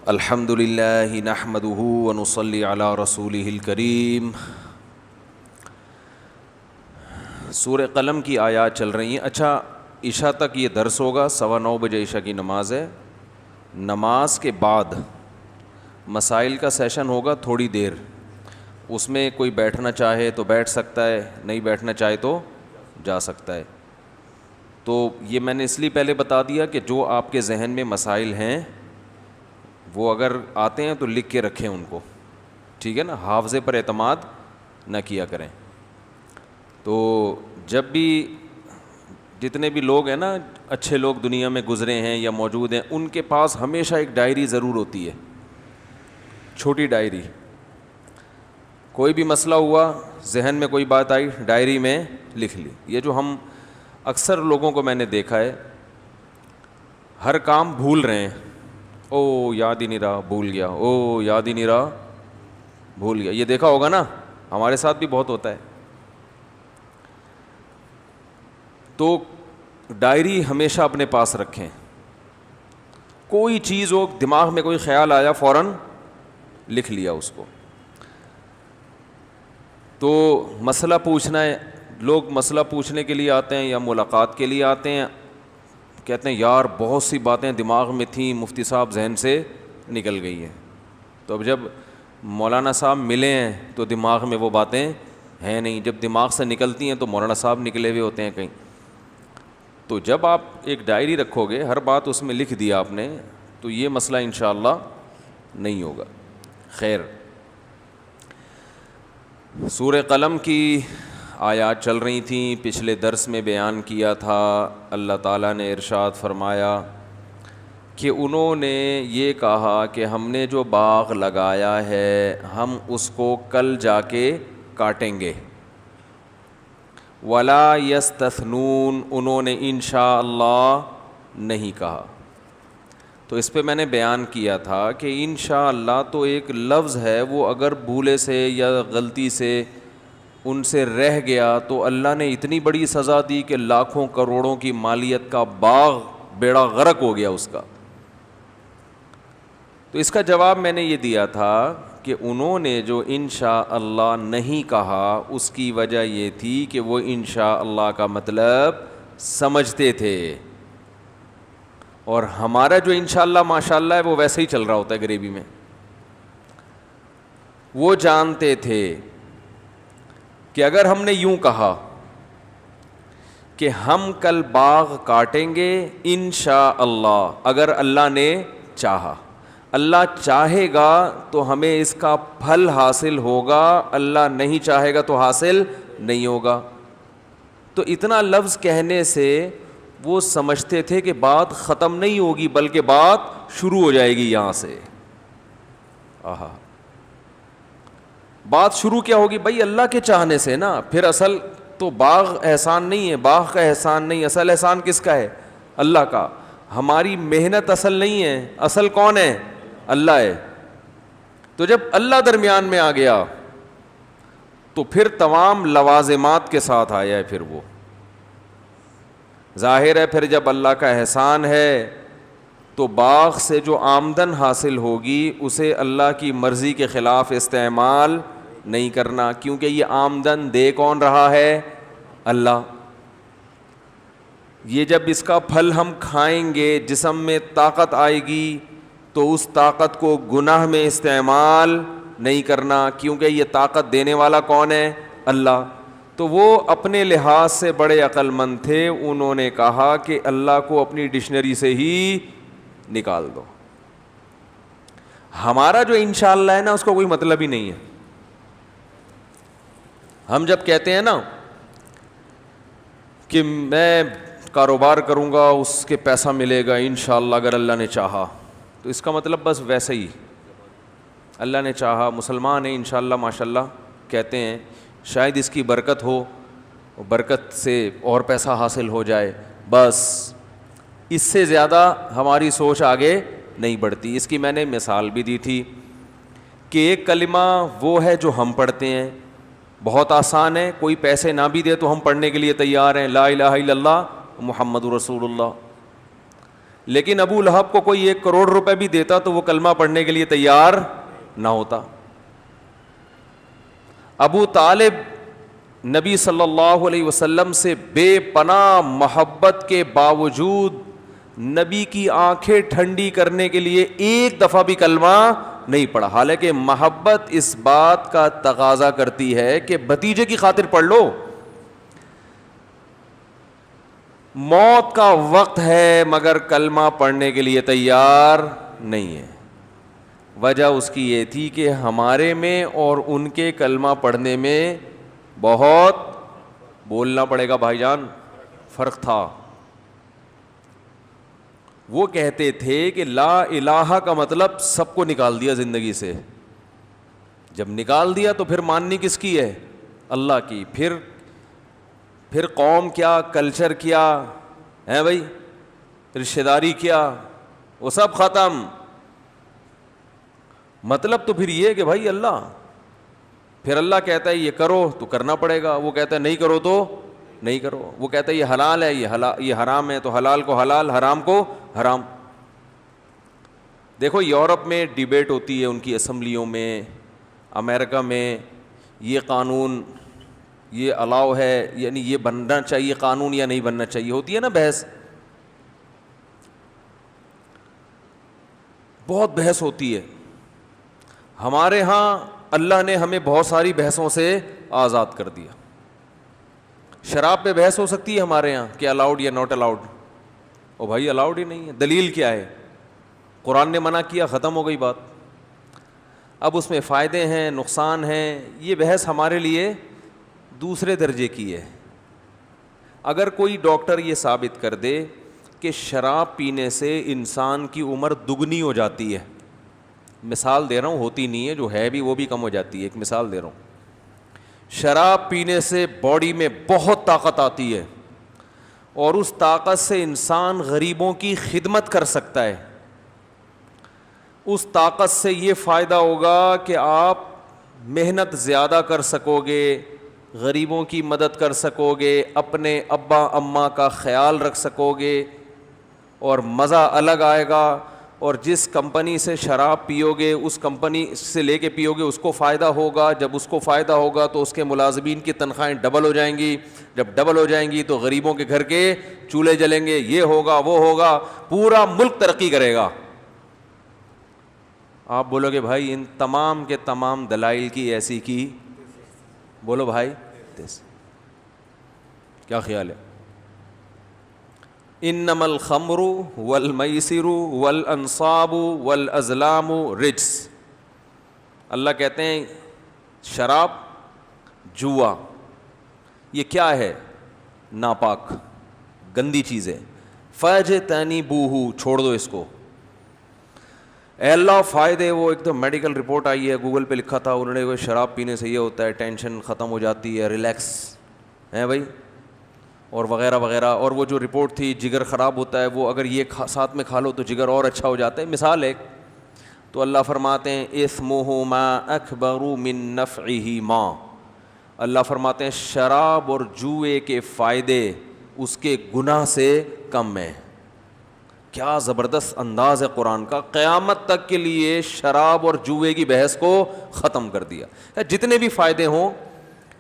الحمد للہ نحمدہ ونصلی علی رسولہ الکریم۔ سورہ قلم کی آیات چل رہی ہیں۔ اچھا، عشاء تک یہ درس ہوگا، 9:15 بجے عشاء کی نماز ہے۔ نماز کے بعد مسائل کا سیشن ہوگا تھوڑی دیر، اس میں کوئی بیٹھنا چاہے تو بیٹھ سکتا ہے، نہیں بیٹھنا چاہے تو جا سکتا ہے۔ تو یہ میں نے اس لیے پہلے بتا دیا کہ جو آپ کے ذہن میں مسائل ہیں وہ اگر آتے ہیں تو لکھ کے رکھیں ان کو، ٹھیک ہے نا، حافظے پر اعتماد نہ کیا کریں۔ تو جب بھی جتنے بھی لوگ ہیں نا، اچھے لوگ دنیا میں گزرے ہیں یا موجود ہیں، ان کے پاس ہمیشہ ایک ڈائری ضرور ہوتی ہے، چھوٹی ڈائری۔ کوئی بھی مسئلہ ہوا، ذہن میں کوئی بات آئی، ڈائری میں لکھ لی۔ یہ جو ہم اکثر لوگوں کو میں نے دیکھا ہے، ہر کام بھول رہے ہیں، او یاد ہی نہیں رہا، بھول گیا، او یاد ہی نہیں رہا، بھول گیا۔ یہ دیکھا ہوگا نا، ہمارے ساتھ بھی بہت ہوتا ہے۔ تو ڈائری ہمیشہ اپنے پاس رکھیں۔ کوئی چیز ہو، دماغ میں کوئی خیال آیا، فوراً لکھ لیا اس کو۔ تو مسئلہ پوچھنا ہے، لوگ مسئلہ پوچھنے کے لیے آتے ہیں یا ملاقات کے لیے آتے ہیں، کہتے ہیں یار بہت سی باتیں دماغ میں تھیں، مفتی صاحب ذہن سے نکل گئی ہیں۔ تو اب جب مولانا صاحب ملے ہیں تو دماغ میں وہ باتیں ہیں نہیں، جب دماغ سے نکلتی ہیں تو مولانا صاحب نکلے ہوئے ہوتے ہیں کہیں۔ تو جب آپ ایک ڈائری رکھو گے، ہر بات اس میں لکھ دیا آپ نے، تو یہ مسئلہ انشاءاللہ نہیں ہوگا۔ خیر، سورہ قلم کی آیات چل رہی تھیں، پچھلے درس میں بیان کیا تھا۔ اللہ تعالیٰ نے ارشاد فرمایا کہ انہوں نے یہ کہا کہ ہم نے جو باغ لگایا ہے ہم اس کو کل جا کے کاٹیں گے۔ وَلَا يَسْتَثْنُونَ، انہوں نے انشاءاللہ نہیں کہا۔ تو اس پہ میں نے بیان کیا تھا کہ انشاءاللہ تو ایک لفظ ہے، وہ اگر بھولے سے یا غلطی سے ان سے رہ گیا تو اللہ نے اتنی بڑی سزا دی کہ لاکھوں کروڑوں کی مالیت کا باغ بیڑا غرق ہو گیا اس کا۔ تو اس کا جواب میں نے یہ دیا تھا کہ انہوں نے جو انشاءاللہ نہیں کہا، اس کی وجہ یہ تھی کہ وہ انشاءاللہ کا مطلب سمجھتے تھے، اور ہمارا جو انشاءاللہ ماشاءاللہ ہے وہ ویسے ہی چل رہا ہوتا ہے گریوی میں۔ وہ جانتے تھے کہ اگر ہم نے یوں کہا کہ ہم کل باغ کاٹیں گے انشاءاللہ، اگر اللہ نے چاہا، اللہ چاہے گا تو ہمیں اس کا پھل حاصل ہوگا، اللہ نہیں چاہے گا تو حاصل نہیں ہوگا۔ تو اتنا لفظ کہنے سے وہ سمجھتے تھے کہ بات ختم نہیں ہوگی بلکہ بات شروع ہو جائے گی یہاں سے۔ آہا، بات شروع کیا ہوگی بھائی؟ اللہ کے چاہنے سے نا۔ پھر اصل تو باغ احسان نہیں ہے، باغ کا احسان نہیں، اصل احسان کس کا ہے؟ اللہ کا۔ ہماری محنت اصل نہیں ہے، اصل کون ہے؟ اللہ ہے۔ تو جب اللہ درمیان میں آ گیا تو پھر تمام لوازمات کے ساتھ آیا ہے۔ پھر وہ ظاہر ہے، پھر جب اللہ کا احسان ہے تو باغ سے جو آمدن حاصل ہوگی اسے اللہ کی مرضی کے خلاف استعمال نہیں کرنا، کیونکہ یہ آمدن دے کون رہا ہے؟ اللہ۔ یہ جب اس کا پھل ہم کھائیں گے، جسم میں طاقت آئے گی تو اس طاقت کو گناہ میں استعمال نہیں کرنا، کیونکہ یہ طاقت دینے والا کون ہے؟ اللہ۔ تو وہ اپنے لحاظ سے بڑے عقل مند تھے، انہوں نے کہا کہ اللہ کو اپنی ڈکشنری سے ہی نکال دو۔ ہمارا جو انشاءاللہ ہے نا، اس کو کوئی مطلب ہی نہیں ہے۔ ہم جب کہتے ہیں نا کہ میں کاروبار کروں گا، اس کے پیسہ ملے گا انشاءاللہ اگر اللہ نے چاہا، تو اس کا مطلب بس ویسے ہی اللہ نے چاہا، مسلمان ہیں انشاءاللہ ماشاءاللہ کہتے ہیں، شاید اس کی برکت ہو، برکت سے اور پیسہ حاصل ہو جائے، بس اس سے زیادہ ہماری سوچ آگے نہیں بڑھتی۔ اس کی میں نے مثال بھی دی تھی کہ ایک کلمہ وہ ہے جو ہم پڑھتے ہیں، بہت آسان ہے، کوئی پیسے نہ بھی دے تو ہم پڑھنے کے لیے تیار ہیں، لا الہ الا اللہ محمد رسول اللہ۔ لیکن ابو لہب کو کوئی 1 کروڑ روپے بھی دیتا تو وہ کلمہ پڑھنے کے لیے تیار نہ ہوتا. ابو طالب نبی صلی اللہ علیہ وسلم سے بے پناہ محبت کے باوجود نبی کی آنکھیں ٹھنڈی کرنے کے لیے ایک دفعہ بھی کلمہ نہیں پڑھا. حالانکہ محبت اس بات کا تقاضا کرتی ہے کہ بھتیجے کی خاطر پڑھ لو. موت کا وقت ہے مگر کلمہ پڑھنے کے لیے تیار نہیں ہے. وجہ اس کی یہ تھی کہ ہمارے میں اور ان کے کلمہ پڑھنے میں بہت بولنا پڑے گا بھائی جان, فرق تھا. وہ کہتے تھے کہ لا الہ کا مطلب سب کو نکال دیا زندگی سے. جب نکال دیا تو پھر ماننی کس کی ہے؟ اللہ کی. پھر قوم کیا, کلچر کیا ہے بھائی, رشتہ داری کیا, وہ سب ختم. مطلب تو پھر یہ کہ بھائی اللہ, پھر اللہ کہتا ہے یہ کرو تو کرنا پڑے گا, وہ کہتا ہے نہیں کرو تو نہیں کرو. وہ کہتا ہے یہ حلال ہے, یہ حرام ہے, تو حلال کو حلال, حرام کو حرام. دیکھو یورپ میں ڈیبیٹ ہوتی ہے ان کی اسمبلیوں میں, امریکہ میں یہ قانون یہ الاؤ ہے, یعنی یہ بننا چاہیے قانون یا نہیں بننا چاہیے, ہوتی ہے نا بحث, بہت بحث ہوتی ہے. ہمارے ہاں اللہ نے ہمیں بہت ساری بحثوں سے آزاد کر دیا. شراب پہ بحث ہو سکتی ہے ہمارے یہاں کہ الاؤڈ یا ناٹ الاؤڈ. او بھائی الاؤڈ ہی نہیں ہے, دلیل کیا ہے؟ قرآن نے منع کیا, ختم ہو گئی بات. اب اس میں فائدے ہیں, نقصان ہیں, یہ بحث ہمارے لیے دوسرے درجے کی ہے. اگر کوئی ڈاکٹر یہ ثابت کر دے کہ شراب پینے سے انسان کی عمر دگنی ہو جاتی ہے, مثال دے رہا ہوں, ہوتی نہیں ہے, جو ہے بھی وہ بھی کم ہو جاتی ہے, ایک مثال دے رہا ہوں, شراب پینے سے باڈی میں بہت طاقت آتی ہے اور اس طاقت سے انسان غریبوں کی خدمت کر سکتا ہے. اس طاقت سے یہ فائدہ ہوگا کہ آپ محنت زیادہ کر سکو گے, غریبوں کی مدد کر سکو گے, اپنے ابا اماں کا خیال رکھ سکو گے, اور مزہ الگ آئے گا. اور جس کمپنی سے شراب پیو گے, اس کمپنی سے لے کے پیو گے, اس کو فائدہ ہوگا. جب اس کو فائدہ ہوگا تو اس کے ملازمین کی تنخواہیں ڈبل ہو جائیں گی. جب ڈبل ہو جائیں گی تو غریبوں کے گھر کے چولہے جلیں گے, یہ ہوگا وہ ہوگا, پورا ملک ترقی کرے گا. آپ بولو گے بھائی ان تمام کے تمام دلائل کی ایسی کی, بولو بھائی کیا خیال ہے؟ انما الخمر والمیسر والانصاب والازلام رجس. اللہ کہتے ہیں شراب, جوا, یہ کیا ہے؟ ناپاک, گندی چیز ہے. فاجتنبوہ, چھوڑ دو اس کو. اے اللہ فائدے, وہ ایک تو میڈیکل رپورٹ آئی ہے, گوگل پہ لکھا تھا انہوں نے, وہ شراب پینے سے یہ ہوتا ہے, ٹینشن ختم ہو جاتی ہے, ریلیکس ہے بھائی, اور وغیرہ وغیرہ. اور وہ جو رپورٹ تھی جگر خراب ہوتا ہے, وہ اگر یہ ساتھ میں کھا لو تو جگر اور اچھا ہو جاتا ہے, مثال ایک. تو اللہ فرماتے ہیں اثمہ ما اکبر من نفعہ ما, اللہ فرماتے ہیں شراب اور جوئے کے فائدے اس کے گناہ سے کم ہیں. کیا زبردست انداز ہے قرآن کا, قیامت تک کے لیے شراب اور جوئے کی بحث کو ختم کر دیا. جتنے بھی فائدے ہوں,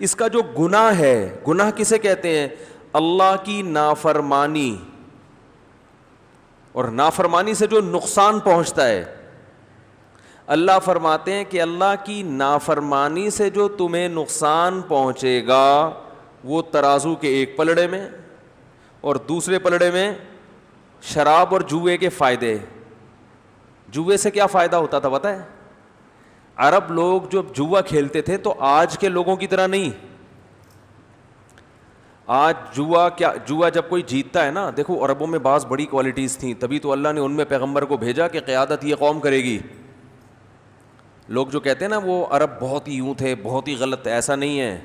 اس کا جو گناہ ہے, گناہ کسے کہتے ہیں؟ اللہ کی نافرمانی, اور نافرمانی سے جو نقصان پہنچتا ہے. اللہ فرماتے ہیں کہ اللہ کی نافرمانی سے جو تمہیں نقصان پہنچے گا وہ ترازو کے ایک پلڑے میں, اور دوسرے پلڑے میں شراب اور جوئے کے فائدے. جوئے سے کیا فائدہ ہوتا تھا پتہ ہے؟ عرب لوگ جب جوا کھیلتے تھے تو آج کے لوگوں کی طرح نہیں. آج جوا جب کوئی جیتتا ہے نا, دیکھو عربوں میں بعض بڑی کوالٹیز تھیں, تبھی تو اللہ نے ان میں پیغمبر کو بھیجا کہ قیادت یہ قوم کرے گی. لوگ جو کہتے ہیں نا وہ عرب بہت ہی یوں تھے, بہت ہی غلط, ایسا نہیں ہے,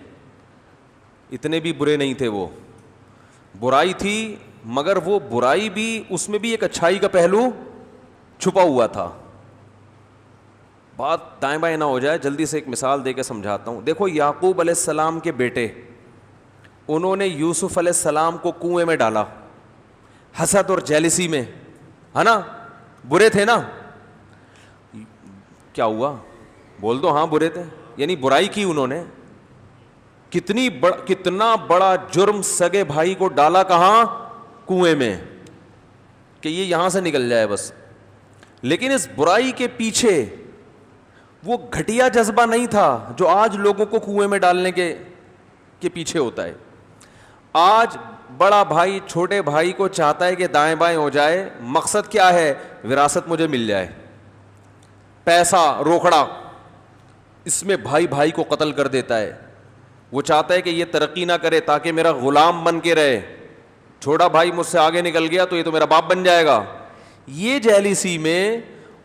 اتنے بھی برے نہیں تھے. وہ برائی تھی, مگر وہ برائی بھی, اس میں بھی ایک اچھائی کا پہلو چھپا ہوا تھا. بات دائیں بائیں نہ ہو جائے, جلدی سے ایک مثال دے کے سمجھاتا ہوں. دیکھو یعقوب علیہ السلام کے بیٹے, انہوں نے یوسف علیہ السلام کو کنویں میں ڈالا حسد اور جیلسی میں. ہے نا, برے تھے نا, کیا ہوا بول دو, ہاں برے تھے, یعنی برائی کی انہوں نے, کتنا بڑا جرم سگے بھائی کو ڈالا کہاں, کنویں میں, کہ یہ یہاں سے نکل جائے بس. لیکن اس برائی کے پیچھے وہ گھٹیا جذبہ نہیں تھا جو آج لوگوں کو کنویں میں ڈالنے کے پیچھے ہوتا ہے. آج بڑا بھائی چھوٹے بھائی کو چاہتا ہے کہ دائیں بائیں ہو جائے, مقصد کیا ہے, وراثت مجھے مل جائے, پیسہ روکڑا, اس میں بھائی بھائی کو قتل کر دیتا ہے. وہ چاہتا ہے کہ یہ ترقی نہ کرے تاکہ میرا غلام بن کے رہے, چھوٹا بھائی مجھ سے آگے نکل گیا تو یہ تو میرا باپ بن جائے گا. یہ جیلیسی میں,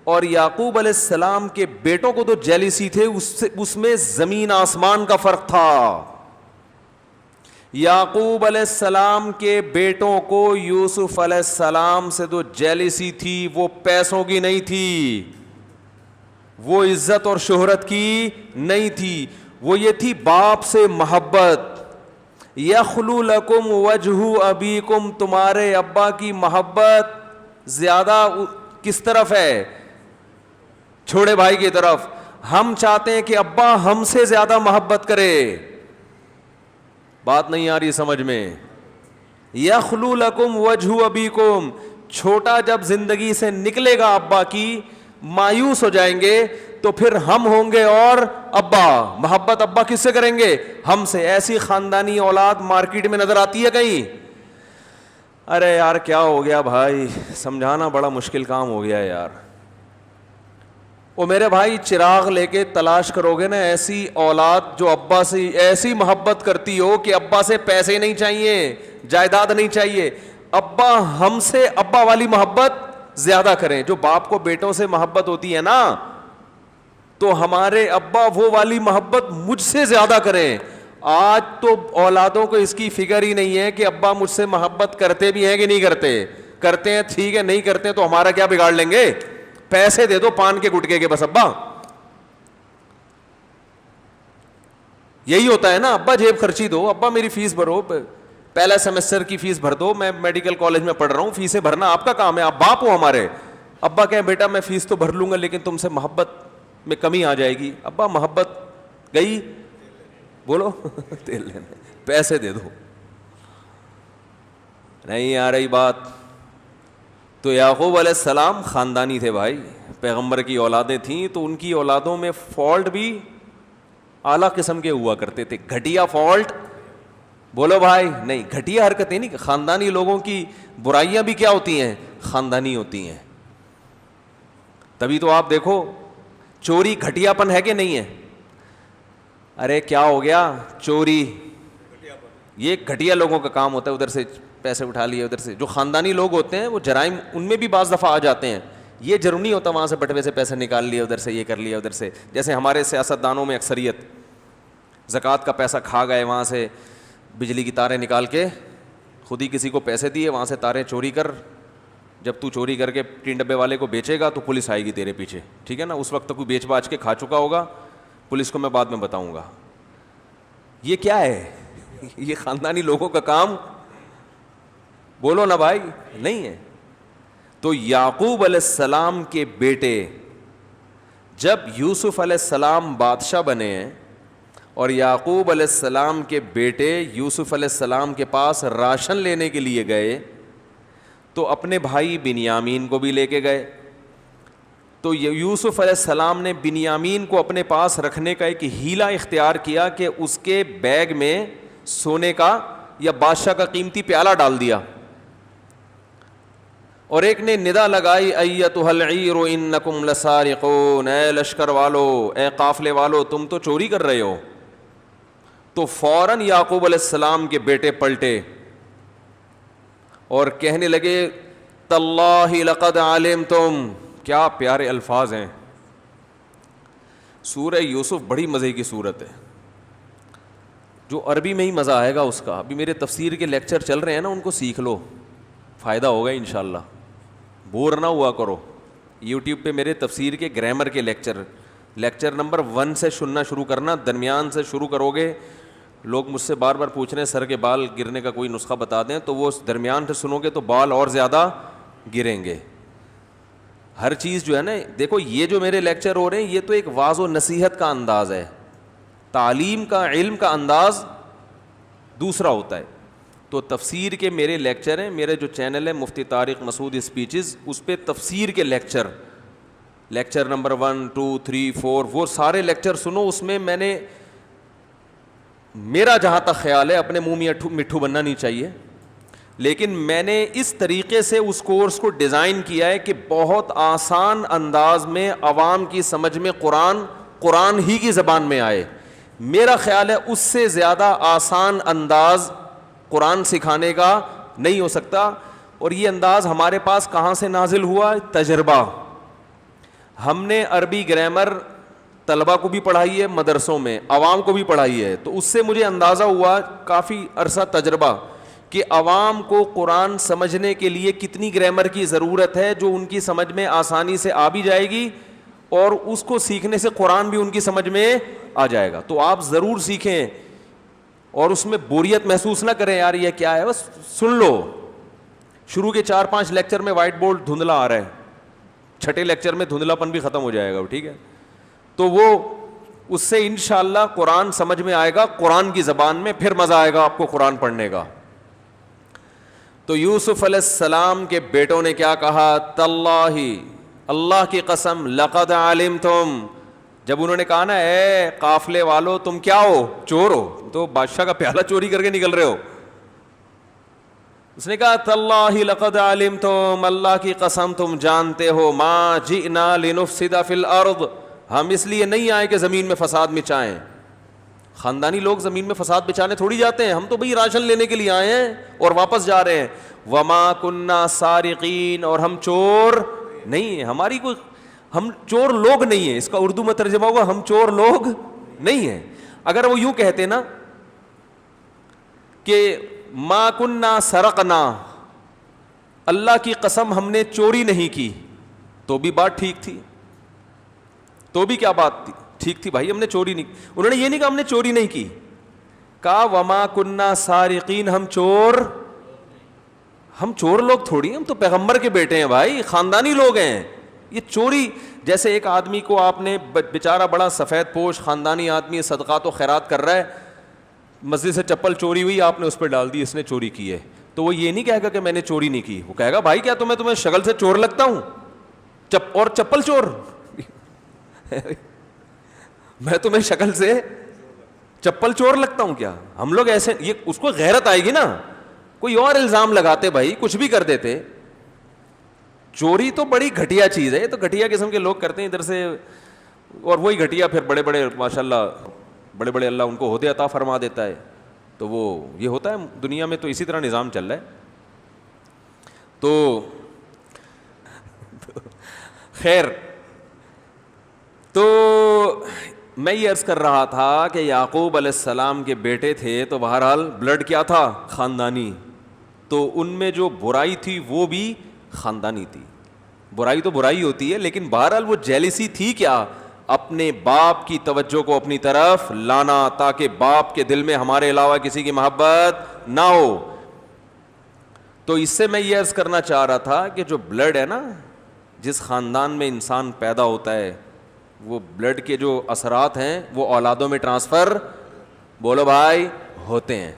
اور یعقوب علیہ السلام کے بیٹوں کو تو جیلیسی تھے, اس میں زمین آسمان کا فرق تھا. یعقوب علیہ السلام کے بیٹوں کو یوسف علیہ السلام سے تو جیلیسی تھی, وہ پیسوں کی نہیں تھی, وہ عزت اور شہرت کی نہیں تھی, وہ یہ تھی باپ سے محبت. یخلو لکم وجہ ابیکم, تمہارے ابا کی محبت زیادہ کس طرف ہے, چھوٹے بھائی کی طرف. ہم چاہتے ہیں کہ ابا ہم سے زیادہ محبت کرے. بات نہیں آ رہی سمجھ میں. یخلو لکم وجہ ابیکم, چھوٹا جب زندگی سے نکلے گا ابا کی, مایوس ہو جائیں گے, تو پھر ہم ہوں گے اور ابا. محبت ابا کس سے کریں گے, ہم سے. ایسی خاندانی اولاد مارکیٹ میں نظر آتی ہے کہیں؟ ارے یار کیا ہو گیا بھائی, سمجھانا بڑا مشکل کام ہو گیا ہے یار. وہ میرے بھائی چراغ لے کے تلاش کرو گے نا ایسی اولاد جو ابا سے ایسی محبت کرتی ہو کہ ابا سے پیسے نہیں چاہیے, جائیداد نہیں چاہیے, ابا ہم سے ابا والی محبت زیادہ کریں. جو باپ کو بیٹوں سے محبت ہوتی ہے نا, تو ہمارے ابا وہ والی محبت مجھ سے زیادہ کریں. آج تو اولادوں کو اس کی فکر ہی نہیں ہے کہ ابا مجھ سے محبت کرتے بھی ہیں کہ نہیں کرتے. کرتے ہیں ٹھیک ہے, نہیں کرتے تو ہمارا کیا بگاڑ لیں گے, پیسے دے دو پان کے گٹکے کے بس. ابا یہی ہوتا ہے نا, ابا جیب خرچی دو, ابا میری فیس بھرو, پہلا سیمسٹر کی فیس بھر دو, میں میڈیکل کالج میں پڑھ رہا ہوں, فیسیں بھرنا آپ کا کام ہے, آپ باپ ہو ہمارے. ابا کہیں بیٹا میں فیس تو بھر لوں گا لیکن تم سے محبت میں کمی آ جائے گی. ابا محبت گئی, بولو تیل لینے, پیسے دے دو. نہیں آ رہی بات. تو یعقوب علیہ السلام خاندانی تھے بھائی, پیغمبر کی اولادیں تھیں, تو ان کی اولادوں میں فالٹ بھی اعلیٰ قسم کے ہوا کرتے تھے. گھٹیا فالٹ بولو بھائی نہیں, گھٹیا حرکتیں نہیں. خاندانی لوگوں کی برائیاں بھی کیا ہوتی ہیں, خاندانی ہوتی ہیں. تبھی تو آپ دیکھو چوری گھٹیا پن ہے کہ نہیں ہے. ارے کیا ہو گیا, چوری یہ گھٹیا لوگوں کا کام ہوتا ہے, ادھر سے پیسے اٹھا لیے, ادھر سے. جو خاندانی لوگ ہوتے ہیں وہ جرائم ان میں بھی بعض دفعہ آ جاتے ہیں. یہ ضرور نہیں ہوتا وہاں سے بٹوے سے پیسے نکال لیے, ادھر سے یہ کر لیا, ادھر سے. جیسے ہمارے سیاستدانوں میں اکثریت زکوٰۃ کا پیسہ کھا گئے, وہاں سے بجلی کی تاریں نکال کے خود ہی کسی کو پیسے دیے, وہاں سے تاریں چوری کر, جب تو چوری کر کے ٹین ڈبے والے کو بیچے گا تو پولیس آئے گی تیرے پیچھے, ٹھیک ہے نا. اس وقت تک کوئی بیچ باچ کے کھا چکا ہوگا, پولیس کو میں بعد میں بتاؤں گا. یہ کیا ہے, یہ خاندانی لوگوں کا کام, بولو نا بھائی, نہیں ہے. تو یعقوب علیہ السلام کے بیٹے جب یوسف علیہ السلام بادشاہ بنے ہیں, اور یعقوب علیہ السلام کے بیٹے یوسف علیہ السلام کے پاس راشن لینے کے لیے گئے, تو اپنے بھائی بنیامین کو بھی لے کے گئے. تو یوسف علیہ السلام نے بنیامین کو اپنے پاس رکھنے کا ایک ہیلا اختیار کیا کہ اس کے بیگ میں سونے کا یا بادشاہ کا قیمتی پیالہ ڈال دیا, اور ایک نے ندا لگائی, ایتھا العیر انکم لسارقون, اے لشکر والو, اے قافلے والو, تم تو چوری کر رہے ہو. تو فوراً یعقوب علیہ السلام کے بیٹے پلٹے اور کہنے لگے, تاللہ لقد علمتم. کیا پیارے الفاظ ہیں. سورہ یوسف بڑی مزے کی صورت ہے, جو عربی میں ہی مزہ آئے گا اس کا. ابھی میرے تفسیر کے لیکچر چل رہے ہیں نا, ان کو سیکھ لو, فائدہ ہوگا انشاءاللہ. بور نہ ہوا کرو. یوٹیوب پہ میرے تفسیر کے گرامر کے لیکچر نمبر 1 سے سننا شروع کرنا, درمیان سے شروع کرو گے. لوگ مجھ سے بار بار پوچھ رہے ہیں سر کے بال گرنے کا کوئی نسخہ بتا دیں, تو وہ درمیان سے سنو گے تو بال اور زیادہ گریں گے. ہر چیز جو ہے نا، دیکھو یہ جو میرے لیکچر ہو رہے ہیں یہ تو ایک واعظ و نصیحت کا انداز ہے، تعلیم کا علم کا انداز دوسرا ہوتا ہے. تو تفسیر کے میرے لیکچر ہیں، میرے جو چینل ہے مفتی طارق مسعود اسپیچز، اس پہ تفسیر کے لیکچر نمبر 1 2 3 4 وہ سارے لیکچر سنو. اس میں میں نے، میرا جہاں تک خیال ہے، اپنے منہ میں مٹھو بننا نہیں چاہیے، لیکن میں نے اس طریقے سے اس کورس کو ڈیزائن کیا ہے کہ بہت آسان انداز میں عوام کی سمجھ میں قرآن ہی کی زبان میں آئے. میرا خیال ہے اس سے زیادہ آسان انداز قرآن سکھانے کا نہیں ہو سکتا. اور یہ انداز ہمارے پاس کہاں سے نازل ہوا؟ تجربہ. ہم نے عربی گرامر طلبہ کو بھی پڑھائی ہے مدرسوں میں، عوام کو بھی پڑھائی ہے، تو اس سے مجھے اندازہ ہوا کافی عرصہ تجربہ کہ عوام کو قرآن سمجھنے کے لیے کتنی گرامر کی ضرورت ہے جو ان کی سمجھ میں آسانی سے آ بھی جائے گی، اور اس کو سیکھنے سے قرآن بھی ان کی سمجھ میں آ جائے گا. تو آپ ضرور سیکھیں اور اس میں بوریت محسوس نہ کریں یار یہ کیا ہے، بس سن لو. شروع کے 4-5 لیکچر میں وائٹ بورڈ دھندلا آ رہا ہے، چھٹے لیکچر میں دھندلا پن بھی ختم ہو جائے گا. ٹھیک ہے، تو وہ اس سے انشاءاللہ قرآن سمجھ میں آئے گا قرآن کی زبان میں، پھر مزہ آئے گا آپ کو قرآن پڑھنے کا. تو یوسف علیہ السلام کے بیٹوں نے کیا کہا؟ تاللہ، اللہ کی قسم، لقد علمتم. جب انہوں نے کہا نا اے قافلے والو تم کیا ہو؟ چور ہو، تو بادشاہ کا پیالہ چوری کر کے نکل رہے ہو. اس نے کہا تاللہ لقد علمتم، اللہ کی قسم تم جانتے ہو، ما جئنا لنفسد فی الارض، ہم اس لیے نہیں آئے کہ زمین میں فساد مچائیں. خاندانی لوگ زمین میں فساد بچانے تھوڑی جاتے ہیں، ہم تو بھئی راشن لینے کے لیے آئے ہیں اور واپس جا رہے ہیں. وما کننا سارقین، اور ہم چور نہیں ہیں، ہماری کوئی، ہم چور لوگ نہیں ہیں. اس کا اردو میں ترجمہ ہوگا ہم چور لوگ نہیں ہیں. اگر وہ یوں کہتے نا کہ ما کننا سرقنا، اللہ کی قسم ہم نے چوری نہیں کی، تو بھی بات ٹھیک تھی، تو بھی کیا بات تھی؟ ٹھیک تھی بھائی، ہم نے چوری نہیں. انہوں نے یہ نہیں کہا ہم نے چوری نہیں کی، کہا وما کننا سارقین، ہم چور لوگ تھوڑی ہیں، ہم تو پیغمبر کے بیٹے ہیں بھائی، خاندانی لوگ ہیں. یہ چوری، جیسے ایک آدمی کو آپ نے، بیچارہ بڑا سفید پوش خاندانی آدمی، صدقات و خیرات کر رہا ہے، مسجد سے چپل چوری ہوئی، آپ نے اس پہ ڈال دی اس نے چوری کی ہے، تو وہ یہ نہیں کہے گا کہ میں نے چوری نہیں کی، وہ کہے گا بھائی کیا تمہیں شکل سے چور لگتا ہوں، اور چپل چور میں تمہیں شکل سے چپل چور لگتا ہوں کیا؟ ہم لوگ ایسے، یہ اس کو غیرت آئے گی نا، کوئی اور الزام لگاتے بھائی، کچھ بھی کر دیتے. چوری تو بڑی گھٹیا چیز ہے، یہ تو گھٹیا قسم کے لوگ کرتے ہیں ادھر سے، اور وہی گھٹیا پھر بڑے بڑے ماشاءاللہ بڑے بڑے اللہ ان کو عہدے عطا فرما دیتا ہے. تو وہ یہ ہوتا ہے دنیا میں، تو اسی طرح نظام چل رہا ہے. تو خیر، تو میں یہ عرض کر رہا تھا کہ یعقوب علیہ السلام کے بیٹے تھے، تو بہرحال بلڈ کیا تھا؟ خاندانی. تو ان میں جو برائی تھی وہ بھی خاندانی تھی. برائی تو برائی ہوتی ہے، لیکن بہرحال وہ جیلسی تھی کیا؟ اپنے باپ کی توجہ کو اپنی طرف لانا، تاکہ باپ کے دل میں ہمارے علاوہ کسی کی محبت نہ ہو. تو اس سے میں یہ عرض کرنا چاہ رہا تھا کہ جو بلڈ ہے نا، جس خاندان میں انسان پیدا ہوتا ہے، وہ بلڈ کے جو اثرات ہیں وہ اولادوں میں ٹرانسفر، بولو بھائی، ہوتے ہیں.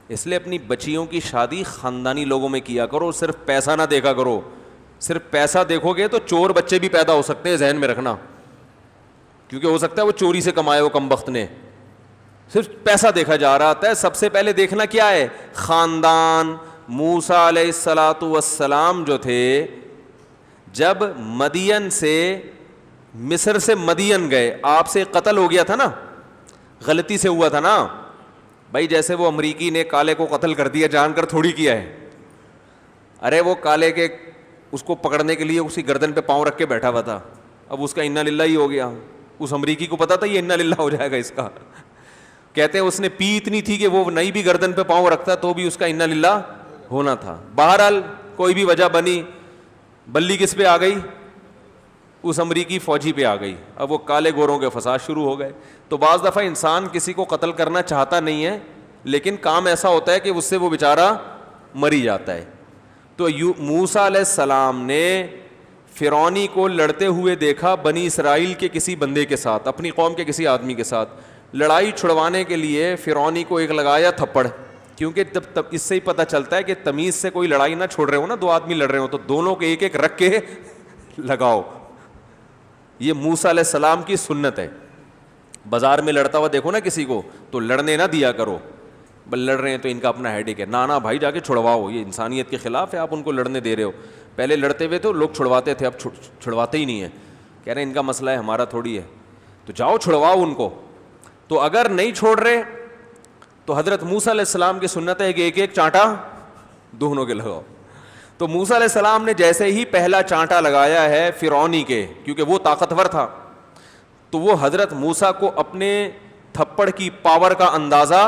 اس لیے اپنی بچیوں کی شادی خاندانی لوگوں میں کیا کرو، صرف پیسہ نہ دیکھا کرو. صرف پیسہ دیکھو گے تو چور بچے بھی پیدا ہو سکتے ہیں، ذہن میں رکھنا، کیونکہ ہو سکتا ہے وہ چوری سے کمائے ہو کمبخت نے. صرف پیسہ دیکھا جا رہا ہے. سب سے پہلے دیکھنا کیا ہے؟ خاندان. موسیٰ علیہ الصلاۃ والسلام جو تھے، جب مدین سے، مصر سے مدین گئے، آپ سے قتل ہو گیا تھا نا، غلطی سے ہوا تھا نا بھائی. جیسے وہ امریکی نے کالے کو قتل کر دیا، جان کر تھوڑی کیا ہے. ارے وہ کالے کے، اس کو پکڑنے کے لیے اسی گردن پہ پاؤں رکھ کے بیٹھا ہوا تھا، اب اس کا انا للہ ہی ہو گیا. اس امریکی کو پتا تھا یہ انا للہ ہو جائے گا اس کا. کہتے ہیں اس نے پی اتنی تھی کہ وہ نہیں بھی گردن پہ پاؤں رکھتا تو بھی اس کا انا للہ ہونا تھا. بہرحال کوئی بھی وجہ بنی، بلی کس پہ آ گئی؟ اس امریکی فوجی پہ آ گئی. اب وہ کالے گوروں کے فساد شروع ہو گئے. تو بعض دفعہ انسان کسی کو قتل کرنا چاہتا نہیں ہے، لیکن کام ایسا ہوتا ہے کہ اس سے وہ بیچارہ مر ہی جاتا ہے. تو موسیٰ علیہ السلام نے فرعونی کو لڑتے ہوئے دیکھا بنی اسرائیل کے کسی بندے کے ساتھ, اپنی قوم کے کسی آدمی کے ساتھ. لڑائی چھڑوانے کے لیے فرعونی کو ایک لگایا تھپڑ, کیونکہ جب اس سے ہی پتہ چلتا ہے کہ تمیز سے کوئی لڑائی نہ چھوڑ رہے ہو نا, دو آدمی لڑ رہے ہو تو دونوں کے ایک ایک رکھ کے لگاؤ. یہ موسیٰ علیہ السلام کی سنت ہے. بازار میں لڑتا ہوا دیکھو نا کسی کو تو لڑنے نہ دیا کرو, بل لڑ رہے ہیں تو ان کا اپنا ہیڈیک ہے, نا بھائی جا کے چھڑواؤ, یہ انسانیت کے خلاف ہے, آپ ان کو لڑنے دے رہے ہو. پہلے لڑتے ہوئے تو لوگ چھڑواتے تھے, اب چھڑواتے ہی نہیں ہیں, کہہ رہے ہیں ان کا مسئلہ ہے ہمارا تھوڑی ہے, تو جاؤ چھڑواؤ ان کو. تو اگر نہیں چھوڑ رہے تو حضرت موسیٰ علیہ السلام کی سنت ہے کہ ایک ایک چانٹا دونوں کے لگاؤ. تو موسیٰ علیہ السلام نے جیسے ہی پہلا چانٹا لگایا ہے فرعونی کے, کیونکہ وہ طاقتور تھا, تو وہ حضرت موسیٰ کو اپنے تھپڑ کی پاور کا اندازہ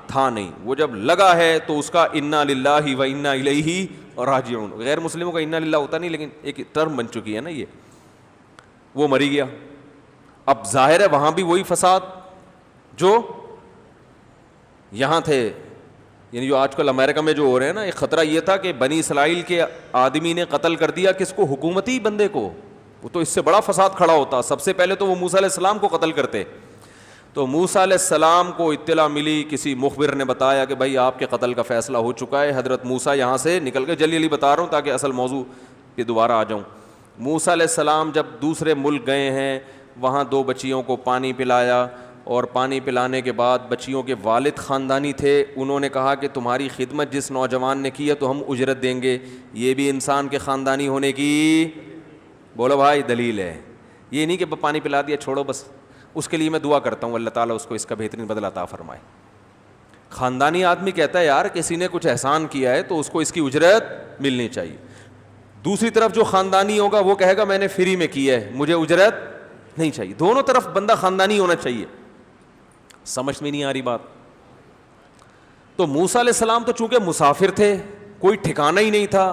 تھا نہیں. وہ جب لگا ہے تو اس کا انا للہ و انا الیہ راجعون, غیر مسلموں کا انا للہ ہوتا نہیں لیکن ایک ٹرم بن چکی ہے نا یہ, وہ مری گیا. اب ظاہر ہے وہاں بھی وہی فساد جو یہاں تھے, یعنی جو آج کل امریکہ میں جو ہو رہے ہیں نا, ایک خطرہ یہ تھا کہ بنی اسرائیل کے آدمی نے قتل کر دیا کس کو, حکومتی بندے کو, وہ تو اس سے بڑا فساد کھڑا ہوتا. سب سے پہلے تو وہ موسیٰ علیہ السلام کو قتل کرتے. تو موسیٰ علیہ السلام کو اطلاع ملی, کسی مخبر نے بتایا کہ بھائی آپ کے قتل کا فیصلہ ہو چکا ہے. حضرت موسیٰ یہاں سے نکل کے, جلدی جلدی بتا رہا ہوں تاکہ اصل موضوع پہ دوبارہ آ جاؤں. موسیٰ علیہ السلام جب دوسرے ملک گئے ہیں, وہاں دو بچیوں کو پانی پلایا, اور پانی پلانے کے بعد بچیوں کے والد خاندانی تھے, انہوں نے کہا کہ تمہاری خدمت جس نوجوان نے کی ہے تو ہم اجرت دیں گے. یہ بھی انسان کے خاندانی ہونے کی, بولو بھائی, دلیل ہے. یہ نہیں کہ پانی پلا دیا چھوڑو بس, اس کے لیے میں دعا کرتا ہوں اللہ تعالیٰ اس کو اس کا بہترین بدلہ عطا فرمائے. خاندانی آدمی کہتا ہے یار کسی نے کچھ احسان کیا ہے تو اس کو اس کی اجرت ملنی چاہیے. دوسری طرف جو خاندانی ہوگا وہ کہے گا میں نے فری میں کیا ہے, مجھے اجرت نہیں چاہیے. دونوں طرف بندہ خاندانی ہونا چاہیے. سمجھ میں نہیں آ رہی بات. تو موسیٰ علیہ السلام تو چونکہ مسافر تھے, کوئی ٹھکانہ ہی نہیں تھا,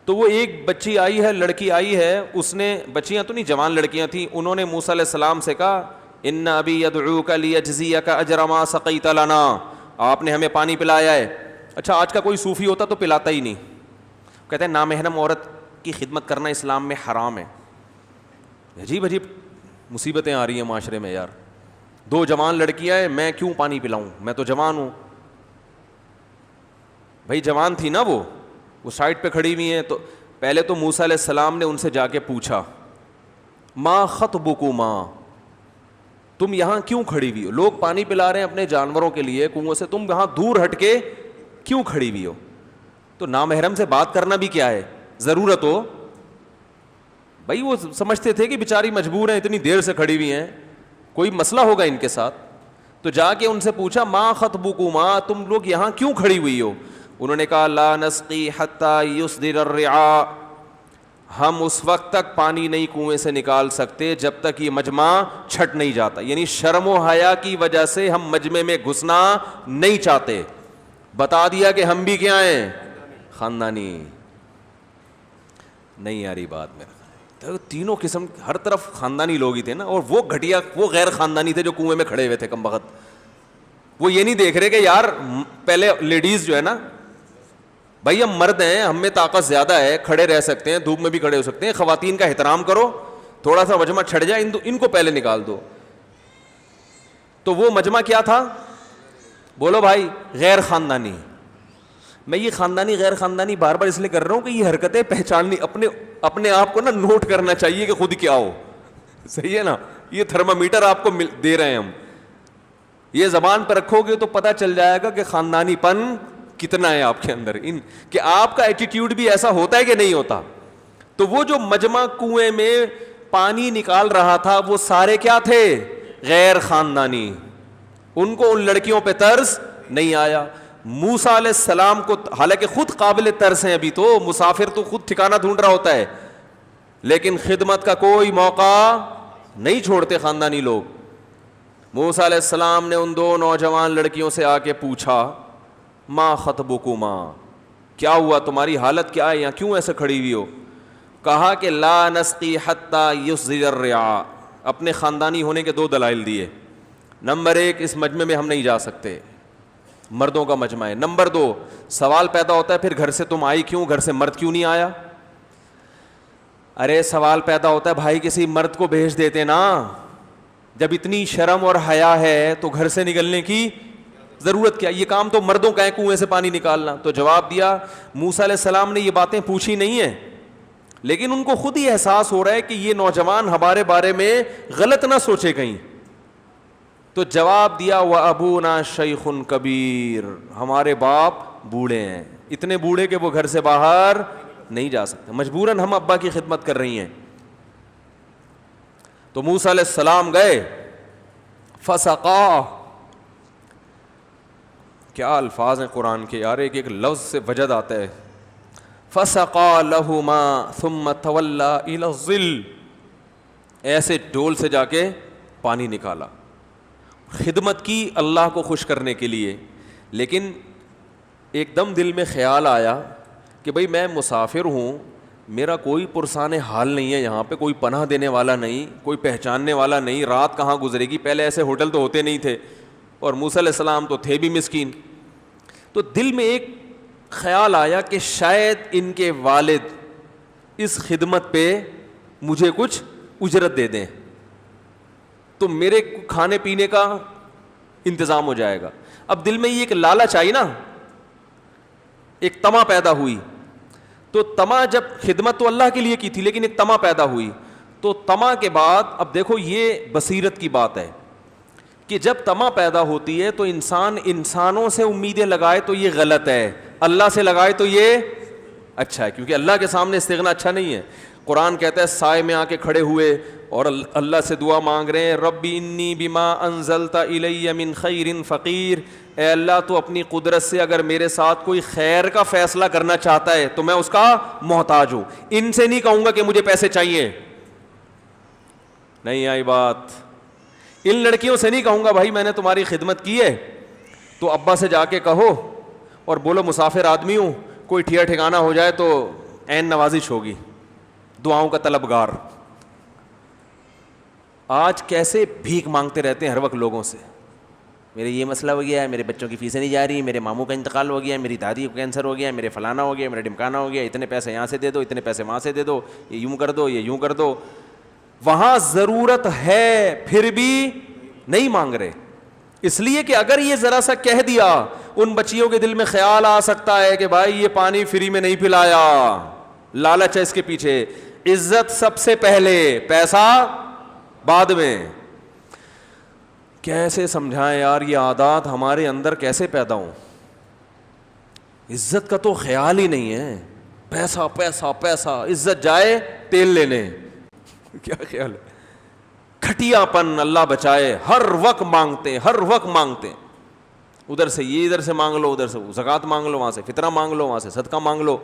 تو وہ ایک بچی آئی ہے, لڑکی آئی ہے, اس نے, بچیاں تو نہیں جوان لڑکیاں تھیں, انہوں نے موسیٰ علیہ السلام سے کہا ان ابی یدعوک لیجزیک اجر ما سقیت لنا, آپ نے ہمیں پانی پلایا ہے. اچھا آج کا کوئی صوفی ہوتا تو پلاتا ہی نہیں, کہتے ہیں نامحرم عورت کی خدمت کرنا اسلام میں حرام ہے. عجیب عجیب مصیبتیں آ رہی ہیں معاشرے میں یار. دو جوان لڑکیاں ہیں, میں کیوں پانی پلاؤں, میں تو جوان ہوں. بھائی جوان تھی نا وہ سائڈ پہ کھڑی ہوئی ہیں. تو پہلے تو موسیٰ علیہ السلام نے ان سے جا کے پوچھا ما خطبکما, تم یہاں کیوں کھڑی ہوئی ہو, لوگ پانی پلا رہے ہیں اپنے جانوروں کے لیے کنویں سے, تم یہاں دور ہٹ کے کیوں کھڑی ہوئی ہو. تو نامحرم سے بات کرنا بھی کیا ہے, ضرورت ہو. بھائی وہ سمجھتے تھے کہ بیچاری مجبور ہیں, اتنی دیر سے کھڑی ہوئی ہیں, کوئی مسئلہ ہوگا ان کے ساتھ. تو جا کے ان سے پوچھا ما خطبکما, تم لوگ یہاں کیوں کھڑی ہوئی ہو. انہوں نے کہا لا نسقی حتی یصدر الرعاء, ہم اس وقت تک پانی نہیں کنویں سے نکال سکتے جب تک یہ مجمع چھٹ نہیں جاتا. یعنی شرم و حیا کی وجہ سے ہم مجمع میں گھسنا نہیں چاہتے. بتا دیا کہ ہم بھی کیا ہیں, خاندانی. نہیں آ رہی بات میرا, تینوں قسم ہر طرف خاندانی لوگ ہی تھے نا. اور وہ گھٹیا, وہ غیر خاندانی تھے جو کنویں میں کھڑے ہوئے تھے کم بخت. وہ یہ نہیں دیکھ رہے کہ یار پہلے لیڈیز جو ہے نا, بھائی ہم مرد ہیں, ہم میں طاقت زیادہ ہے, کھڑے رہ سکتے ہیں, دھوپ میں بھی کھڑے ہو سکتے ہیں, خواتین کا احترام کرو, تھوڑا سا مجمع چھڑ جائے, ان کو پہلے نکال دو. تو وہ مجمع کیا تھا, بولو بھائی, غیر خاندانی. میں یہ خاندانی غیر خاندانی بار بار اس لیے کر رہا ہوں کہ یہ حرکتیں پہچاننی, اپنے آپ کو نا نوٹ کرنا چاہیے کہ خود کیا ہو. صحیح ہے نا, یہ تھرمامیٹر آپ کو دے رہے ہیں ہم, یہ زبان پہ رکھو گے تو پتہ چل جائے گا کہ خاندانی پن کتنا ہے آپ کے اندر, کہ آپ کا ایٹیٹیوڈ بھی ایسا ہوتا ہے کہ نہیں ہوتا. تو وہ جو مجمع کنویں میں پانی نکال رہا تھا وہ سارے کیا تھے, غیر خاندانی. ان کو ان لڑکیوں پہ ترس نہیں آیا. موسیٰ علیہ السلام کو حالانکہ خود قابل ترس ہیں, ابھی تو مسافر تو خود ٹھکانہ ڈھونڈ رہا ہوتا ہے, لیکن خدمت کا کوئی موقع نہیں چھوڑتے خاندانی لوگ. موسیٰ علیہ السلام نے ان دو نوجوان لڑکیوں سے آ کے پوچھا ما خطبکما, کیا ہوا, تمہاری حالت کیا ہے, یہاں کیوں ایسے کھڑی ہوئی ہو. کہا کہ لا نسقی حتی یصدر الرعاء. اپنے خاندانی ہونے کے دو دلائل دیے. نمبر ایک, اس مجمع میں ہم نہیں جا سکتے, مردوں کا مجمع ہے. نمبر دو, سوال پیدا ہوتا ہے پھر گھر سے تم آئی کیوں, گھر سے مرد کیوں نہیں آیا. ارے سوال پیدا ہوتا ہے بھائی کسی مرد کو بھیج دیتے نا, جب اتنی شرم اور حیا ہے تو گھر سے نکلنے کی ضرورت کیا, یہ کام تو مردوں کا ہے کنویں سے پانی نکالنا. تو جواب دیا موسیٰ علیہ السلام نے یہ باتیں پوچھی نہیں ہیں, لیکن ان کو خود ہی احساس ہو رہا ہے کہ یہ نوجوان ہمارے بارے میں غلط نہ سوچے کہیں. تو جواب دیا وَأَبُونَا شَيْخٌ کبیر, ہمارے باپ بوڑھے ہیں, اتنے بوڑھے کہ وہ گھر سے باہر نہیں جا سکتے, مجبوراً ہم ابا کی خدمت کر رہی ہیں. تو موسیٰ علیہ السلام گئے, فسقا, کیا الفاظ ہیں قرآن کے یار, ایک ایک لفظ سے وجد آتا ہے. فسقا لہما ثم تولی الی الظل, ایسے ڈول سے جا کے پانی نکالا, خدمت کی اللہ کو خوش کرنے کے لیے. لیکن ایک دم دل میں خیال آیا کہ بھئی میں مسافر ہوں, میرا کوئی پرسان حال نہیں ہے یہاں پہ, کوئی پناہ دینے والا نہیں, کوئی پہچاننے والا نہیں, رات کہاں گزرے گی, پہلے ایسے ہوٹل تو ہوتے نہیں تھے, اور موسیٰ علیہ السلام تو تھے بھی مسکین. تو دل میں ایک خیال آیا کہ شاید ان کے والد اس خدمت پہ مجھے کچھ اجرت دے دیں تو میرے کھانے پینے کا انتظام ہو جائے گا. اب دل میں یہ ایک لالچ آئی نا, ایک تما پیدا ہوئی. تو تما, جب خدمت تو اللہ کے لیے کی تھی لیکن ایک تما پیدا ہوئی. تو تما کے بعد اب دیکھو یہ بصیرت کی بات ہے کہ جب تما پیدا ہوتی ہے تو انسان انسانوں سے امیدیں لگائے تو یہ غلط ہے, اللہ سے لگائے تو یہ اچھا ہے, کیونکہ اللہ کے سامنے استغنا اچھا نہیں ہے. قرآن کہتا ہے سائے میں آ کے کھڑے ہوئے اور اللہ سے دعا مانگ رہے ہیں, ربی انی بما انزلت الی من خیر فقیر, اے اللہ تو اپنی قدرت سے اگر میرے ساتھ کوئی خیر کا فیصلہ کرنا چاہتا ہے تو میں اس کا محتاج ہوں, ان سے نہیں کہوں گا کہ مجھے پیسے چاہیے. نہیں آئی بات, ان لڑکیوں سے نہیں کہوں گا بھائی میں نے تمہاری خدمت کی ہے تو ابا سے جا کے کہو اور بولو مسافر آدمی ہوں, کوئی ٹھیا ٹھکانا ہو جائے تو عین نوازش ہوگی, دعاؤں کا طلبگار. آج کیسے بھیک مانگتے رہتے ہیں ہر وقت لوگوں سے, میرے یہ مسئلہ ہو گیا ہے, میرے بچوں کی فیسیں نہیں جا رہی, میرے ماموں کا انتقال ہو گیا, میری دادی کو کینسر ہو گیا, میرے فلانا ہو گیا, میرا ڈمکانا ہو گیا, اتنے پیسے یہاں سے دے دو, اتنے پیسے وہاں سے دے دو, یہ یوں کر دو, یہ یوں کر دو. وہاں ضرورت ہے پھر بھی نہیں مانگ رہے, اس لیے کہ اگر یہ ذرا سا کہہ دیا ان بچیوں کے دل میں خیال آ سکتا ہے کہ بھائی یہ پانی فری میں نہیں پلایا, لالچ ہے اس کے پیچھے. عزت سب سے پہلے, پیسہ بعد میں. کیسے سمجھائیں یار, یہ عادات ہمارے اندر کیسے پیدا ہوں. عزت کا تو خیال ہی نہیں ہے, پیسہ پیسہ پیسہ, عزت جائے تیل لینے, کیا خیال ہے. کھٹیا پن اللہ بچائے, ہر وقت مانگتے, ہر وقت مانگتے, ادھر سے یہ ادھر سے مانگ لو, ادھر سے زکوٰۃ مانگ لو, وہاں سے فطرہ مانگ لو, وہاں سے صدقہ مانگ لو,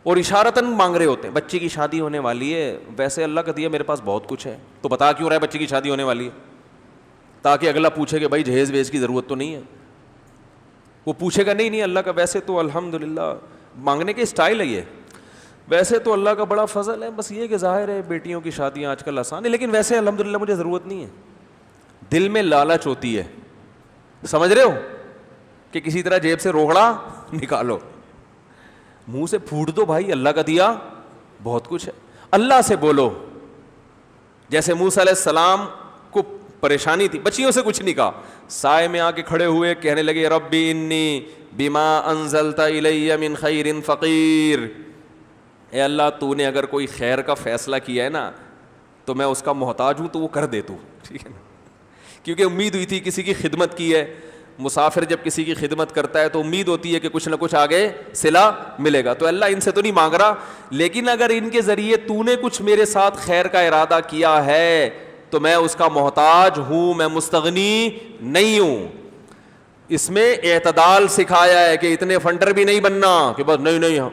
اور اشارتاً مانگ رہے ہوتے ہیں. بچے کی شادی ہونے والی ہے, ویسے اللہ کا دیا میرے پاس بہت کچھ ہے, تو بتا کیوں رہا ہے بچے کی شادی ہونے والی ہے, تاکہ اگلا پوچھے کہ بھائی جہیز ویز کی ضرورت تو نہیں ہے. وہ پوچھے گا نہیں اللہ کا ویسے تو الحمدللہ, مانگنے کے اسٹائل ہے یہ, ویسے تو اللہ کا بڑا فضل ہے, بس یہ کہ ظاہر ہے بیٹیوں کی شادیاں آج کل آسان ہے, لیکن ویسے الحمدللہ مجھے ضرورت نہیں ہے. دل میں لالچ ہوتی ہے, سمجھ رہے ہو, کہ کسی طرح جیب سے روکڑا نکالو, منہ سے پھوٹ دو بھائی اللہ کا دیا بہت کچھ ہے. اللہ سے بولو, جیسے موسیٰ علیہ السلام کو پریشانی تھی, بچیوں سے کچھ نہیں کہا, سائے میں آ کے کھڑے ہوئے کہنے لگے ربی انی بما انزلت الی من خیر فقیر, اے اللہ تو نے اگر کوئی خیر کا فیصلہ کیا ہے نا تو میں اس کا محتاج ہوں, تو وہ کر دے تو, ٹھیک ہے نا. کیونکہ امید ہوئی تھی کسی کی خدمت کی ہے, مسافر جب کسی کی خدمت کرتا ہے تو امید ہوتی ہے کہ کچھ نہ کچھ آگے صلہ ملے گا. تو اللہ ان سے تو نہیں مانگ رہا, لیکن اگر ان کے ذریعے تو نے کچھ میرے ساتھ خیر کا ارادہ کیا ہے تو میں اس کا محتاج ہوں, میں مستغنی نہیں ہوں. اس میں اعتدال سکھایا ہے کہ اتنے فنڈر بھی نہیں بننا کہ بس نہیں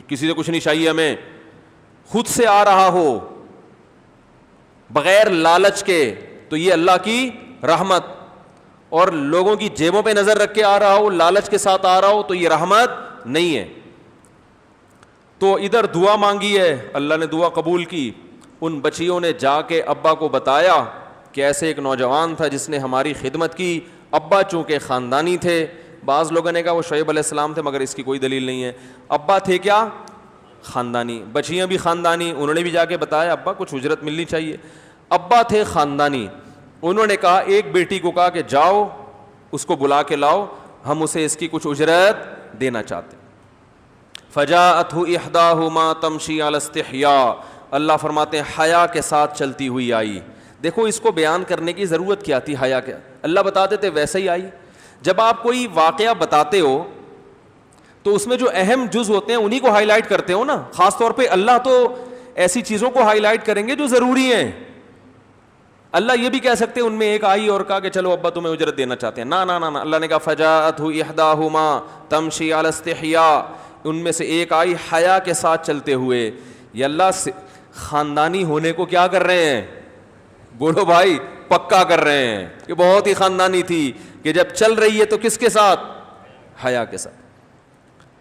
کسی سے کچھ نہیں چاہیے ہمیں, خود سے آ رہا ہو بغیر لالچ کے تو یہ اللہ کی رحمت, اور لوگوں کی جیبوں پہ نظر رکھ کے آ رہا ہو, لالچ کے ساتھ آ رہا ہو, تو یہ رحمت نہیں ہے. تو ادھر دعا مانگی ہے, اللہ نے دعا قبول کی. ان بچیوں نے جا کے ابا کو بتایا کہ ایسے ایک نوجوان تھا جس نے ہماری خدمت کی. ابا چونکہ خاندانی تھے, بعض لوگوں نے کہا وہ شعیب علیہ السلام تھے, مگر اس کی کوئی دلیل نہیں ہے. ابا تھے کیا, خاندانی, بچیاں بھی خاندانی. انہوں نے بھی جا کے بتایا ابا کچھ اجرت ملنی چاہیے. ابا تھے خاندانی, انہوں نے کہا ایک بیٹی کو کہا کہ جاؤ اس کو بلا کے لاؤ, ہم اسے اس کی کچھ اجرت دینا چاہتے ہیں. فجاءتہ احداہما تمشی علی استحیاء, اللہ فرماتے ہیں حیا کے ساتھ چلتی ہوئی آئی. دیکھو اس کو بیان کرنے کی ضرورت کیا تھی, حیا کیا, اللہ بتاتے تھے ویسے ہی آئی. جب آپ کوئی واقعہ بتاتے ہو تو اس میں جو اہم جز ہوتے ہیں انہی کو ہائی لائٹ کرتے ہو نا. خاص طور پہ اللہ تو ایسی چیزوں کو ہائی لائٹ کریں گے جو ضروری ہیں. اللہ یہ بھی کہہ سکتے ان میں ایک آئی اور کہا کہ چلو ابا تمہیں اجرت دینا چاہتے ہیں, نہ اللہ نے کہا فجاءتہ احداہما تمشی علی استحیاء, ان میں سے ایک آئی حیا کے ساتھ چلتے ہوئے. یہ اللہ خاندانی ہونے کو کیا کر رہے ہیں, بولو بھائی, پکا کر رہے ہیں کہ بہت ہی خاندانی تھی کہ جب چل رہی ہے تو کس کے ساتھ, حیا کے ساتھ.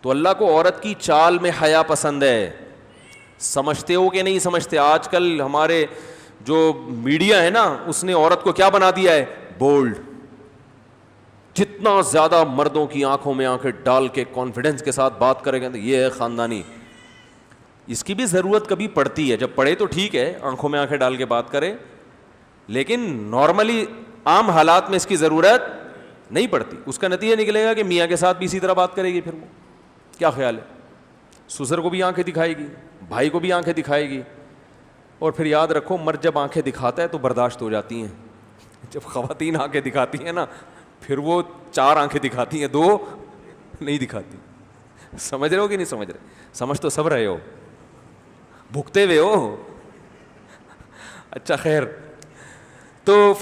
تو اللہ کو عورت کی چال میں حیا پسند ہے. سمجھتے ہو کہ نہیں سمجھتے, آج کل ہمارے جو میڈیا ہے نا اس نے عورت کو کیا بنا دیا ہے, بولڈ. جتنا زیادہ مردوں کی آنکھوں میں آنکھیں ڈال کے کانفیڈنس کے ساتھ بات کرے گا یہ ہے خاندانی. اس کی بھی ضرورت کبھی پڑتی ہے, جب پڑھے تو ٹھیک ہے آنکھوں میں آنکھیں ڈال کے بات کرے, لیکن نارملی عام حالات میں اس کی ضرورت نہیں پڑتی. اس کا نتیجہ نکلے گا کہ میاں کے ساتھ بھی اسی طرح بات کرے گی. پھر وہ کیا خیال ہے, سسر کو بھی آنکھیں دکھائے گی, بھائی کو بھی آنکھیں دکھائے گی. اور پھر یاد رکھو مرد جب آنکھیں دکھاتا ہے تو برداشت ہو جاتی ہیں, جب خواتین آنکھیں دکھاتی ہیں نا پھر وہ 4 آنکھیں دکھاتی ہیں, 2 نہیں دکھاتی. سمجھ رہے ہو کہ نہیں سمجھ رہے, سمجھ تو سب رہے ہو, بھگتے ہوئے ہو. اچھا خیر, تو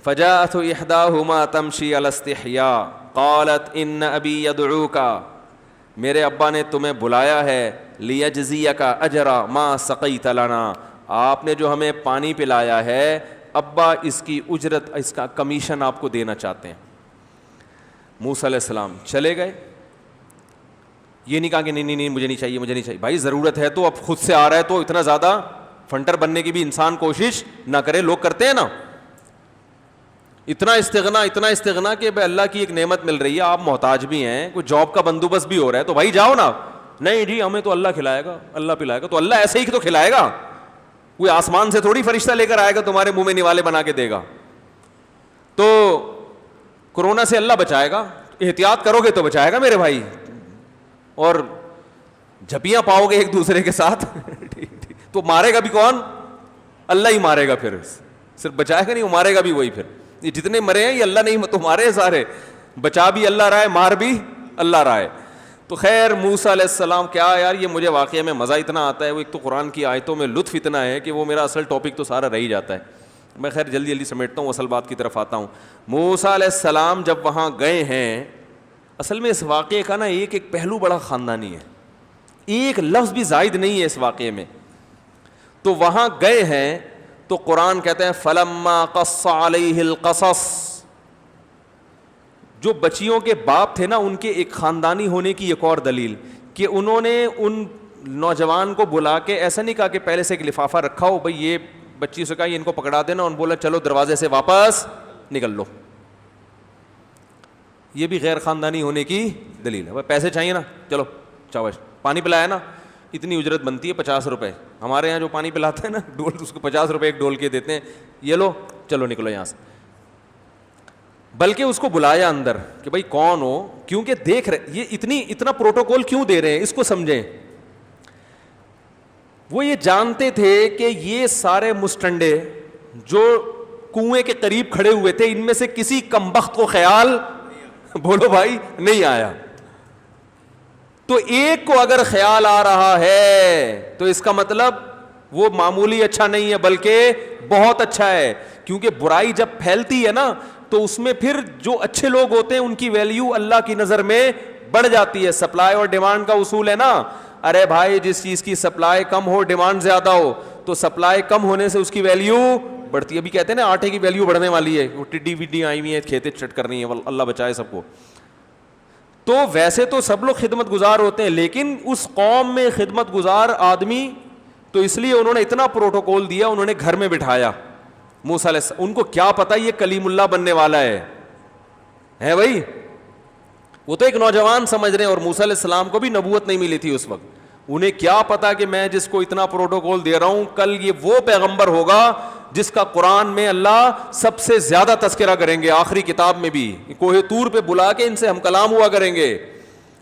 فجاءت احداہما تمشی علی استحیاء قالت ان ابی یدعوک, میرے ابا نے تمہیں بلایا ہے, لیجزیک اجر ما سقیت لنا, آپ نے جو ہمیں پانی پلایا ہے ابا اس کی اجرت, اس کا کمیشن آپ کو دینا چاہتے ہیں. موسیٰ علیہ السلام چلے گئے, یہ نہیں کہا کہ نہیں مجھے نہیں چاہیے. بھائی ضرورت ہے تو اب خود سے آ رہا ہے تو اتنا زیادہ فنٹر بننے کی بھی انسان کوشش نہ کرے. لوگ کرتے ہیں نا اتنا استغنا کہ بھائی اللہ کی ایک نعمت مل رہی ہے, آپ محتاج بھی ہیں, کوئی جاب کا بندوبست بھی ہو رہا ہے, تو بھائی جاؤ نا. نہیں جی ہمیں تو اللہ کھلائے گا, اللہ پلائے گا. تو اللہ ایسے ہی تو کھلائے گا, کوئی آسمان سے تھوڑی فرشتہ لے کر آئے گا تمہارے منہ میں نوالے بنا کے دے گا. تو کورونا سے اللہ بچائے گا, احتیاط کرو گے تو بچائے گا میرے بھائی. اور جھپیاں پاؤ گے ایک دوسرے کے ساتھ تو مارے گا بھی کون, اللہ ہی مارے گا. پھر صرف بچائے گا نہیں, وہ مارے گا بھی وہی. پھر یہ جتنے مرے ہیں یہ اللہ نہیں تو مارے سارے, بچا بھی اللہ رہا ہے, مار بھی اللہ رہا ہے. تو خیر موسیٰ علیہ السلام, کیا یار یہ مجھے واقعہ میں مزہ اتنا آتا ہے, وہ ایک تو قرآن کی آیتوں میں لطف اتنا ہے کہ وہ میرا اصل ٹاپک تو سارا رہ ہی جاتا ہے. میں خیر جلدی سمیٹتا ہوں, اصل بات کی طرف آتا ہوں. موسیٰ علیہ السلام جب وہاں گئے ہیں, اصل میں اس واقعے کا نا ایک پہلو بڑا خاندانی ہے, ایک لفظ بھی زائد نہیں ہے اس واقعے میں. تو وہاں گئے ہیں تو قرآن کہتے ہیں فلما قص علیہ القصص, جو بچیوں کے باپ تھے نا ان کے ایک خاندانی ہونے کی ایک اور دلیل کہ انہوں نے ان نوجوان کو بلا کے ایسا نہیں کہا کہ پہلے سے ایک لفافہ رکھا ہو, بھائی یہ بچی سے کہا یہ ان کو پکڑا دینا, اور بولا چلو دروازے سے واپس نکل لو. یہ بھی غیر خاندانی ہونے کی دلیل ہے. پیسے چاہیے نا, چلو چاول پانی پلایا نا, اتنی اجرت بنتی ہے 50 روپے. ہمارے یہاں جو پانی پلاتے ہیں نا ڈول, اس کو 50 روپے ایک ڈول کے دیتے ہیں, یہ لو چلو نکلو یہاں سے. بلکہ اس کو بلایا اندر کہ بھائی کون ہو, کیونکہ دیکھ رہے یہ اتنا پروٹوکول کیوں دے رہے ہیں, اس کو سمجھیں. وہ یہ جانتے تھے کہ یہ سارے مسٹنڈے جو کنویں کے قریب کھڑے ہوئے تھے ان میں سے کسی کمبخت کو خیال, بولو بھائی, نہیں آیا. تو ایک کو اگر خیال آ رہا ہے تو اس کا مطلب وہ معمولی اچھا نہیں ہے بلکہ بہت اچھا ہے. کیونکہ برائی جب پھیلتی ہے نا تو اس میں پھر جو اچھے لوگ ہوتے ہیں ان کی ویلیو اللہ کی نظر میں بڑھ جاتی ہے. سپلائی اور ڈیمانڈ کا اصول ہے نا, ارے بھائی جس چیز کی سپلائی کم ہو ڈیمانڈ زیادہ ہو تو سپلائی کم ہونے سے اس کی ویلیو بڑھتی ہے. ابھی کہتے ہیں نا آٹے کی ویلیو بڑھنے والی ہے, وہ ٹڈی وڈی آئی ہوئی ہیں کھیتے چٹ کر رہی ہیں, اللہ بچائے سب کو. تو ویسے تو سب لوگ خدمت گزار ہوتے ہیں, لیکن اس قوم میں خدمت گزار آدمی, تو اس لیے انہوں نے اتنا پروٹوکول دیا, انہوں نے گھر میں بٹھایا موسیٰ علیہ السلام. ان کو کیا پتا یہ کلیم اللہ بننے والا ہے بھائی. وہ تو ایک نوجوان سمجھ رہے ہیں, اور موسیٰ علیہ السلام کو بھی نبوت نہیں ملی تھی اس وقت. انہیں کیا پتا کہ میں جس کو اتنا پروٹوکول دے رہا ہوں کل یہ وہ پیغمبر ہوگا جس کا قرآن میں اللہ سب سے زیادہ تذکرہ کریں گے, آخری کتاب میں بھی کوہ طور پہ بلا کے ان سے ہم کلام ہوا کریں گے,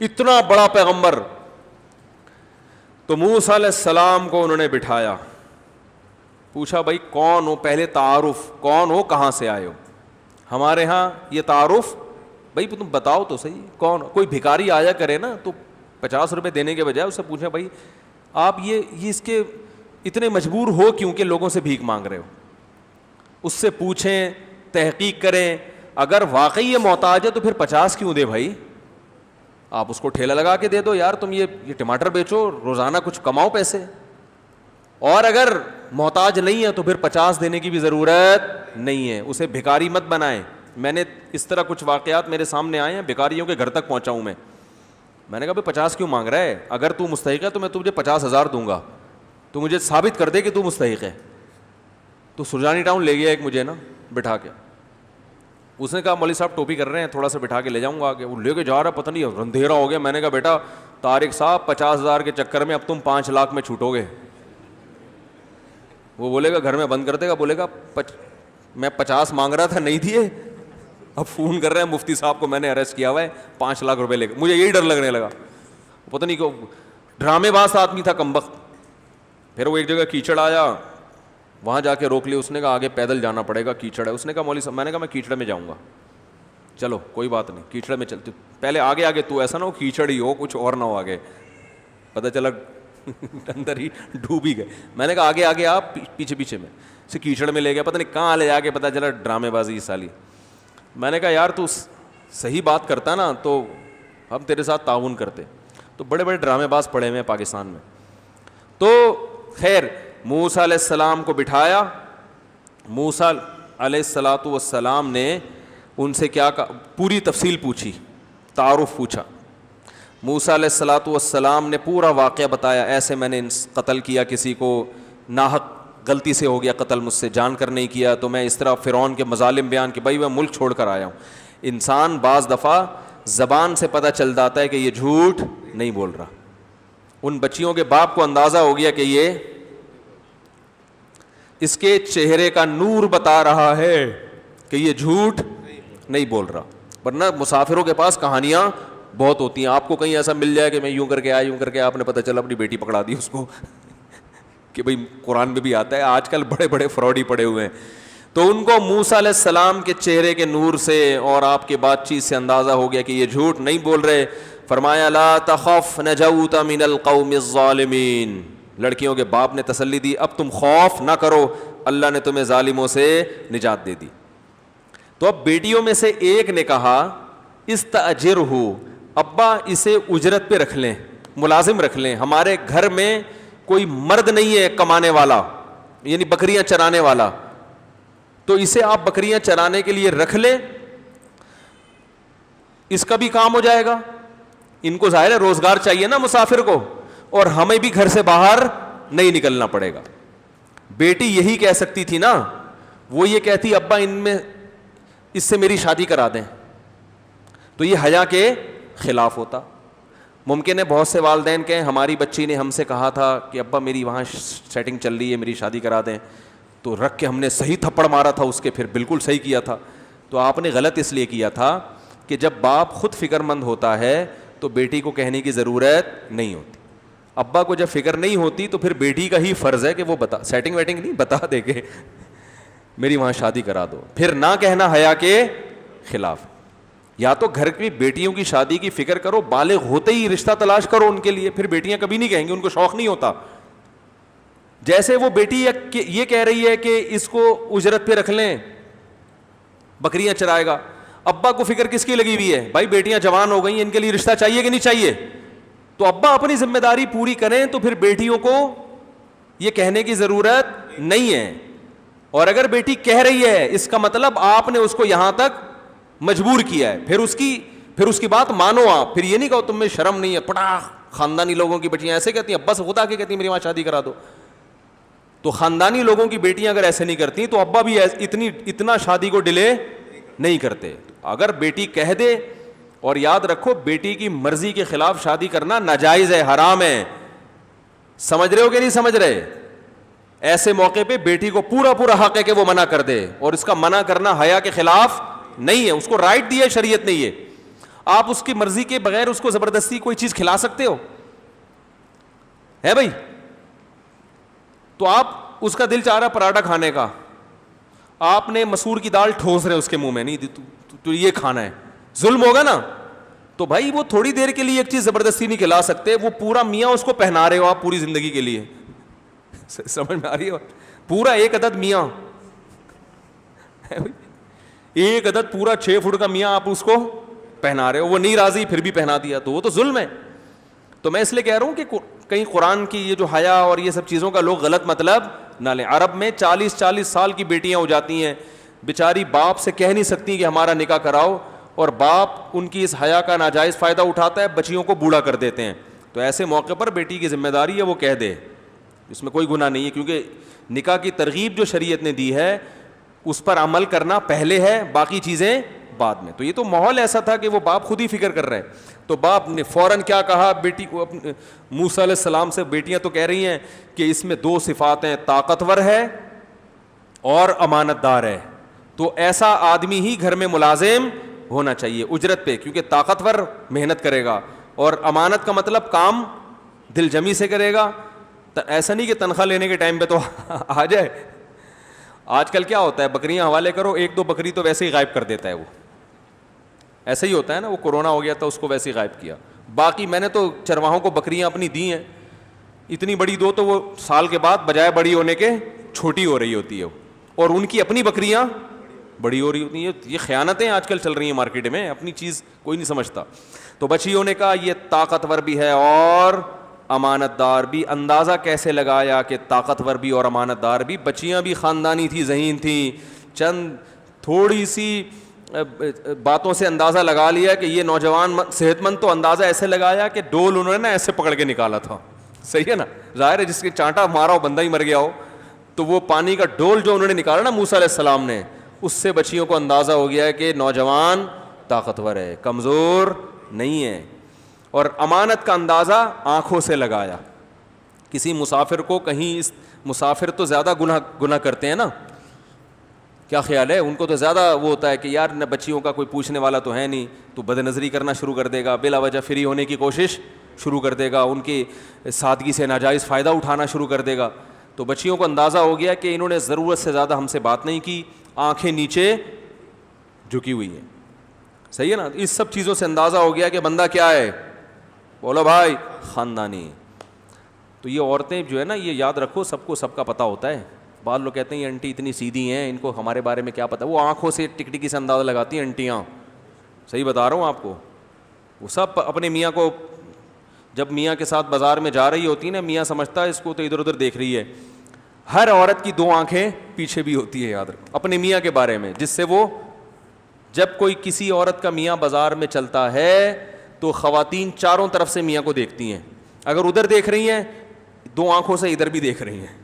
اتنا بڑا پیغمبر. تو موسیٰ علیہ السلام کو انہوں نے بٹھایا, پوچھا بھائی کون ہو, پہلے تعارف, کون ہو, کہاں سے آئے ہو. ہمارے ہاں یہ تعارف, بھائی تم بتاؤ تو صحیح کون. کوئی بھکاری آیا کرے نا تو 50 روپے دینے کے بجائے اس سے پوچھیں بھائی آپ یہ اس کے اتنے مجبور ہو کیوں کہ لوگوں سے بھیک مانگ رہے ہو. اس سے پوچھیں, تحقیق کریں, اگر واقعی یہ محتاج ہے تو پھر 50 کیوں دے بھائی, آپ اس کو ٹھیلا لگا کے دے دو, یار تم یہ ٹماٹر بیچو, روزانہ کچھ کماؤ پیسے. اور اگر محتاج نہیں ہے تو پھر 50 دینے کی بھی ضرورت نہیں ہے, اسے بھکاری مت بنائیں. میں نے اس طرح کچھ واقعات میرے سامنے آئے ہیں, بھکاریوں کے گھر تک پہنچا ہوں میں نے کہا بھائی 50 کیوں مانگ رہا ہے, اگر تو مستحق ہے تو میں تجھے 50,000 دوں گا, تو مجھے ثابت کر دے کہ تو مستحق ہے. تو سرجانی ٹاؤن لے گیا ایک مجھے نا بٹھا کے, اس نے کہا مولوی صاحب ٹوپی کر رہے ہیں, تھوڑا سا بٹھا کے لے جاؤں گا آگے. وہ لے کے جا رہا, پتہ نہیں اندھیرا ہو گیا. میں نے کہا بیٹا طارق صاحب 50,000 کے چکر میں اب تم 5 لاکھ میں چھوٹو گے. وہ بولے گا گھر میں بند کر دے گا, بولے گا میں 50 مانگ رہا تھا نہیں دیے, اب فون کر رہے ہیں مفتی صاحب کو میں نے اریسٹ کیا ہوا ہے 5 لاکھ روپے لے کے. مجھے یہی ڈر لگنے لگا, پتہ نہیں کیوں ڈرامے باز آدمی تھا کمبخت. پھر وہ ایک جگہ کیچڑ آیا, وہاں جا کے روک لیا. اس نے کہا آگے پیدل جانا پڑے گا, کیچڑ ہے. اس نے کہا مولوی صاحب, میں نے کہا میں کیچڑ میں جاؤں گا. چلو کوئی بات نہیں, کیچڑ میں چلتے, پہلے آگے آگے, تو ایسا نہ ہو کیچڑ ہی ہو کچھ اور نہ ہو آگے. پتہ چلا اندر ہی ڈوب ہی گئے. میں نے کہا آگے آگے آپ, پیچھے پیچھے میں سے کیچڑ میں لے گیا. پتہ نہیں کہاں لے جا کے پتہ چلا ڈرامے بازی سالی. میں نے کہا یار تو صحیح بات کرتا نا تو ہم تیرے ساتھ تعاون کرتے. تو بڑے بڑے ڈرامے باز پڑے ہوئے ہیں پاکستان میں. تو خیر موسیٰ علیہ السلام کو بٹھایا. موسیٰ علیہ السلام نے ان سے کیا پوری تفصیل پوچھی, تعارف پوچھا. موسیٰ علیہ السلام نے پورا واقعہ بتایا, ایسے میں نے قتل کیا کسی کو, ناحق غلطی سے ہو گیا قتل, مجھ سے جان کر نہیں کیا, تو میں اس طرح فرعون کے مظالم بیان کہ بھائی میں ملک چھوڑ کر آیا ہوں. انسان بعض دفعہ زبان سے پتہ چل جاتا ہے کہ یہ جھوٹ نہیں بول رہا. ان بچیوں کے باپ کو اندازہ ہو گیا کہ یہ اس کے چہرے کا نور بتا رہا ہے کہ یہ جھوٹ نہیں بول رہا. ورنہ مسافروں کے پاس کہانیاں بہت ہوتی ہیں, آپ کو کہیں ایسا مل جائے کہ میں یوں کر کے آیا, یوں کر کے, آپ نے پتہ چلا اپنی بیٹی پکڑا دی اس کو کہ بھئی قرآن میں بھی آتا ہے. آج کل بڑے بڑے فراڈی پڑے ہوئے ہیں. تو ان کو موسیٰ علیہ السلام کے چہرے کے نور سے اور آپ کے بات چیت سے اندازہ ہو گیا کہ یہ جھوٹ نہیں بول رہے. فرمایا لا تخف نجوت من القوم الظالمین, لڑکیوں کے باپ نے تسلی دی, اب تم خوف نہ کرو, اللہ نے تمہیں ظالموں سے نجات دے دی. تو اب بیٹیوں میں سے ایک نے کہا استاجرہ, ابا اسے اجرت پہ رکھ لیں, ملازم رکھ لیں, ہمارے گھر میں کوئی مرد نہیں ہے کمانے والا, یعنی بکریاں چرانے والا, تو اسے آپ بکریاں چرانے کے لیے رکھ لیں, اس کا بھی کام ہو جائے گا. ان کو ظاہر ہے روزگار چاہیے نا مسافر کو, اور ہمیں بھی گھر سے باہر نہیں نکلنا پڑے گا. بیٹی یہی کہہ سکتی تھی نا, وہ یہ کہتی ابا ان میں اس سے میری شادی کرا دیں, تو یہ حیا کے خلاف ہوتا. ممکن ہے بہت سے والدین کہیں ہماری بچی نے ہم سے کہا تھا کہ ابا میری وہاں سیٹنگ چل رہی ہے, میری شادی کرا دیں, تو رکھ کے ہم نے صحیح تھپڑ مارا تھا اس کے, پھر بالکل صحیح کیا تھا. تو آپ نے غلط اس لیے کیا تھا کہ جب باپ خود فکر مند ہوتا ہے تو بیٹی کو کہنے کی ضرورت نہیں ہوتی. ابا کو جب فکر نہیں ہوتی تو پھر بیٹی کا ہی فرض ہے کہ وہ بتا, سیٹنگ ویٹنگ نہیں, بتا دے کہ میری وہاں شادی کرا دو, پھر نہ کہنا حیا کے خلاف. یا تو گھر کی بیٹیوں کی شادی کی فکر کرو, بالغ ہوتے ہی رشتہ تلاش کرو ان کے لیے, پھر بیٹیاں کبھی نہیں کہیں گی, ان کو شوق نہیں ہوتا. جیسے وہ بیٹی یہ کہہ رہی ہے کہ اس کو اجرت پہ رکھ لیں, بکریاں چرائے گا, ابا کو فکر کس کی لگی ہوئی ہے, بھائی بیٹیاں جوان ہو گئی, ان کے لیے رشتہ چاہیے کہ نہیں چاہیے. تو ابا اپنی ذمہ داری پوری کریں تو پھر بیٹیوں کو یہ کہنے کی ضرورت نہیں ہے. اور اگر بیٹی کہہ رہی ہے اس کا مطلب آپ نے اس کو یہاں تک مجبور کیا ہے, پھر اس کی بات مانو آپ. پھر یہ نہیں کہو تم میں شرم نہیں ہے, پٹاخ خاندانی لوگوں کی بیٹیاں ایسے کہتی ہیں, ابا سے خدا کے کہتی ہیں میری وہاں شادی کرا دو. تو خاندانی لوگوں کی بیٹیاں اگر ایسے نہیں کرتی تو ابا بھی اتنا شادی کو ڈیلے نہیں کرتے. اگر بیٹی کہہ دے اور یاد رکھو بیٹی کی مرضی کے خلاف شادی کرنا ناجائز ہے, حرام ہے. سمجھ رہے ہو کہ نہیں سمجھ رہے؟ ایسے موقع پہ بیٹی کو پورا پورا حق ہے کہ وہ منع کر دے, اور اس کا منع کرنا حیا کے خلاف نہیں ہے, اس کو رائٹ دی ہے شریعت نے. یہ آپ اس کی مرضی کے بغیر اس کو زبردستی کوئی چیز کھلا سکتے ہو؟ ہے بھائی؟ تو آپ اس کا دل چاہ رہا پراٹھا کھانے کا, آپ نے مسور کی دال ٹھوس رہے اس کے منہ میں, نہیں تو یہ کھانا ہے, ظلم ہوگا نا. تو بھائی وہ تھوڑی دیر کے لیے ایک چیز زبردستی نہیں کھلا سکتے, وہ پورا میاں اس کو پہنا رہے ہو آپ پوری زندگی کے لیے. سمجھ میں آ رہی ہے؟ پورا ایک عدد میاں, ایک عدد پورا 6 فٹ کا میاں آپ اس کو پہنا رہے ہو, وہ نہیں راضی پھر بھی پہنا دیا, تو وہ تو ظلم ہے. تو میں اس لیے کہہ رہا ہوں کہ کہیں قرآن کی یہ جو حیا اور یہ سب چیزوں کا لوگ غلط مطلب نہ لیں. عرب میں 40 سال کی بیٹیاں ہو جاتی ہیں, بیچاری باپ سے کہہ نہیں سکتی کہ ہمارا نکاح کراؤ, اور باپ ان کی اس حیا کا ناجائز فائدہ اٹھاتا ہے, بچیوں کو بوڑھا کر دیتے ہیں. تو ایسے موقع پر بیٹی کی ذمہ داری ہے وہ کہہ دے, اس میں کوئی گناہ نہیں ہے, کیونکہ نکاح کی ترغیب جو شریعت نے دی ہے اس پر عمل کرنا پہلے ہے, باقی چیزیں بعد میں. تو یہ تو ماحول ایسا تھا کہ وہ باپ خود ہی فکر کر رہے, تو باپ نے فوراً کیا کہا بیٹی کو, موسیٰ علیہ السلام سے بیٹیاں تو کہہ رہی ہیں کہ اس میں 2 صفات ہیں, طاقتور ہے اور امانت دار ہے. تو ایسا آدمی ہی گھر میں ملازم ہونا چاہیے اجرت پہ, کیونکہ طاقتور محنت کرے گا, اور امانت کا مطلب کام دل جمی سے کرے گا. ایسا نہیں کہ تنخواہ لینے کے ٹائم پہ تو آ جائے. آج کل کیا ہوتا ہے, بکریاں حوالے کرو, 1-2 بکری تو ویسے ہی غائب کر دیتا ہے وہ, ایسا ہی ہوتا ہے نا. وہ کورونا ہو گیا تھا, اس کو ویسے ہی غائب کیا. باقی میں نے تو چرواہوں کو بکریاں اپنی دی ہیں, اتنی بڑی دو تو وہ سال کے بعد بجائے بڑی ہونے کے چھوٹی ہو رہی ہوتی ہے, اور ان کی اپنی بکریاں بڑی ہو رہی ہوتی ہیں. یہ خیانتیں آج کل چل رہی ہیں مارکیٹ میں, اپنی چیز کوئی نہیں سمجھتا. تو بچیوں نے کہا یہ طاقتور بھی ہے اور امانت دار بھی. اندازہ کیسے لگایا کہ طاقتور بھی اور امانت دار بھی؟ بچیاں بھی خاندانی تھی, ذہین تھی, چند تھوڑی سی باتوں سے اندازہ لگا لیا کہ یہ نوجوان صحت مند. تو اندازہ ایسے لگایا کہ ڈول انہوں نے نا ایسے پکڑ کے نکالا تھا, صحیح ہے نا. ظاہر ہے جس کے چانٹا مارا ہو بندہ ہی مر گیا ہو, تو وہ پانی کا ڈول جو انہوں نے نکالا نا موسیٰ علیہ السلام نے, اس سے بچیوں کو اندازہ ہو گیا ہے کہ نوجوان طاقتور ہے, کمزور نہیں ہے. اور امانت کا اندازہ آنکھوں سے لگایا. کسی مسافر کو کہیں, اس مسافر تو زیادہ گناہ کرتے ہیں نا, کیا خیال ہے؟ ان کو تو زیادہ وہ ہوتا ہے کہ یار نہ بچیوں کا کوئی پوچھنے والا تو ہے نہیں, تو بد نظری کرنا شروع کر دے گا, بلا وجہ فری ہونے کی کوشش شروع کر دے گا, ان کی سادگی سے ناجائز فائدہ اٹھانا شروع کر دے گا. تو بچیوں کو اندازہ ہو گیا کہ انہوں نے ضرورت سے زیادہ ہم سے بات نہیں کی, آنکھیں نیچے جھکی ہوئی ہیں, صحیح ہے نا. اس سب چیزوں سے اندازہ ہو گیا کہ بندہ کیا ہے, بولو بھائی, خاندانی. تو یہ عورتیں جو ہے نا, یہ یاد رکھو سب کو سب کا پتہ ہوتا ہے. بعض لوگ کہتے ہیں یہ انٹی اتنی سیدھی ہیں, ان کو ہمارے بارے میں کیا پتہ. وہ آنکھوں سے ٹکٹکی سے اندازہ لگاتی ہیں انٹیاں, صحیح بتا رہا ہوں آپ کو. وہ سب اپنے میاں کو, جب میاں کے ساتھ بازار میں جا رہی ہوتی ہے نا, میاں سمجھتا ہے اس کو تو ادھر ادھر دیکھ رہی ہے. ہر عورت کی 2 آنکھیں پیچھے بھی ہوتی ہے, یاد رکھو, اپنے میاں کے بارے میں, جس سے وہ جب کوئی کسی عورت کا میاں بازار میں چلتا ہے تو خواتین چاروں طرف سے میاں کو دیکھتی ہیں. اگر ادھر دیکھ رہی ہیں 2 آنکھوں سے ادھر بھی دیکھ رہی ہیں.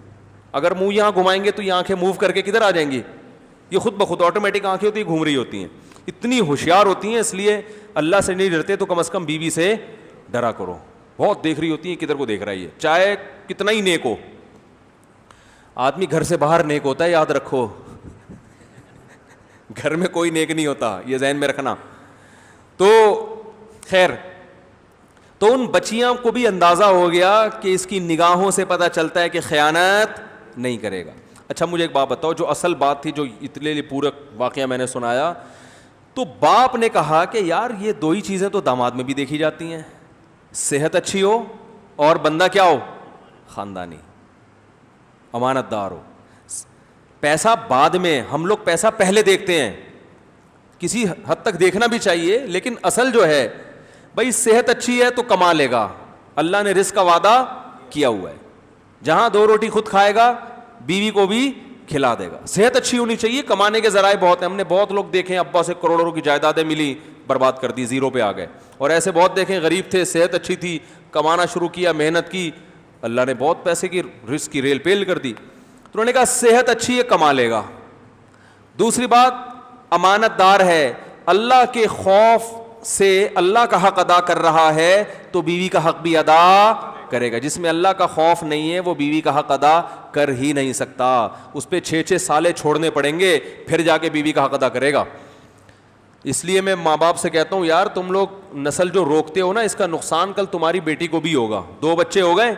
اگر منہ یہاں گھمائیں گے تو یہ آنکھیں موو کر کے کدھر آ جائیں گی, یہ خود بخود آٹومیٹک آنکھیں ہوتی ہیں, گھوم رہی ہوتی ہیں. اتنی ہوشیار ہوتی ہیں, اس لیے اللہ سے نہیں ڈرتے تو کم از کم بیوی سے ڈرا کرو. بہت دیکھ رہی ہوتی ہیں کدھر کو دیکھ رہا ہے, یہ چاہے کتنا ہی نیک ہو. آدمی گھر سے باہر نیک ہوتا ہے, یاد رکھو, گھر میں کوئی نیک نہیں ہوتا, یہ ذہن میں رکھنا. تو خیر, تو ان بچیاں کو بھی اندازہ ہو گیا کہ اس کی نگاہوں سے پتہ چلتا ہے کہ خیانت نہیں کرے گا. اچھا مجھے ایک بات بتاؤ, جو اصل بات تھی, جو اتنے لیے پورا واقعہ میں نے سنایا, تو باپ نے کہا کہ یار یہ 2 ہی چیزیں تو داماد میں بھی دیکھی جاتی ہیں, صحت اچھی ہو اور بندہ کیا ہو, خاندانی, امانت دار ہو. پیسہ بعد میں, ہم لوگ پیسہ پہلے دیکھتے ہیں, کسی حد تک دیکھنا بھی چاہیے, لیکن اصل جو ہے بھائی صحت اچھی ہے تو کما لے گا, اللہ نے رزق کا وعدہ کیا ہوا ہے, جہاں 2 روٹی خود کھائے گا بیوی کو بھی کھلا دے گا. صحت اچھی ہونی چاہیے, کمانے کے ذرائع بہت ہیں, ہم نے بہت لوگ دیکھے ہیں ابا سے کروڑوں کی جائیدادیں ملی, برباد کر دی, 0 پہ آ گئے. اور ایسے بہت دیکھیں غریب تھے, صحت اچھی تھی, کمانا شروع کیا, محنت کی, اللہ نے بہت پیسے کی رزق کی ریل پیل کر دی. تو انہوں نے کہا صحت اچھی ہے کما لے گا. دوسری بات, امانت دار ہے, اللہ کے خوف سے اللہ کا حق ادا کر رہا ہے تو بیوی کا حق بھی ادا کرے گا. جس میں اللہ کا خوف نہیں ہے وہ بیوی کا حق ادا کر ہی نہیں سکتا. اس پہ 6 سالے چھوڑنے پڑیں گے پھر جا کے بیوی کا حق ادا کرے گا. اس لیے میں ماں باپ سے کہتا ہوں یار تم لوگ نسل جو روکتے ہو نا اس کا نقصان کل تمہاری بیٹی کو بھی ہوگا. 2 بچے ہو گئے,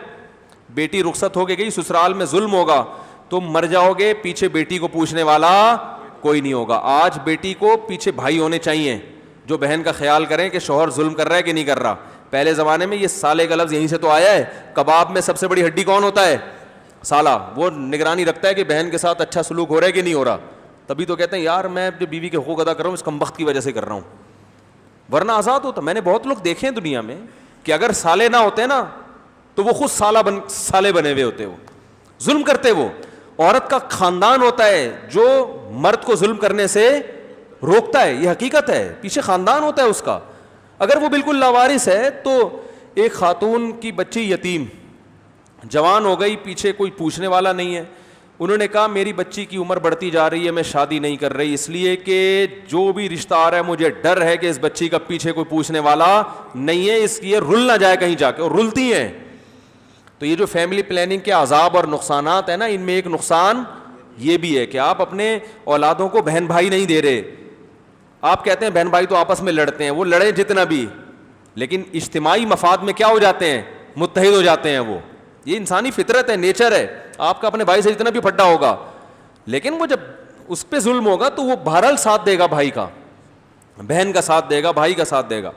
بیٹی رخصت ہو کے گئی, سسرال میں ظلم ہوگا, تم مر جاؤ گے, پیچھے بیٹی کو پوچھنے والا کوئی نہیں ہوگا. آج بیٹی کو پیچھے بھائی ہونے چاہیے جو بہن کا خیال کریں کہ شوہر ظلم کر رہا ہے کہ نہیں کر رہا. پہلے زمانے میں یہ سالے کا لفظ یہیں سے تو آیا ہے. کباب میں سب سے بڑی ہڈی کون ہوتا ہے؟ سالہ. وہ نگرانی رکھتا ہے کہ بہن کے ساتھ اچھا سلوک ہو رہا ہے کہ نہیں ہو رہا. تبھی تو کہتے ہیں یار میں جو بیوی کے حقوق ادا کر رہا ہوں اس کمبخت کی وجہ سے کر رہا ہوں, ورنہ آزاد ہوتا. میں نے بہت لوگ دیکھے ہیں دنیا میں کہ اگر سالے نہ ہوتے نا تو وہ خود سالے بنے ہوئے ہوتے, وہ ظلم کرتے. وہ عورت کا خاندان ہوتا ہے جو مرد کو ظلم کرنے سے روکتا ہے, یہ حقیقت ہے. پیچھے خاندان ہوتا ہے اس کا. اگر وہ بالکل لاوارث ہے تو ایک خاتون کی بچی یتیم جوان ہو گئی, پیچھے کوئی پوچھنے والا نہیں ہے. انہوں نے کہا میری بچی کی عمر بڑھتی جا رہی ہے, میں شادی نہیں کر رہی اس لیے کہ جو بھی رشتہ آ رہا ہے مجھے ڈر ہے کہ اس بچی کا پیچھے کوئی پوچھنے والا نہیں ہے, اس لیے رل نہ جائے کہیں جا کے. اور رلتی ہیں. تو یہ جو فیملی پلاننگ کے عذاب اور نقصانات ہیں نا, ان میں ایک نقصان یہ بھی ہے کہ آپ اپنے اولادوں کو بہن بھائی نہیں دے رہے. آپ کہتے ہیں بہن بھائی تو آپس میں لڑتے ہیں, وہ لڑے جتنا بھی, لیکن اجتماعی مفاد میں کیا ہو جاتے ہیں؟ متحد ہو جاتے ہیں. وہ یہ انسانی فطرت ہے, نیچر ہے. آپ کا اپنے بھائی سے جتنا بھی پھڈا ہوگا, لیکن وہ جب اس پہ ظلم ہوگا تو وہ بہرحال ساتھ دے گا بھائی کا, بہن کا ساتھ دے گا, بھائی کا ساتھ دے گا.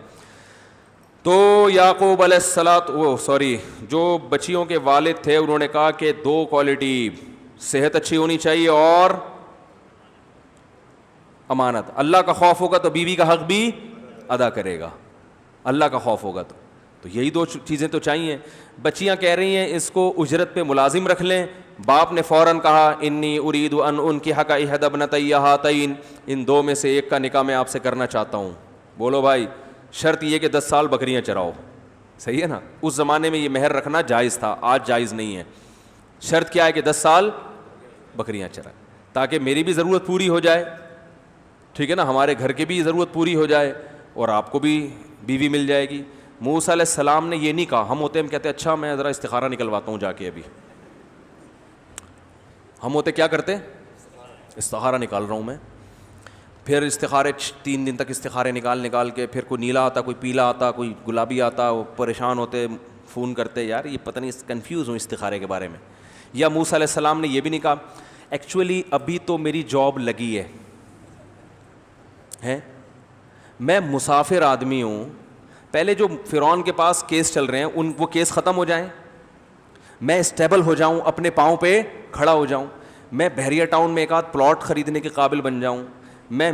تو یعقوب علیہ السلام جو بچیوں کے والد تھے انہوں نے کہا کہ 2 کوالٹی, صحت اچھی ہونی چاہیے اور امانت. اللہ کا خوف ہوگا تو بیوی کا حق بھی ادا کرے گا. اللہ کا خوف ہوگا تو یہی 2 چیزیں تو چاہیے. بچیاں کہہ رہی ہیں اس کو اجرت پہ ملازم رکھ لیں. باپ نے فوراً کہا انی ارید ان انکحک احدی ابنتی ہاتین, ان 2 میں سے ایک کا نکاح میں آپ سے کرنا چاہتا ہوں. بولو بھائی, شرط یہ کہ 10 سال بکریاں چراؤ. صحیح ہے نا. اس زمانے میں یہ مہر رکھنا جائز تھا, آج جائز نہیں ہے. شرط کیا ہے کہ 10 سال بکریاں چرائے تاکہ میری بھی ضرورت پوری ہو جائے, ٹھیک ہے نا, ہمارے گھر کی بھی ضرورت پوری ہو جائے اور آپ کو بھی بیوی مل جائے گی. موسیٰ علیہ السلام نے یہ نہیں کہا. ہم کہتے اچھا میں ذرا استخارہ نکلواتا ہوں جا کے, ابھی ہم کیا کرتے, استخارہ نکال رہا ہوں میں. پھر استخارے 3 دن تک استخارے نکال کے پھر کوئی نیلا آتا, کوئی پیلا آتا, کوئی گلابی آتا, وہ پریشان ہوتے, فون کرتے یار یہ پتہ نہیں, کنفیوز ہوں استخارے کے بارے میں. یا موسیٰ علیہ السلام نے یہ بھی نہیں کہا ایکچولی ابھی تو میری جاب لگی ہے, میں مسافر آدمی ہوں, پہلے جو فرعون کے پاس کیس چل رہے ہیں وہ کیس ختم ہو جائیں, میں اسٹیبل ہو جاؤں, اپنے پاؤں پہ کھڑا ہو جاؤں, میں بحریہ ٹاؤن میں ایک آدھ پلاٹ خریدنے کے قابل بن جاؤں, میں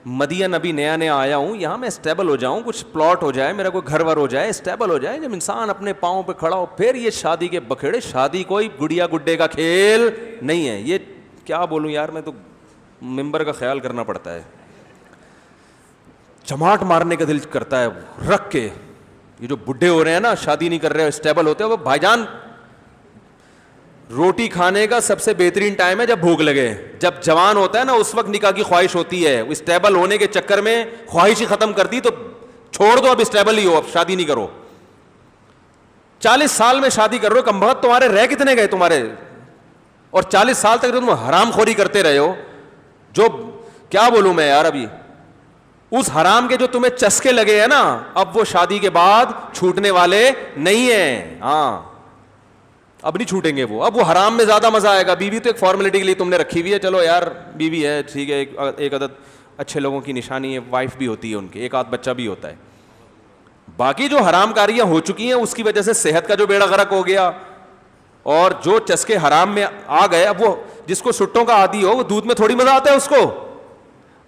مدین ابھی نیا آیا ہوں, یہاں میں اسٹیبل ہو جاؤں, کچھ پلاٹ ہو جائے, میرا کوئی گھر ور ہو جائے, اسٹیبل ہو جائے. جب انسان اپنے پاؤں پہ کھڑا ہو پھر یہ شادی کے بکھیڑے. شادی کوئی گڑیا گڈے کا کھیل نہیں ہے. یہ کیا بولوں یار, میں تو ممبر کا خیال کرنا پڑتا ہے, چماٹ مارنے کا دل کرتا ہے رکھ کے. یہ جو بڈھے ہو رہے ہیں نا, شادی نہیں کر رہے, اسٹیبل ہوتے ہیں, وہ بھائی جان روٹی کھانے کا سب سے بہترین ٹائم ہے جب بھوک لگے. جب جوان ہوتا ہے نا اس وقت نکاح کی خواہش ہوتی ہے. اسٹیبل ہونے کے چکر میں خواہش ہی ختم کر دی تو چھوڑ دو, اب اسٹیبل ہی ہو, اب شادی نہیں کرو. 40 سال میں شادی کر رہے ہو, کم بخت تمہارے رہ کتنے گئے تمہارے, اور 40 سال تک تم حرام خوری کرتے رہے ہو. جو کیا بولوں میں یار, ابھی اس حرام کے جو تمہیں چسکے لگے ہیں نا, اب وہ شادی کے بعد چھوٹنے والے نہیں ہیں. ہاں اب نہیں چھوٹیں گے وہ, اب وہ حرام میں زیادہ مزہ آئے گا. بیوی تو ایک فارمیلٹی کے لیے تم نے رکھی ہوئی ہے, چلو یار بیوی ہے ٹھیک ہے, ایک عدد اچھے لوگوں کی نشانی ہے, وائف بھی ہوتی ہے ان کے, ایک آدھ بچہ بھی ہوتا ہے. باقی جو حرام کاریاں ہو چکی ہیں اس کی وجہ سے صحت کا جو بیڑا غرق ہو گیا, اور جو چسکے حرام میں آ گئے, اب وہ جس کو سٹوں کا عادی ہو وہ دودھ میں تھوڑی مزہ آتا ہے اس کو.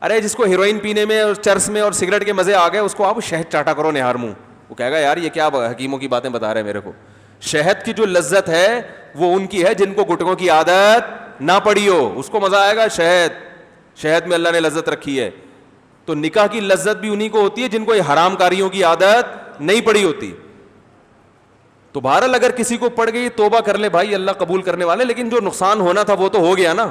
ارے جس کو ہیروئن پینے میں اور چرس میں اور سگریٹ کے مزے آ گئے اس کو آپ شہد چاٹا کرو نہار منہ, وہ کہے گا یار یہ کیا حکیموں کی باتیں بتا رہے ہیں میرے کو. شہد کی جو لذت ہے وہ ان کی ہے جن کو گٹکوں کی عادت نہ پڑی ہو, اس کو مزہ آئے گا. شہد میں اللہ نے لذت رکھی ہے. تو نکاح کی لذت بھی انہی کو ہوتی ہے جن کو یہ حرام کاریوں کی عادت نہیں پڑی ہوتی. تو بہرحال اگر کسی کو پڑ گئی توبہ کر لے بھائی, اللہ قبول کرنے والے, لیکن جو نقصان ہونا تھا وہ تو ہو گیا نا.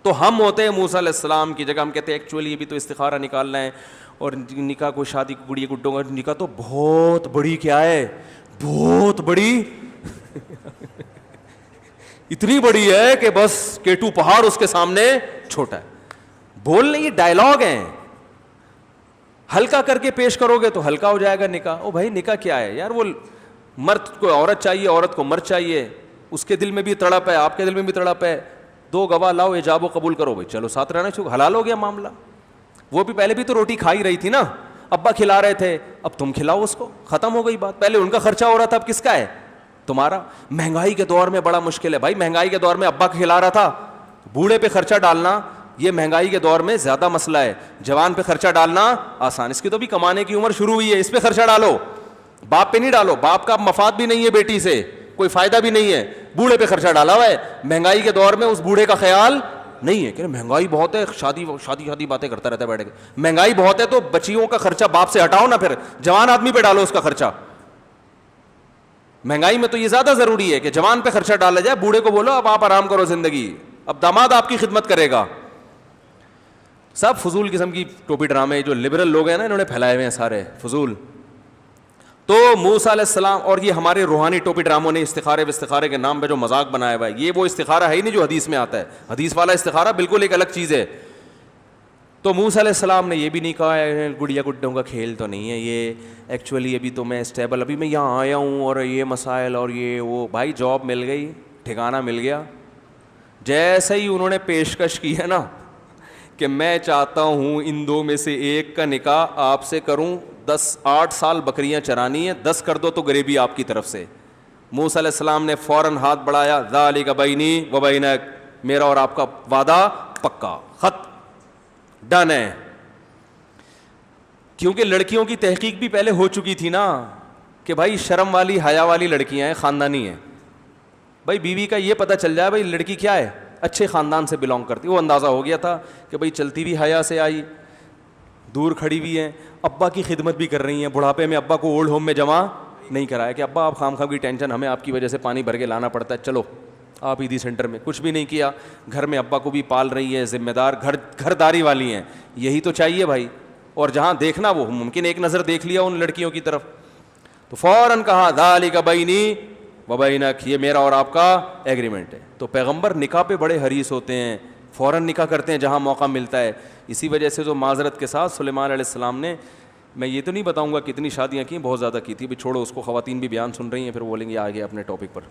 تو ہم ہوتے ہیں موسیٰ علیہ السلام کی جگہ, ہم کہتے ہیں ایکچولی یہ بھی تو استخارہ نکالنا ہے, اور نکاح کو شادی کو گڑیے گڈوں کا نکاح تو بہت بڑی کیا ہے, بہت بڑی اتنی بڑی ہے کہ بس کیٹو پہاڑ اس کے سامنے چھوٹا ہے. بولنے یہ ڈائلاگ ہیں, ہلکا کر کے پیش کرو گے تو ہلکا ہو جائے گا نکاح. او بھائی نکاح کیا ہے یار, وہ مرد کو عورت چاہیے, عورت کو مرد چاہیے, اس کے دل میں بھی تڑپ ہے, آپ کے دل میں بھی تڑپ ہے, دو گواہ لاؤ, ایجاب و قبول کرو بھائی, چلو ساتھ رہنا چھو, حلال ہو گیا معاملہ. وہ بھی پہلے بھی تو روٹی کھا ہی رہی تھی نا, ابا کھلا رہے تھے, اب تم کھلاؤ اس کو, ختم ہو گئی بات. پہلے ان کا خرچہ ہو رہا تھا, اب کس کا ہے, تمہارا. مہنگائی کے دور میں بڑا مشکل ہے بھائی, مہنگائی کے دور میں ابا کھلا رہا تھا, بوڑھے پہ خرچہ ڈالنا یہ مہنگائی کے دور میں زیادہ مسئلہ ہے. جوان پہ خرچہ ڈالنا آسان, اس کی تو بھی کمانے کی عمر شروع ہوئی ہے, اس پہ خرچہ ڈالو, باپ پہ نہیں ڈالو, باپ کا مفاد بھی نہیں ہے بیٹی سے, کوئی فائدہ بھی نہیں ہے, بوڑھے پہ خرچہ ڈالا ہوا ہے. مہنگائی کے دور میں اس بوڑھے کا خیال نہیں ہے کہ مہنگائی بہت ہے, شادی باتیں کرتا رہتا ہے بیٹھ کے, مہنگائی بہت ہے تو بچیوں کا خرچہ باپ سے ہٹاؤ نا, پھر جوان آدمی پہ ڈالو اس کا خرچہ. مہنگائی میں تو یہ زیادہ ضروری ہے کہ جوان پہ خرچہ ڈالا جائے, بوڑھے کو بولو اب آپ آرام کرو زندگی, اب داماد آپ کی خدمت کرے گا. سب فضول قسم کی ٹوپی ڈرامے جو لبرل لوگ ہیں نا, انہوں نے پھیلائے ہوئے ہیں سارے فضول. تو موسیٰ علیہ السلام, اور یہ ہمارے روحانی ٹوپی ڈراموں نے استخارے کے نام پہ جو مذاق بنایا ہوا ہے, یہ وہ استخارہ ہے ہی نہیں جو حدیث میں آتا ہے. حدیث والا استخارہ بالکل ایک الگ چیز ہے. تو موسیٰ علیہ السلام نے یہ بھی نہیں کہا گڑیا گڈوں کا کھیل تو نہیں ہے یہ, ایکچولی ابھی تو میں اسٹیبل, ابھی میں یہاں آیا ہوں اور یہ مسائل اور یہ وہ. بھائی جاب مل گئی, ٹھکانہ مل گیا, جیسے ہی انہوں نے پیشکش کی ہے نا کہ میں چاہتا ہوں ان دو میں سے ایک کا نکاح آپ سے کروں, 8 سال بکریاں چرانی ہیں, 10 کر دو تو غریبی آپ کی طرف سے. موسیٰ علیہ السلام نے فوراً ہاتھ بڑھایا, ذالک بینی و بینک, میرا اور آپ کا وعدہ پکا, خط ڈن ہے. کیونکہ لڑکیوں کی تحقیق بھی پہلے ہو چکی تھی نا کہ بھائی شرم والی حیا والی لڑکیاں ہیں, خاندانی ہیں. بھائی بیوی کا یہ پتہ چل جائے بھائی لڑکی کیا ہے, اچھے خاندان سے بلانگ کرتی, وہ اندازہ ہو گیا تھا کہ بھائی چلتی بھی حیا سے آئی, دور کھڑی ہوئی ہیں, ابا کی خدمت بھی کر رہی ہیں. بڑھاپے میں ابا کو اولڈ ہوم میں جمع نہیں کرایا کہ ابا آپ خام خام کی ٹینشن, ہمیں آپ کی وجہ سے پانی بھر کے لانا پڑتا ہے, چلو آپ عیدی سینٹر میں. کچھ بھی نہیں کیا, گھر میں ابا کو بھی پال رہی ہے, ذمہ دار گھر داری والی ہیں. یہی تو چاہیے بھائی. اور جہاں دیکھنا وہ ممکن ایک نظر دیکھ لیا ان لڑکیوں کی طرف, تو فوراً کہا ذالک بینی و بینک, یہ میرا اور آپ کا ایگریمنٹ ہے. تو پیغمبر نکاح پہ بڑے حریص ہوتے ہیں, فوراً نکاح کرتے ہیں جہاں موقع ملتا ہے. اسی وجہ سے تو معذرت کے ساتھ سلیمان علیہ السلام نے, میں یہ تو نہیں بتاؤں گا کتنی شادیاں کی, بہت زیادہ کی تھی, بھی چھوڑو اس کو, خواتین بھی بیان سن رہی ہیں پھر بولیں گے آگے اپنے ٹاپک پر.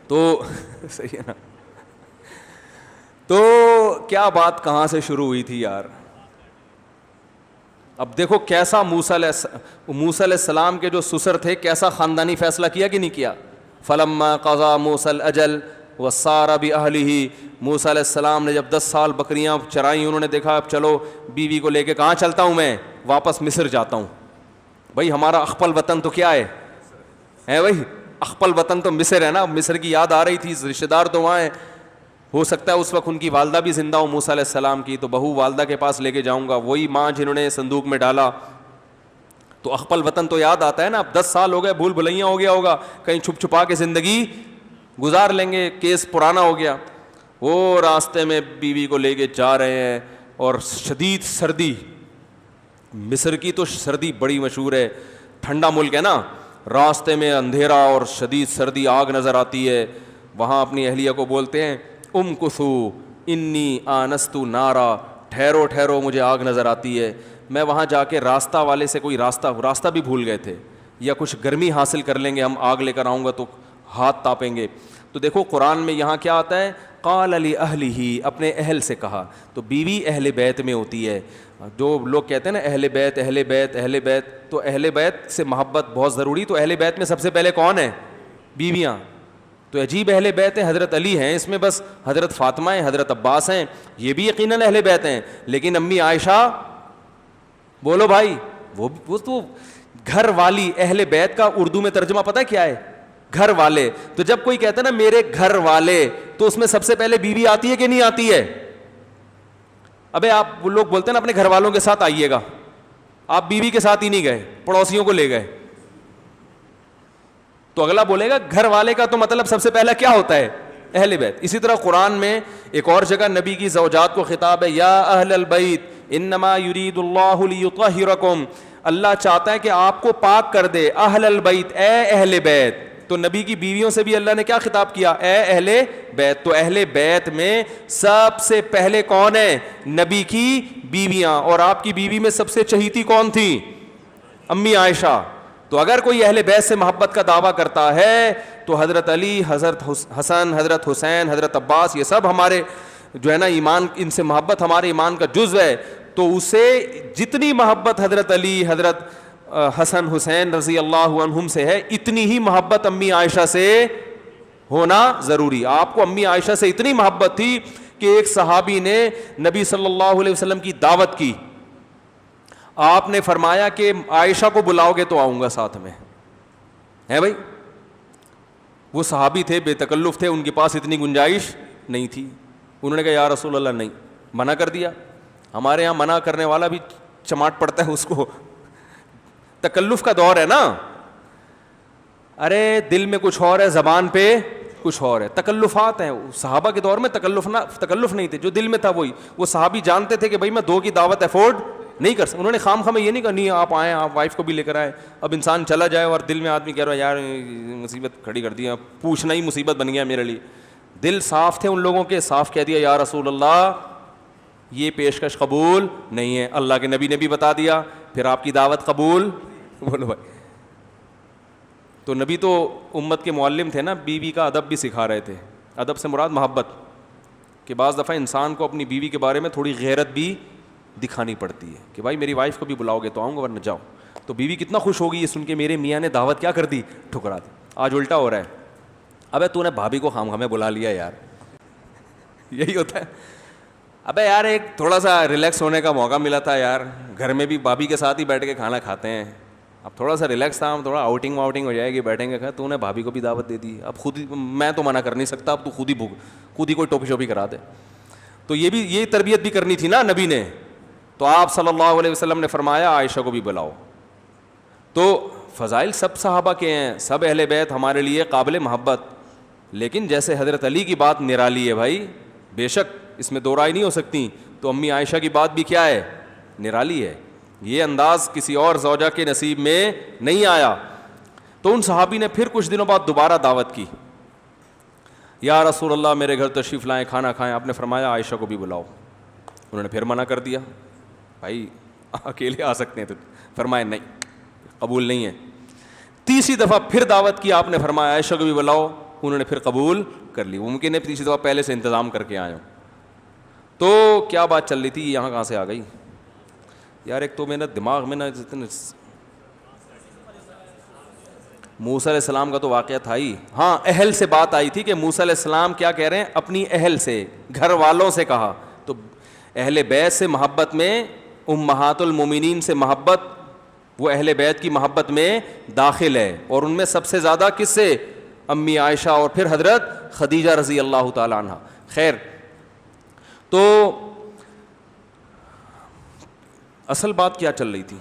تو صحیح ہے نا. تو کیا بات کہاں سے شروع ہوئی تھی یار. اب دیکھو کیسا موسیٰ علیہ السلام کے جو سسر تھے, کیسا خاندانی فیصلہ کیا کہ نہیں کیا. فلما قضا موسیٰ الاجل وسار باہلہ, موسیٰ علیہ السلام نے جب 10 سال بکریاں چرائیں, انہوں نے دیکھا اب چلو بیوی کو لے کے کہاں چلتا ہوں میں, واپس مصر جاتا ہوں. بھائی ہمارا اخپل وطن تو کیا ہے بھائی, اخپل وطن تو مصر ہے نا. مصر کی یاد آ رہی تھی, رشتہ دار تو وہاں ہیں, ہو سکتا ہے اس وقت ان کی والدہ بھی زندہ ہو موسیٰ علیہ السلام کی, تو بہو والدہ کے پاس لے کے جاؤں گا, وہی ماں جنہوں نے صندوق میں ڈالا. تو اخپل وطن تو یاد آتا ہے نا. اب 10 سال ہو گئے, بھول بھلیاں ہو گیا ہوگا, کہیں چھپ چھپا کے زندگی گزار لیں گے, کیس پرانا ہو گیا. وہ راستے میں بیوی کو لے کے جا رہے ہیں اور شدید سردی, مصر کی تو سردی بڑی مشہور ہے, ٹھنڈا ملک ہے نا. راستے میں اندھیرا اور شدید سردی, آگ نظر آتی ہے. وہاں اپنی اہلیہ کو بولتے ہیں امکثو انی آنست نارا, ٹھہرو ٹھہرو مجھے آگ نظر آتی ہے. میں وہاں جا کے راستہ والے سے کوئی راستہ بھی بھول گئے تھے, یا کچھ گرمی حاصل کر لیں گے, ہم آگ لے کر آؤں گا تو ہاتھ تاپیں گے. تو دیکھو قرآن میں یہاں کیا آتا ہے, قال لأہلہ, اپنے اہل سے کہا. تو بیوی اہل بیت میں ہوتی ہے. جو لوگ کہتے ہیں نا اہل بیت اہل بیت اہل بیت, تو اہل بیت سے محبت بہت ضروری. تو اہل بیت میں سب سے پہلے کون ہے, بیویاں. تو عجیب اہل بیت ہیں, حضرت علی ہیں اس میں, بس حضرت فاطمہ ہیں, حضرت عباس ہیں, یہ بھی یقیناً اہل بیت ہیں. لیکن امی عائشہ, بولو بھائی, وہ تو گھر والی. اہل بیت کا اردو میں ترجمہ پتہ ہے کیا ہے, گھر والے. تو جب کوئی کہتا ہے نا میرے گھر والے, تو اس میں سب سے پہلے بیوی آتی ہے کہ نہیں آتی ہے. ابے آپ لوگ بولتے ہیں نا اپنے گھر والوں کے ساتھ آئیے گا, آپ بیوی کے ساتھ ہی نہیں گئے, پڑوسیوں کو لے گئے. تو اگلا بولے گا گھر والے کا تو مطلب سب سے پہلا کیا ہوتا ہے, اہل بیت. اسی طرح قرآن میں ایک اور جگہ نبی کی زوجات کو خطاب ہے, یا اہل البیت, انما یرید اللہ لیطہرکم, اللہ چاہتا ہے کہ آپ کو پاک کر دے. اہل البیت, اے اہل بیت. تو نبی کی بیویوں سے بھی اللہ نے کیا خطاب کیا, اے اہل بیت. تو اہل بیت میں سب سے پہلے کون ہے, نبی کی بیویاں. اور آپ کی بیوی میں سب سے چہیتی کون تھی, امی عائشہ. تو اگر کوئی اہل بیت سے محبت کا دعویٰ کرتا ہے تو حضرت علی, حضرت حسن, حضرت حسین, حضرت عباس, یہ سب ہمارے جو ہے نا ایمان, ان سے محبت ہمارے ایمان کا جزو ہے. تو اسے جتنی محبت حضرت علی, حضرت حسن حسین رضی اللہ عنہم سے ہے, اتنی ہی محبت امی عائشہ سے ہونا ضروری. آپ کو امی عائشہ سے اتنی محبت تھی کہ ایک صحابی نے نبی صلی اللہ علیہ وسلم کی دعوت کی. آپ نے فرمایا کہ عائشہ کو بلاؤ گے تو آؤں گا ساتھ میں. ہے بھائی, وہ صحابی تھے, بے تکلف تھے, ان کے پاس اتنی گنجائش نہیں تھی. انہوں نے کہا یا رسول اللہ نہیں, منع کر دیا. ہمارے یہاں منع کرنے والا بھی چماٹ پڑتا ہے اس کو, تکلف کا دور ہے نا. ارے دل میں کچھ اور ہے, زبان پہ کچھ اور ہے. تکلفات ہیں. صحابہ کے دور میں تکلف نہیں تھے, جو دل میں تھا وہی. وہ صحابی جانتے تھے کہ بھائی میں 2 کی دعوت افورڈ نہیں کر سکتا. انہوں نے خام خواہ یہ نہیں کہا نہیں آپ آئیں, آپ وائف کو بھی لے کر آئیں. اب انسان چلا جائے اور دل میں آدمی کہہ رہا ہے یار مصیبت کھڑی کر دی, پوچھنا ہی مصیبت بن گیا میرے لیے. دل صاف تھے ان لوگوں کے, صاف کہہ دیا یا رسول اللہ یہ پیشکش قبول نہیں ہے. اللہ کے نبی نے بھی بتا دیا, پھر آپ کی دعوت قبول. بولو بھائی. تو نبی تو امت کے معلم تھے نا, بیوی کا ادب بھی سکھا رہے تھے. ادب سے مراد محبت, کہ بعض دفعہ انسان کو اپنی بیوی کے بارے میں تھوڑی غیرت بھی دکھانی پڑتی ہے کہ بھائی میری وائف کو بھی بلاؤ گے تو آؤں گا ورنہ جاؤ. تو بیوی کتنا خوش ہوگی یہ سن کے میرے میاں نے دعوت کیا کر دی, ٹھکرا دی. آج الٹا ہو رہا ہے, ابے تو نے بھابھی کو خام خامے بلا لیا یار. یہی ہوتا ہے. ابے یار ایک تھوڑا سا ریلیکس ہونے کا موقع ملا تھا یار, گھر میں بھی بھابھی کے ساتھ ہی بیٹھ کے کھانا کھاتے ہیں, اب تھوڑا سا ریلیکس تھا, ہم تھوڑا آؤٹنگ ہو جائے گی, بیٹھیں گے. تو نے بھابھی کو بھی دعوت دے دی, اب خود ہی, میں تو منع کر نہیں سکتا, اب تو خود ہی کوئی ٹوپی شوپی کرا دے. تو یہ تربیت بھی کرنی تھی نا نبی نے. تو آپ صلی اللہ علیہ وسلم نے فرمایا عائشہ کو بھی بلاؤ. تو فضائل سب صحابہ کے ہیں, سب اہل بیت ہمارے لیے قابل محبت. لیکن جیسے حضرت علی کی بات نرالی ہے بھائی, بے شک اس میں دو رائے نہیں ہو سکتی, تو امی عائشہ کی بات بھی کیا ہے, نرالی ہے. یہ انداز کسی اور زوجہ کے نصیب میں نہیں آیا. تو ان صحابی نے پھر کچھ دنوں بعد دوبارہ دعوت کی, یا رسول اللہ میرے گھر تشریف لائیں, کھانا کھائیں. آپ نے فرمایا عائشہ کو بھی بلاؤ. انہوں نے پھر منع کر دیا, بھائی اکیلے آ سکتے ہیں. تو فرمایا نہیں, قبول نہیں ہے. تیسری دفعہ پھر دعوت کی, آپ نے فرمایا عائشہ کو بھی بلاؤ. انہوں نے پھر قبول کر لی. ممکن ہے تیسری دفعہ پہلے سے انتظام کر کے آئے ہوں. تو کیا بات چل رہی تھی, یہاں کہاں سے آ گئی یار. ایک تو میرا دماغ میں نا موسیٰ علیہ السلام کا تو واقعہ تھا ہی. ہاں اہل سے بات آئی تھی کہ موسیٰ علیہ السلام کیا کہہ رہے ہیں, اپنی اہل سے, گھر والوں سے کہا. تو اہل بیت سے محبت میں امہات المومنین سے محبت, وہ اہل بیت کی محبت میں داخل ہے. اور ان میں سب سے زیادہ کس سے, امی عائشہ اور پھر حضرت خدیجہ رضی اللہ تعالی عنہ. خیر, تو اصل بات کیا چل رہی تھی,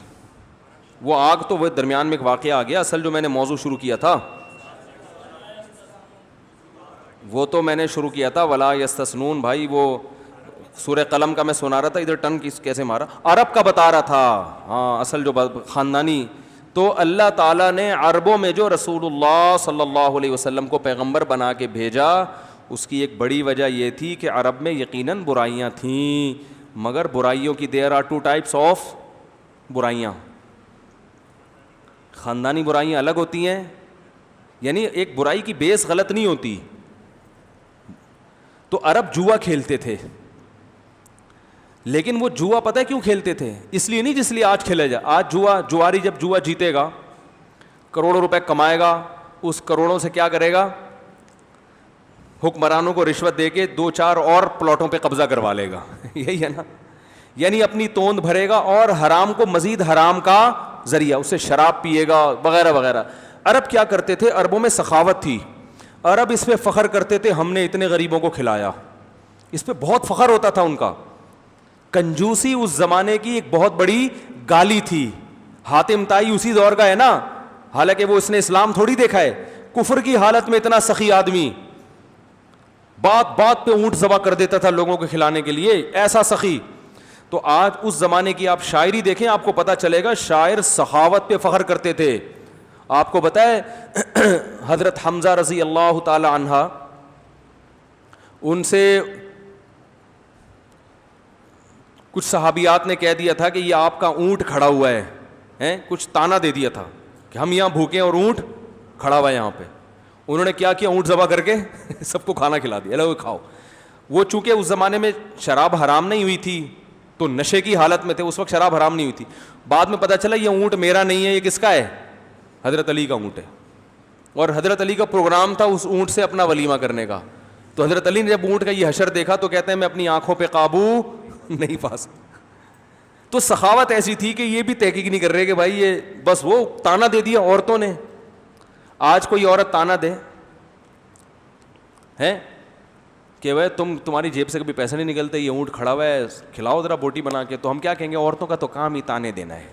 وہ آگ تو وہ درمیان میں ایک واقعہ آ گیا. اصل جو میں نے موضوع شروع کیا تھا وہ تو میں نے شروع کیا تھا ولا یستثنون. بھائی وہ سورہ قلم کا میں سنا رہا تھا, ادھر ٹن کیسے مارا, عرب کا بتا رہا تھا. ہاں اصل جو خاندانی, تو اللہ تعالیٰ نے عربوں میں جو رسول اللہ صلی اللہ علیہ وسلم کو پیغمبر بنا کے بھیجا, اس کی ایک بڑی وجہ یہ تھی کہ عرب میں یقیناً برائیاں تھیں, مگر برائیوں کی there are 2 types of برائیاں. خاندانی برائیاں الگ ہوتی ہیں, یعنی ایک برائی کی بیس غلط نہیں ہوتی. تو عرب جوا کھیلتے تھے, لیکن وہ جوا پتہ ہے کیوں کھیلتے تھے, اس لیے نہیں جس لیے آج کھیلا جائے. آج جواری جب جوا جیتے گا, کروڑوں روپے کمائے گا, اس کروڑوں سے کیا کرے گا, حکمرانوں کو رشوت دے کے 2-4 اور پلاٹوں پہ قبضہ کروا لے گا. یہی ہے نا, یعنی اپنی توند بھرے گا اور حرام کو مزید حرام کا ذریعہ, اس سے شراب پیے گا وغیرہ وغیرہ. عرب کیا کرتے تھے, عربوں میں سخاوت تھی. عرب اس پہ فخر کرتے تھے, ہم نے اتنے غریبوں کو کھلایا. اس پہ بہت فخر ہوتا تھا ان کا. کنجوسی اس زمانے کی ایک بہت بڑی گالی تھی. حاتم طائی اسی دور کا ہے نا, حالانکہ وہ اس نے اسلام تھوڑی دیکھا ہے. کفر کی حالت میں اتنا سخی آدمی, بات بات پہ اونٹ ذبح کر دیتا تھا لوگوں کو کھلانے کے لیے, ایسا سخی. تو آج اس زمانے کی آپ شاعری دیکھیں, آپ کو پتہ چلے گا شاعر سخاوت پہ فخر کرتے تھے. آپ کو بتائے حضرت حمزہ رضی اللہ تعالی عنہ, ان سے کچھ صحابیات نے کہہ دیا تھا کہ یہ آپ کا اونٹ کھڑا ہوا ہے, کچھ تانا دے دیا تھا کہ ہم یہاں بھوکے اور اونٹ کھڑا ہوا ہے یہاں پہ. انہوں نے کیا کیا, اونٹ ذبح کر کے سب کو کھانا کھلا دیا, لو کھاؤ. وہ چونکہ اس زمانے میں شراب حرام نہیں ہوئی تھی تو نشے کی حالت میں تھے, اس وقت شراب حرام نہیں ہوئی تھی. بعد میں پتہ چلا یہ اونٹ میرا نہیں ہے, یہ کس کا ہے, حضرت علی کا اونٹ ہے. اور حضرت علی کا پروگرام تھا اس اونٹ سے اپنا ولیمہ کرنے کا. تو حضرت علی نے جب اونٹ کا یہ حشر دیکھا تو کہتے ہیں میں اپنی آنکھوں پہ قابو نہیں پا سکتا. تو سخاوت ایسی تھی کہ یہ بھی تحقیق نہیں کر رہے کہ بھائی یہ بس وہ تانا دے دیا عورتوں نے. آج کوئی عورت تانا دے ہے کہ بھائی تمہاری جیب سے کبھی پیسے نہیں نکلتے, یہ اونٹ کھڑا ہوا ہے, کھلاؤ ذرا بوٹی بنا کے, تو ہم کیا کہیں گے, عورتوں کا تو کام ہی تانے دینا ہے,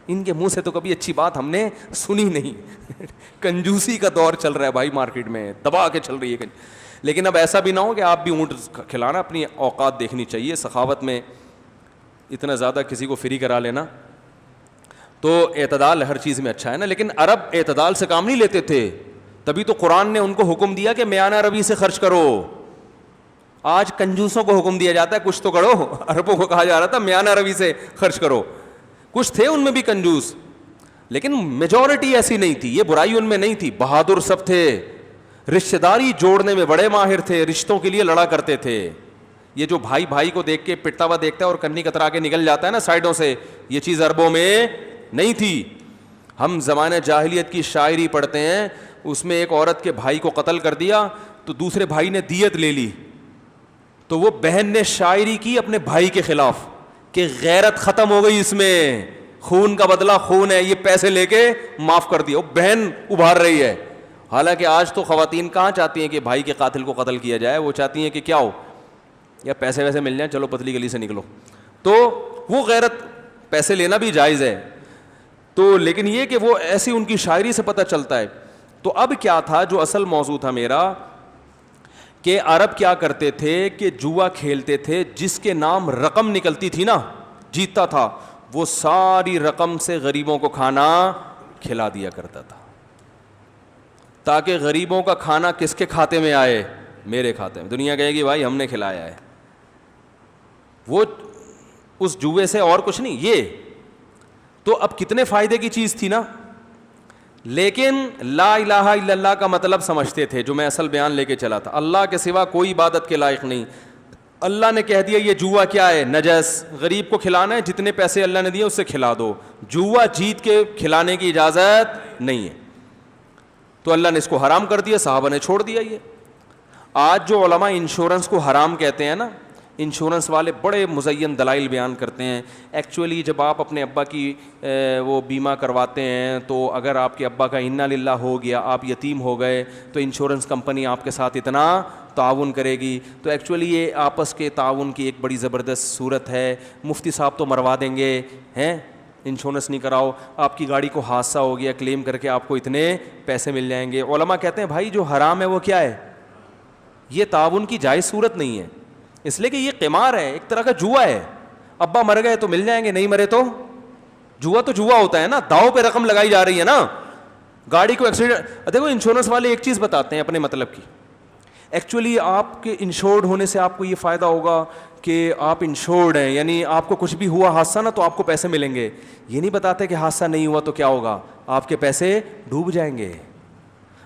ان کے منہ سے تو کبھی اچھی بات ہم نے سنی نہیں. کنجوسی کا دور چل رہا ہے بھائی, مارکیٹ میں دبا کے چل رہی ہے. لیکن اب ایسا بھی نہ ہو کہ آپ بھی اونٹ کھلانا, اپنی اوقات دیکھنی چاہیے. سخاوت میں اتنا زیادہ کسی کو فری کرا لینا, تو اعتدال ہر چیز میں اچھا ہے نا. لیکن عرب اعتدال سے کام نہیں لیتے تھے, تبھی تو قرآن نے ان کو حکم دیا کہ میانہ روی سے خرچ کرو. آج کنجوسوں کو حکم دیا جاتا ہے کچھ تو کرو, عربوں کو کہا جا رہا تھا میانہ روی سے خرچ کرو. کچھ تھے ان میں بھی کنجوس, لیکن میجورٹی ایسی نہیں تھی, یہ برائی ان میں نہیں تھی. بہادر سب تھے, رشتہ داری جوڑنے میں بڑے ماہر تھے, رشتوں کے لیے لڑا کرتے تھے. یہ جو بھائی بھائی کو دیکھ کے پٹتا ہوا دیکھتا ہے اور کنی کترا کے نکل جاتا ہے نا سائڈوں سے, یہ چیز عربوں میں نہیں تھی. ہم زمانہ جاہلیت کی شاعری پڑھتے ہیں, اس میں ایک عورت کے بھائی کو قتل کر دیا تو دوسرے بھائی نے دیت لے لی, تو وہ بہن نے شاعری کی اپنے بھائی کے خلاف کہ غیرت ختم ہو گئی اس میں, خون کا بدلہ خون ہے, یہ پیسے لے کے معاف کر دیا. وہ بہن ابھار رہی ہے. حالانکہ آج تو خواتین کہاں چاہتی ہیں کہ بھائی کے قاتل کو قتل کیا جائے, وہ چاہتی ہیں کہ کیا ہو, یا پیسے ویسے مل جائیں, چلو پتلی گلی سے نکلو. تو وہ غیرت, پیسے لینا بھی جائز ہے تو, لیکن یہ کہ وہ ایسی ان کی شاعری سے پتہ چلتا ہے. تو اب کیا تھا جو اصل موضوع تھا میرا, کہ عرب کیا کرتے تھے کہ جوا کھیلتے تھے, جس کے نام رقم نکلتی تھی نا, جیتتا تھا, وہ ساری رقم سے غریبوں کو کھانا کھلا دیا کرتا تھا, تاکہ غریبوں کا کھانا کس کے کھاتے میں آئے, میرے کھاتے میں. دنیا کہے گی بھائی ہم نے کھلایا ہے. وہ اس جوئے سے اور کچھ نہیں. یہ تو اب کتنے فائدے کی چیز تھی نا, لیکن لا الہ الا اللہ کا مطلب سمجھتے تھے, جو میں اصل بیان لے کے چلا تھا. اللہ کے سوا کوئی عبادت کے لائق نہیں. اللہ نے کہہ دیا یہ جوا کیا ہے, نجس, غریب کو کھلانا ہے, جتنے پیسے اللہ نے دیے اس سے کھلا دو. جوا جیت کے کھلانے کی اجازت نہیں ہے, تو اللہ نے اس کو حرام کر دیا, صحابہ نے چھوڑ دیا. یہ آج جو علماء انشورنس کو حرام کہتے ہیں نا, انشورنس والے بڑے مزین دلائل بیان کرتے ہیں. ایکچولی جب آپ اپنے ابا کی وہ بیمہ کرواتے ہیں, تو اگر آپ کے ابا کا انا للہ ہو گیا, آپ یتیم ہو گئے, تو انشورنس کمپنی آپ کے ساتھ اتنا تعاون کرے گی. تو ایکچولی یہ آپس کے تعاون کی ایک بڑی زبردست صورت ہے. مفتی صاحب تو مروا دیں گے, ہیں انشورنس نہیں کراؤ, آپ کی گاڑی کو حادثہ ہو گیا, کلیم کر کے آپ کو اتنے پیسے مل جائیں گے. علماء کہتے ہیں بھائی جو حرام ہے وہ کیا ہے, یہ تعاون کی جائز صورت نہیں ہے, اس لیے کہ یہ قمار ہے, ایک طرح کا جوا ہے. ابا مر گئے تو مل جائیں گے, نہیں مرے تو جوا تو جوا ہوتا ہے نا, داؤ پہ رقم لگائی جا رہی ہے نا. گاڑی کو ایکسیڈنٹ, دیکھو انشورنس والے ایک چیز بتاتے ہیں اپنے مطلب کی. ایکچولی آپ کے انشورڈ ہونے سے آپ کو یہ فائدہ ہوگا کہ آپ انشورڈ ہیں, یعنی آپ کو کچھ بھی ہوا حادثہ نا تو آپ کو پیسے ملیں گے. یہ نہیں بتاتے کہ حادثہ نہیں ہوا تو کیا ہوگا, آپ کے پیسے ڈوب جائیں گے.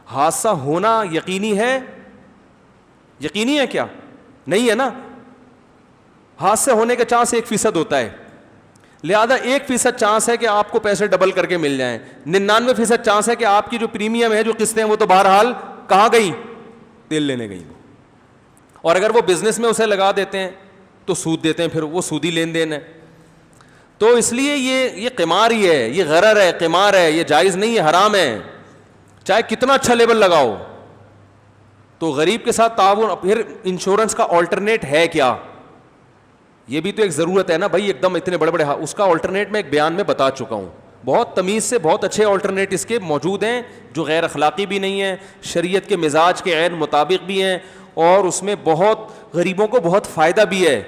حادثہ ہونا یقینی ہے, یقینی ہے کیا, نہیں ہے نا. حادثے ہونے کا چانس 1% ہوتا ہے, لہذا 1% چانس ہے کہ آپ کو پیسے ڈبل کر کے مل جائیں. 99% چانس ہے کہ آپ کی جو پریمیم ہے, جو قسطیں, وہ تو بہرحال کہاں گئیں, تیل لینے گئیں. اور اگر وہ بزنس میں اسے لگا دیتے ہیں تو سود دیتے ہیں, پھر وہ سودی لین دین ہے. تو اس لیے یہ قمار ہی ہے, یہ غرر ہے, قمار ہے, یہ جائز نہیں ہے, حرام ہے, چاہے کتنا اچھا لیبل لگاؤ. تو غریب کے ساتھ تعاون. پھر انشورنس کا آلٹرنیٹ ہے کیا, یہ بھی تو ایک ضرورت ہے نا بھائی. ایک دم اتنے بڑے بڑے, اس کا آلٹرنیٹ میں ایک بیان میں بتا چکا ہوں, بہت تمیز سے بہت اچھے آلٹرنیٹ اس کے موجود ہیں, جو غیر اخلاقی بھی نہیں ہیں, شریعت کے مزاج کے عین مطابق بھی ہیں, اور اس میں بہت غریبوں کو بہت فائدہ بھی ہے.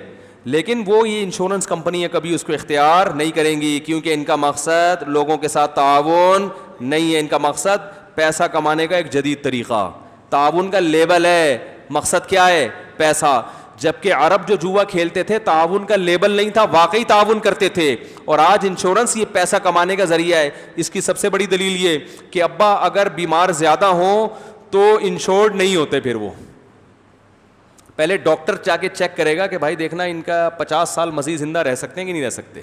لیکن وہ یہ انشورنس کمپنیاں کبھی اس کو اختیار نہیں کریں گی, کیونکہ ان کا مقصد لوگوں کے ساتھ تعاون نہیں ہے, ان کا مقصد پیسہ کمانے کا ایک جدید طریقہ. تعاون کا لیبل ہے, مقصد کیا ہے؟ پیسہ. جبکہ عرب جو جوا کھیلتے تھے تعاون کا لیبل نہیں تھا, واقعی تعاون کرتے تھے. اور آج انشورنس یہ پیسہ کمانے کا ذریعہ ہے. اس کی سب سے بڑی دلیل یہ کہ ابا اگر بیمار زیادہ ہوں تو انشورڈ نہیں ہوتے, پھر وہ پہلے ڈاکٹر جا کے چیک کرے گا کہ بھائی دیکھنا ان کا 50 سال مزید زندہ رہ سکتے ہیں کہ نہیں رہ سکتے.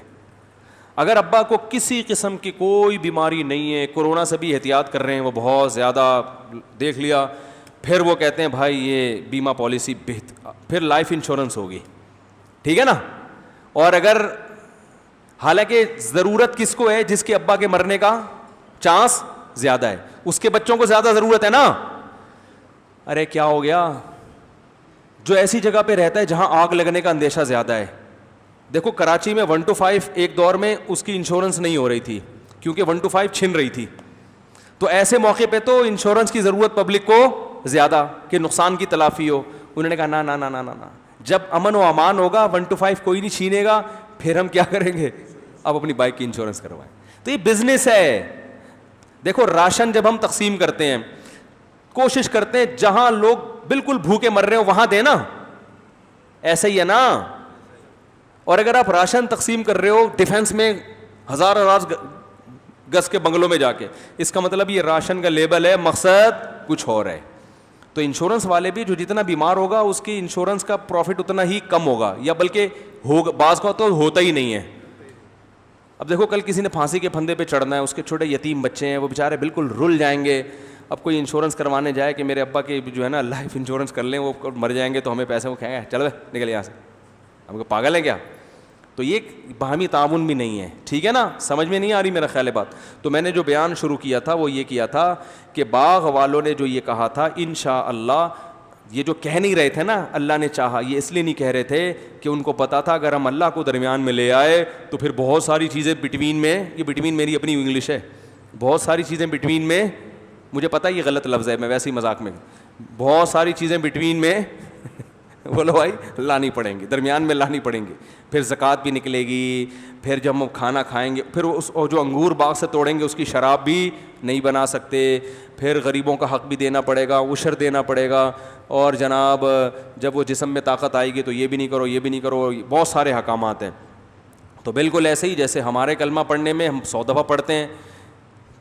اگر ابا کو کسی قسم کی کوئی بیماری نہیں ہے, کورونا سے بھی احتیاط کر رہے ہیں وہ بہت زیادہ, دیکھ لیا, پھر وہ کہتے ہیں بھائی یہ بیمہ پالیسی پھر لائف انشورنس ہوگی, ٹھیک ہے نا. اور اگر حالانکہ ضرورت کس کو ہے؟ جس کے ابا کے مرنے کا چانس زیادہ ہے, اس کے بچوں کو زیادہ ضرورت ہے نا. ارے کیا ہو گیا؟ جو ایسی جگہ پہ رہتا ہے جہاں آگ لگنے کا اندیشہ زیادہ ہے. دیکھو کراچی میں 1 to 5 ایک دور میں اس کی انشورنس نہیں ہو رہی تھی کیونکہ 1 to 5 چھن رہی تھی. تو ایسے موقع پہ تو انشورنس کی ضرورت پبلک کو زیادہ کہ نقصان کی تلافی ہو. انہوں نے کہا نا نا نا نا نا, جب امن و امان ہوگا 1 to 5 کوئی نہیں چھینے گا, پھر ہم کیا کریں گے؟ اب اپنی بائک کی انشورنس کروائیں. تو یہ بزنس ہے. دیکھو راشن جب ہم تقسیم کرتے ہیں کوشش کرتے ہیں جہاں لوگ بالکل بھوکے مر رہے ہو وہاں دے نا, ایسا ہی ہے نا. اور اگر آپ راشن تقسیم کر رہے ہو ڈیفینس میں ہزار گز کے بنگلوں میں جا کے, اس کا مطلب یہ راشن کا لیبل ہے, مقصد کچھ اور ہے. تو انشورنس والے بھی جو جتنا بیمار ہوگا اس کی انشورنس کا پروفٹ اتنا ہی کم ہوگا, یا بلکہ ہوگا, بعض کا تو ہوتا ہی نہیں ہے. اب دیکھو کل کسی نے پھانسی کے پھندے پہ چڑھنا ہے, اس کے چھوٹے یتیم بچے ہیں, وہ بیچارے بالکل رل جائیں گے. اب کوئی انشورنس کروانے جائے کہ میرے ابا کے جو ہے نا لائف انشورنس کر لیں, وہ مر جائیں گے تو ہمیں پیسے وہ کھائیں گے, چلو نکل یہاں سے, ہم کو پاگل ہیں کیا؟ تو یہ باہمی تعاون بھی نہیں ہے, ٹھیک ہے نا. سمجھ میں نہیں آ رہی میرا خیال ہے بات. تو میں نے جو بیان شروع کیا تھا وہ یہ کیا تھا کہ باغ والوں نے جو یہ کہا تھا انشاءاللہ, یہ جو کہہ نہیں رہے تھے نا اللہ نے چاہا, یہ اس لیے نہیں کہہ رہے تھے کہ ان کو پتا تھا اگر ہم اللہ کو درمیان میں لے آئے تو پھر بہت ساری چیزیں بٹوین میں, یہ بٹوین میری اپنی انگلش ہے, بہت ساری چیزیں بٹوین میں, مجھے پتہ یہ غلط لفظ ہے, میں ویسے ہی مذاق میں, بہت ساری چیزیں بٹوین میں بولو بھائی لانی پڑیں گی, درمیان میں لانی پڑیں گی. پھر زکوٰۃ بھی نکلے گی, پھر جب ہم کھانا کھائیں گے پھر اس جو انگور باغ سے توڑیں گے اس کی شراب بھی نہیں بنا سکتے, پھر غریبوں کا حق بھی دینا پڑے گا, عشر دینا پڑے گا, اور جناب جب وہ جسم میں طاقت آئے گی تو یہ بھی نہیں کرو, یہ بھی نہیں کرو, بہت سارے حکامات ہیں. تو بالکل ایسے ہی جیسے ہمارے کلمہ پڑھنے میں ہم 100 دفعہ پڑھتے ہیں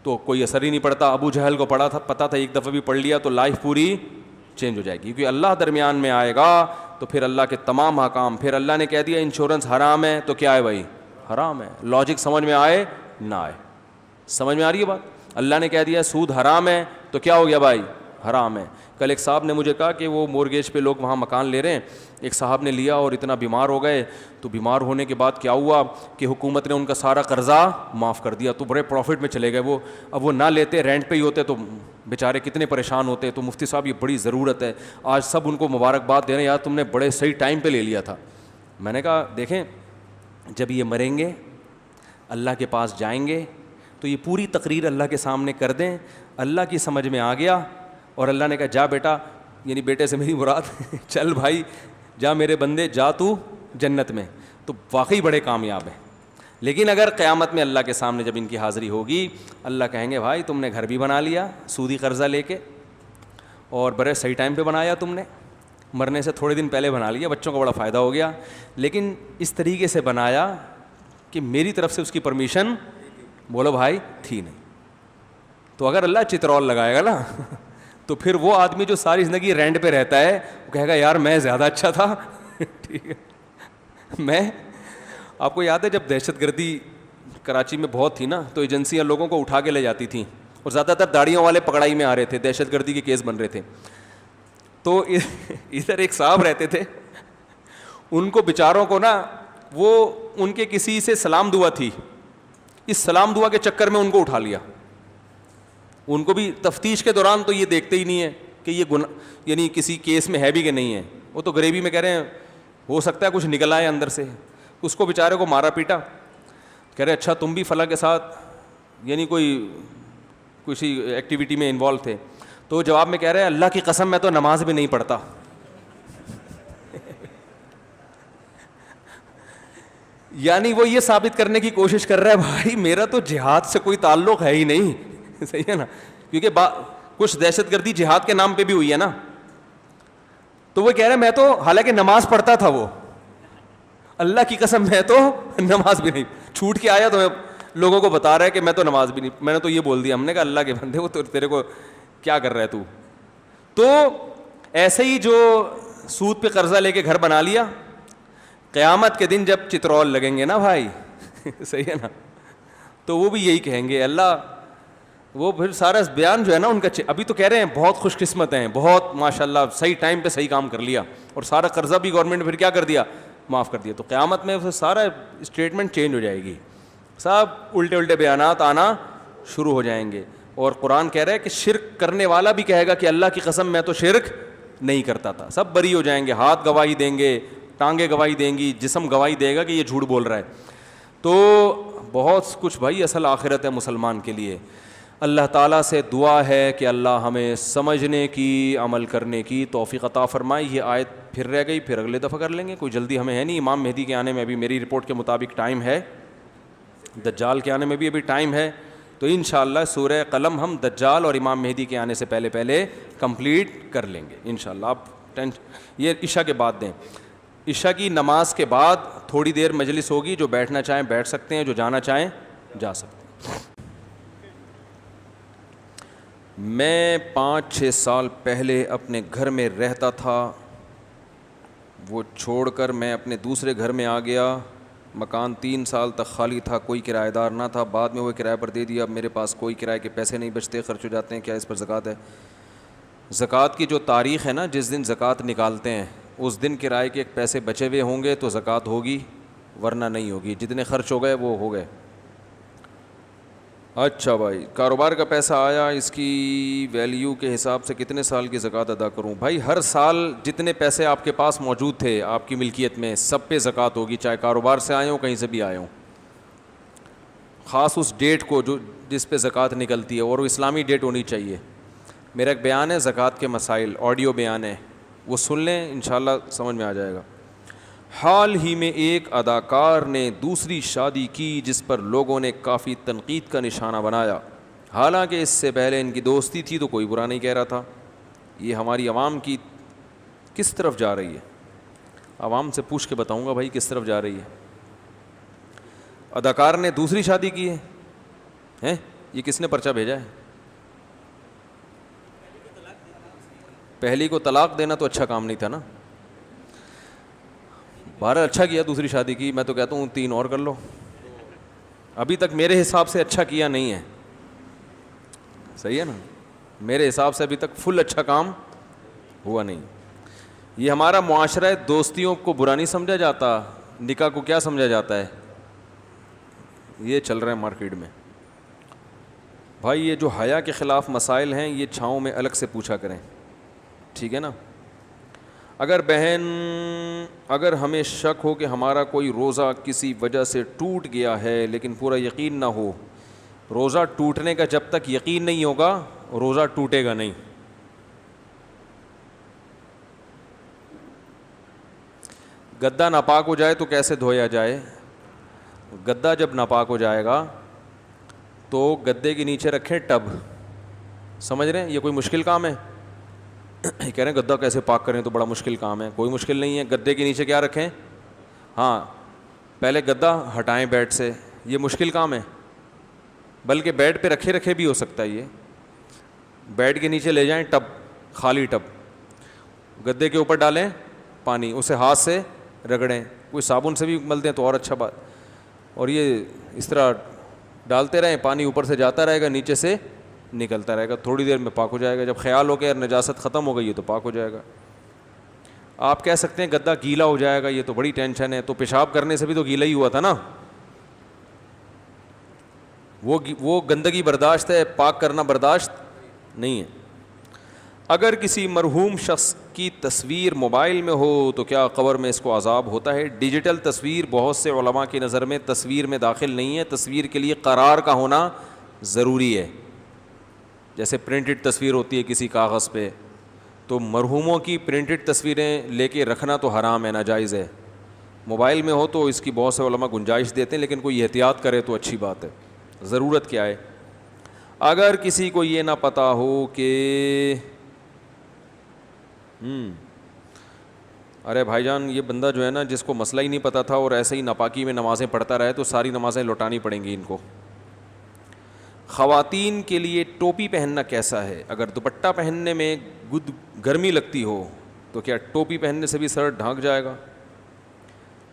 تو کوئی اثر ہی نہیں پڑتا. ابو جہل کو پڑھا تھا, پتہ تھا ایک دفعہ بھی پڑھ لیا تو لائف پوری چینج ہو جائے گی, کیونکہ اللہ درمیان میں آئے گا تو پھر اللہ کے تمام حکام. پھر اللہ نے کہہ دیا انشورنس حرام ہے تو کیا ہے بھائی؟ حرام ہے. لاجک سمجھ میں آئے نہ آئے, سمجھ میں آ رہی ہے بات؟ اللہ نے کہہ دیا سود حرام ہے تو کیا ہو گیا بھائی؟ حرام ہے. کل ایک صاحب نے مجھے کہا کہ وہ مورگیج پہ لوگ وہاں مکان لے رہے ہیں, ایک صاحب نے لیا اور اتنا بیمار ہو گئے, تو بیمار ہونے کے بعد کیا ہوا کہ حکومت نے ان کا سارا قرضہ معاف کر دیا, تو بڑے پروفٹ میں چلے گئے وہ. اب وہ نہ لیتے, رینٹ پہ ہی ہوتے تو بیچارے کتنے پریشان ہوتے. تو مفتی صاحب یہ بڑی ضرورت ہے, آج سب ان کو مبارکباد دے رہے ہیں, یار تم نے بڑے صحیح ٹائم پہ لے لیا تھا. میں نے کہا دیکھیں جب یہ مریں گے اللہ کے پاس جائیں گے تو یہ پوری تقریر اللہ کے سامنے کر دیں, اللہ کی سمجھ میں آ گیا اور اللہ نے کہا جا بیٹا, یعنی بیٹے سے میری مراد چل بھائی جا میرے بندے جا تو جنت میں, تو واقعی بڑے کامیاب ہیں. لیکن اگر قیامت میں اللہ کے سامنے جب ان کی حاضری ہوگی, اللہ کہیں گے بھائی تم نے گھر بھی بنا لیا سودی قرضہ لے کے, اور بڑے صحیح ٹائم پہ بنایا تم نے, مرنے سے تھوڑے دن پہلے بنا لیا, بچوں کو بڑا فائدہ ہو گیا, لیکن اس طریقے سے بنایا کہ میری طرف سے اس کی پرمیشن بولو بھائی تھی نہیں. تو اگر اللہ چترول لگائے گا نا تو پھر وہ آدمی جو ساری زندگی رینٹ پہ رہتا ہے وہ کہے گا یار میں زیادہ اچھا تھا. ٹھیک ہے, میں آپ کو یاد ہے جب دہشت گردی کراچی میں بہت تھی نا تو ایجنسیاں لوگوں کو اٹھا کے لے جاتی تھیں, اور زیادہ تر داڑیوں والے پکڑائی میں آ رہے تھے, دہشت گردی کے کیس بن رہے تھے. تو ادھر ایک صاحب رہتے تھے, ان کو بیچاروں کو نا وہ ان کے کسی سے سلام دعا تھی, اس سلام دعا کے چکر میں ان کو اٹھا لیا. ان کو بھی تفتیش کے دوران تو یہ دیکھتے ہی نہیں ہے کہ یہ گناہ یعنی کسی کیس میں ہے بھی کہ نہیں ہے, وہ تو غریبی میں کہہ رہے ہیں ہو سکتا ہے کچھ نکل آئے اندر سے. اس کو بیچارے کو مارا پیٹا, کہہ رہے اچھا تم بھی فلاں کے ساتھ یعنی کسی ایکٹیویٹی میں انوالو تھے, تو جواب میں کہہ رہے ہیں اللہ کی قسم میں تو نماز بھی نہیں پڑھتا. یعنی وہ یہ ثابت کرنے کی کوشش کر رہا ہے بھائی میرا تو جہاد سے کوئی تعلق ہے ہی نہیں. صحیح ہے نا, کیونکہ کچھ دہشت گردی جہاد کے نام پہ بھی ہوئی ہے نا. تو وہ کہہ رہا ہے میں تو حالانکہ نماز پڑھتا تھا, وہ اللہ کی قسم میں تو نماز بھی نہیں, چھوٹ کے آیا تو میں لوگوں کو بتا رہا ہے کہ میں تو نماز بھی نہیں. میں نے تو یہ بول دیا, ہم نے کہا اللہ کے بندے وہ تو تیرے کو کیا کر رہا ہے تو. تو ایسے ہی جو سود پہ قرضہ لے کے گھر بنا لیا, قیامت کے دن جب چترول لگیں گے نا بھائی, صحیح ہے نا, تو وہ بھی یہی کہیں گے اللہ, وہ پھر سارا بیان جو ہے نا ان کا, ابھی تو کہہ رہے ہیں بہت خوش قسمت ہیں, بہت ماشاء اللہ صحیح ٹائم پہ صحیح کام کر لیا, اور سارا قرضہ بھی گورنمنٹ نے پھر کیا کر دیا, معاف کر دیا. تو قیامت میں پھر سارا اسٹیٹمنٹ چینج ہو جائے گی, سب الٹے الٹے بیانات آنا شروع ہو جائیں گے. اور قرآن کہہ رہا ہے کہ شرک کرنے والا بھی کہے گا کہ اللہ کی قسم میں تو شرک نہیں کرتا تھا. سب بری ہو جائیں گے, ہاتھ گواہی دیں گے, ٹانگیں گواہی دیں گی, جسم گواہی دے گا کہ یہ جھوٹ بول رہا ہے. تو بہت کچھ بھائی اصل آخرت ہے مسلمان کے لیے. اللہ تعالیٰ سے دعا ہے کہ اللہ ہمیں سمجھنے کی, عمل کرنے کی توفیق عطا فرمائے. یہ آیت پھر رہ گئی, پھر اگلے دفعہ کر لیں گے, کوئی جلدی ہمیں ہے نہیں. امام مہدی کے آنے میں ابھی میری رپورٹ کے مطابق ٹائم ہے, دجال کے آنے میں بھی ابھی ٹائم ہے. تو انشاءاللہ سورہ قلم ہم دجال اور امام مہدی کے آنے سے پہلے پہلے کمپلیٹ کر لیں گے انشاءاللہ. آپ یہ عشاء کے بعد دیں, عشاء کی نماز کے بعد تھوڑی دیر مجلس ہوگی, جو بیٹھنا چاہیں بیٹھ سکتے ہیں, جو جانا چاہیں جا سکتے ہیں. میں 5-6 سال پہلے اپنے گھر میں رہتا تھا, وہ چھوڑ کر میں اپنے دوسرے گھر میں آ گیا. مکان 3 سال تک خالی تھا, کوئی کرایہ دار نہ تھا, بعد میں وہ کرایہ پر دے دیا. اب میرے پاس کوئی کرایہ کے پیسے نہیں بچتے, خرچ ہو جاتے ہیں, کیا اس پر زکوٰۃ ہے؟ زکوٰۃ کی جو تاریخ ہے نا, جس دن زکوٰۃ نکالتے ہیں اس دن کرائے کے پیسے بچے ہوئے ہوں گے تو زکوٰۃ ہوگی, ورنہ نہیں ہوگی. جتنے خرچ ہو گئے وہ ہو گئے. اچھا بھائی, کاروبار کا پیسہ آیا, اس کی ویلیو کے حساب سے کتنے سال کی زکوٰۃ ادا کروں؟ بھائی ہر سال جتنے پیسے آپ کے پاس موجود تھے آپ کی ملکیت میں, سب پہ زکوٰۃ ہوگی, چاہے کاروبار سے آئے ہوں کہیں سے بھی آئے ہوں. خاص اس ڈیٹ کو جو جس پہ زکوٰۃ نکلتی ہے, اور وہ اسلامی ڈیٹ ہونی چاہیے. میرا ایک بیان ہے زکوٰۃ کے مسائل, آڈیو بیان ہے, وہ سن لیں انشاءاللہ سمجھ میں آ جائے گا. حال ہی میں ایک اداکار نے دوسری شادی کی جس پر لوگوں نے کافی تنقید کا نشانہ بنایا. حالانکہ اس سے پہلے ان کی دوستی تھی تو کوئی برا نہیں کہہ رہا تھا. یہ ہماری عوام کی کس طرف جا رہی ہے؟ عوام سے پوچھ کے بتاؤں گا بھائی کس طرف جا رہی ہے. اداکار نے دوسری شادی کی ہے, یہ کس نے پرچہ بھیجا ہے؟ پہلی کو طلاق دینا تو اچھا کام نہیں تھا نا. بہرحال اچھا کیا دوسری شادی کی, میں تو کہتا ہوں 3 اور کر لو. ابھی تک میرے حساب سے اچھا کیا نہیں ہے, صحیح ہے نا, میرے حساب سے ابھی تک فل اچھا کام ہوا نہیں. یہ ہمارا معاشرہ دوستیوں کو برا نہیں سمجھا جاتا, نکاح کو کیا سمجھا جاتا ہے, یہ چل رہا ہے مارکیٹ میں. بھائی یہ جو حیا کے خلاف مسائل ہیں یہ چھاؤں میں الگ سے پوچھا کریں, ٹھیک ہے نا. اگر ہمیں شک ہو کہ ہمارا کوئی روزہ کسی وجہ سے ٹوٹ گیا ہے لیکن پورا یقین نہ ہو, روزہ ٹوٹنے کا جب تک یقین نہیں ہوگا روزہ ٹوٹے گا نہیں. گدا ناپاک ہو جائے تو کیسے دھویا جائے؟ گدا جب ناپاک ہو جائے گا تو گدے کے نیچے رکھیں ٹب. سمجھ رہے ہیں, یہ کوئی مشکل کام ہے؟ کہہ رہے ہیں گدا کیسے پاک کریں تو بڑا مشکل کام ہے. کوئی مشکل نہیں ہے, گدے کے نیچے کیا رکھیں؟ ہاں پہلے گدا ہٹائیں بیڈ سے, یہ مشکل کام ہے؟ بلکہ بیڈ پہ رکھے رکھے بھی ہو سکتا ہے. یہ بیڈ کے نیچے لے جائیں ٹب, خالی ٹب, گدے کے اوپر ڈالیں پانی, اسے ہاتھ سے رگڑیں, کوئی صابن سے بھی مل دیں تو اور اچھا بات. اور یہ اس طرح ڈالتے رہیں, پانی اوپر سے جاتا رہے گا نیچے سے نکلتا رہے گا, تھوڑی دیر میں پاک ہو جائے گا. جب خیال ہو کہ یار نجاست ختم ہو گئی ہے تو پاک ہو جائے گا. آپ کہہ سکتے ہیں گدا گیلا ہو جائے گا, یہ تو بڑی ٹینشن ہے. تو پیشاب کرنے سے بھی تو گیلا ہی ہوا تھا نا, وہ گندگی برداشت ہے, پاک کرنا برداشت نہیں ہے. اگر کسی مرحوم شخص کی تصویر موبائل میں ہو تو کیا قبر میں اس کو عذاب ہوتا ہے؟ ڈیجیٹل تصویر بہت سے علماء کی نظر میں تصویر میں داخل نہیں ہے. تصویر کے لیے قرار کا ہونا ضروری ہے. جیسے پرنٹڈ تصویر ہوتی ہے کسی کاغذ پہ, تو مرحوموں کی پرنٹڈ تصویریں لے کے رکھنا تو حرام ہے, ناجائز ہے. موبائل میں ہو تو اس کی بہت سے علماء گنجائش دیتے ہیں، لیکن کوئی احتیاط کرے تو اچھی بات ہے. ضرورت کیا ہے؟ اگر کسی کو یہ نہ پتہ ہو کہ ارے بھائی جان یہ بندہ جو ہے نا جس کو مسئلہ ہی نہیں پتہ تھا اور ایسے ہی ناپاکی میں نمازیں پڑھتا رہے تو ساری نمازیں لوٹانی پڑیں گی ان کو. خواتین کے لیے ٹوپی پہننا کیسا ہے؟ اگر دوپٹہ پہننے میں گرمی لگتی ہو تو کیا ٹوپی پہننے سے بھی سر ڈھانک جائے گا؟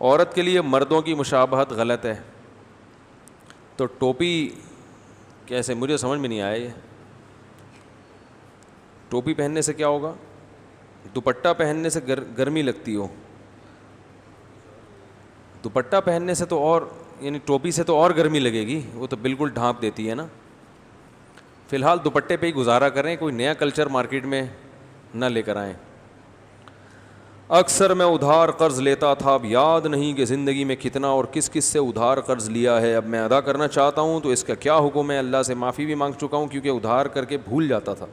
عورت کے لیے مردوں کی مشابہت غلط ہے تو ٹوپی کیسے؟ مجھے سمجھ میں نہیں آیا یہ. ٹوپی پہننے سے کیا ہوگا؟ دوپٹہ پہننے سے گرمی لگتی ہو، دوپٹہ پہننے سے تو اور یعنی ٹوپی سے تو اور گرمی لگے گی، وہ تو بالکل ڈھانپ دیتی ہے نا. فی الحال دوپٹے پہ ہی گزارا کریں، کوئی نیا کلچر مارکیٹ میں نہ لے کر آئیں. اکثر میں ادھار قرض لیتا تھا، اب یاد نہیں کہ زندگی میں کتنا اور کس کس سے ادھار قرض لیا ہے. اب میں ادا کرنا چاہتا ہوں تو اس کا کیا حکم ہے؟ اللہ سے معافی بھی مانگ چکا ہوں کیونکہ ادھار کر کے بھول جاتا تھا.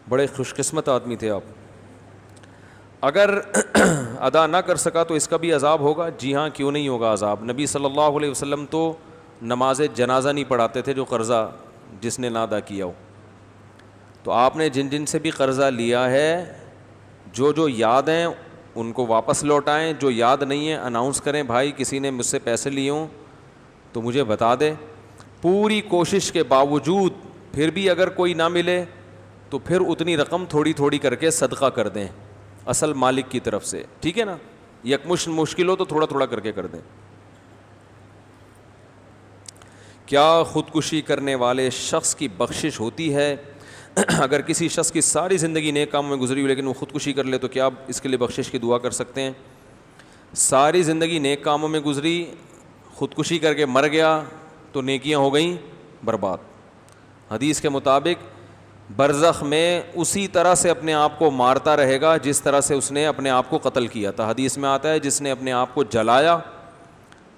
بڑے خوش قسمت آدمی تھے آپ. اگر ادا نہ کر سکا تو اس کا بھی عذاب ہوگا؟ جی ہاں، کیوں نہیں ہوگا عذاب. نبی صلی اللہ علیہ وسلم تو نماز جنازہ نہیں پڑھاتے تھے جو قرضہ جس نے نہ ادا کیا ہو. تو آپ نے جن جن سے بھی قرضہ لیا ہے جو یاد ہیں ان کو واپس لوٹائیں، جو یاد نہیں ہیں اناؤنس کریں بھائی کسی نے مجھ سے پیسے لیے ہوں تو مجھے بتا دے. پوری کوشش کے باوجود پھر بھی اگر کوئی نہ ملے تو پھر اتنی رقم تھوڑی تھوڑی کر کے صدقہ کر دیں اصل مالک کی طرف سے، ٹھیک ہے نا. یکمشت مشکل ہو تو تھوڑا تھوڑا کر کے کر دیں. کیا خودکشی کرنے والے شخص کی بخشش ہوتی ہے؟ اگر کسی شخص کی ساری زندگی نیک کاموں میں گزری ہو لیکن وہ خودکشی کر لے تو کیا آپ اس کے لیے بخشش کی دعا کر سکتے ہیں؟ ساری زندگی نیک کاموں میں گزری، خودکشی کر کے مر گیا تو نیکیاں ہو گئیں برباد. حدیث کے مطابق برزخ میں اسی طرح سے اپنے آپ کو مارتا رہے گا جس طرح سے اس نے اپنے آپ کو قتل کیا تھا. حدیث میں آتا ہے جس نے اپنے آپ کو جلایا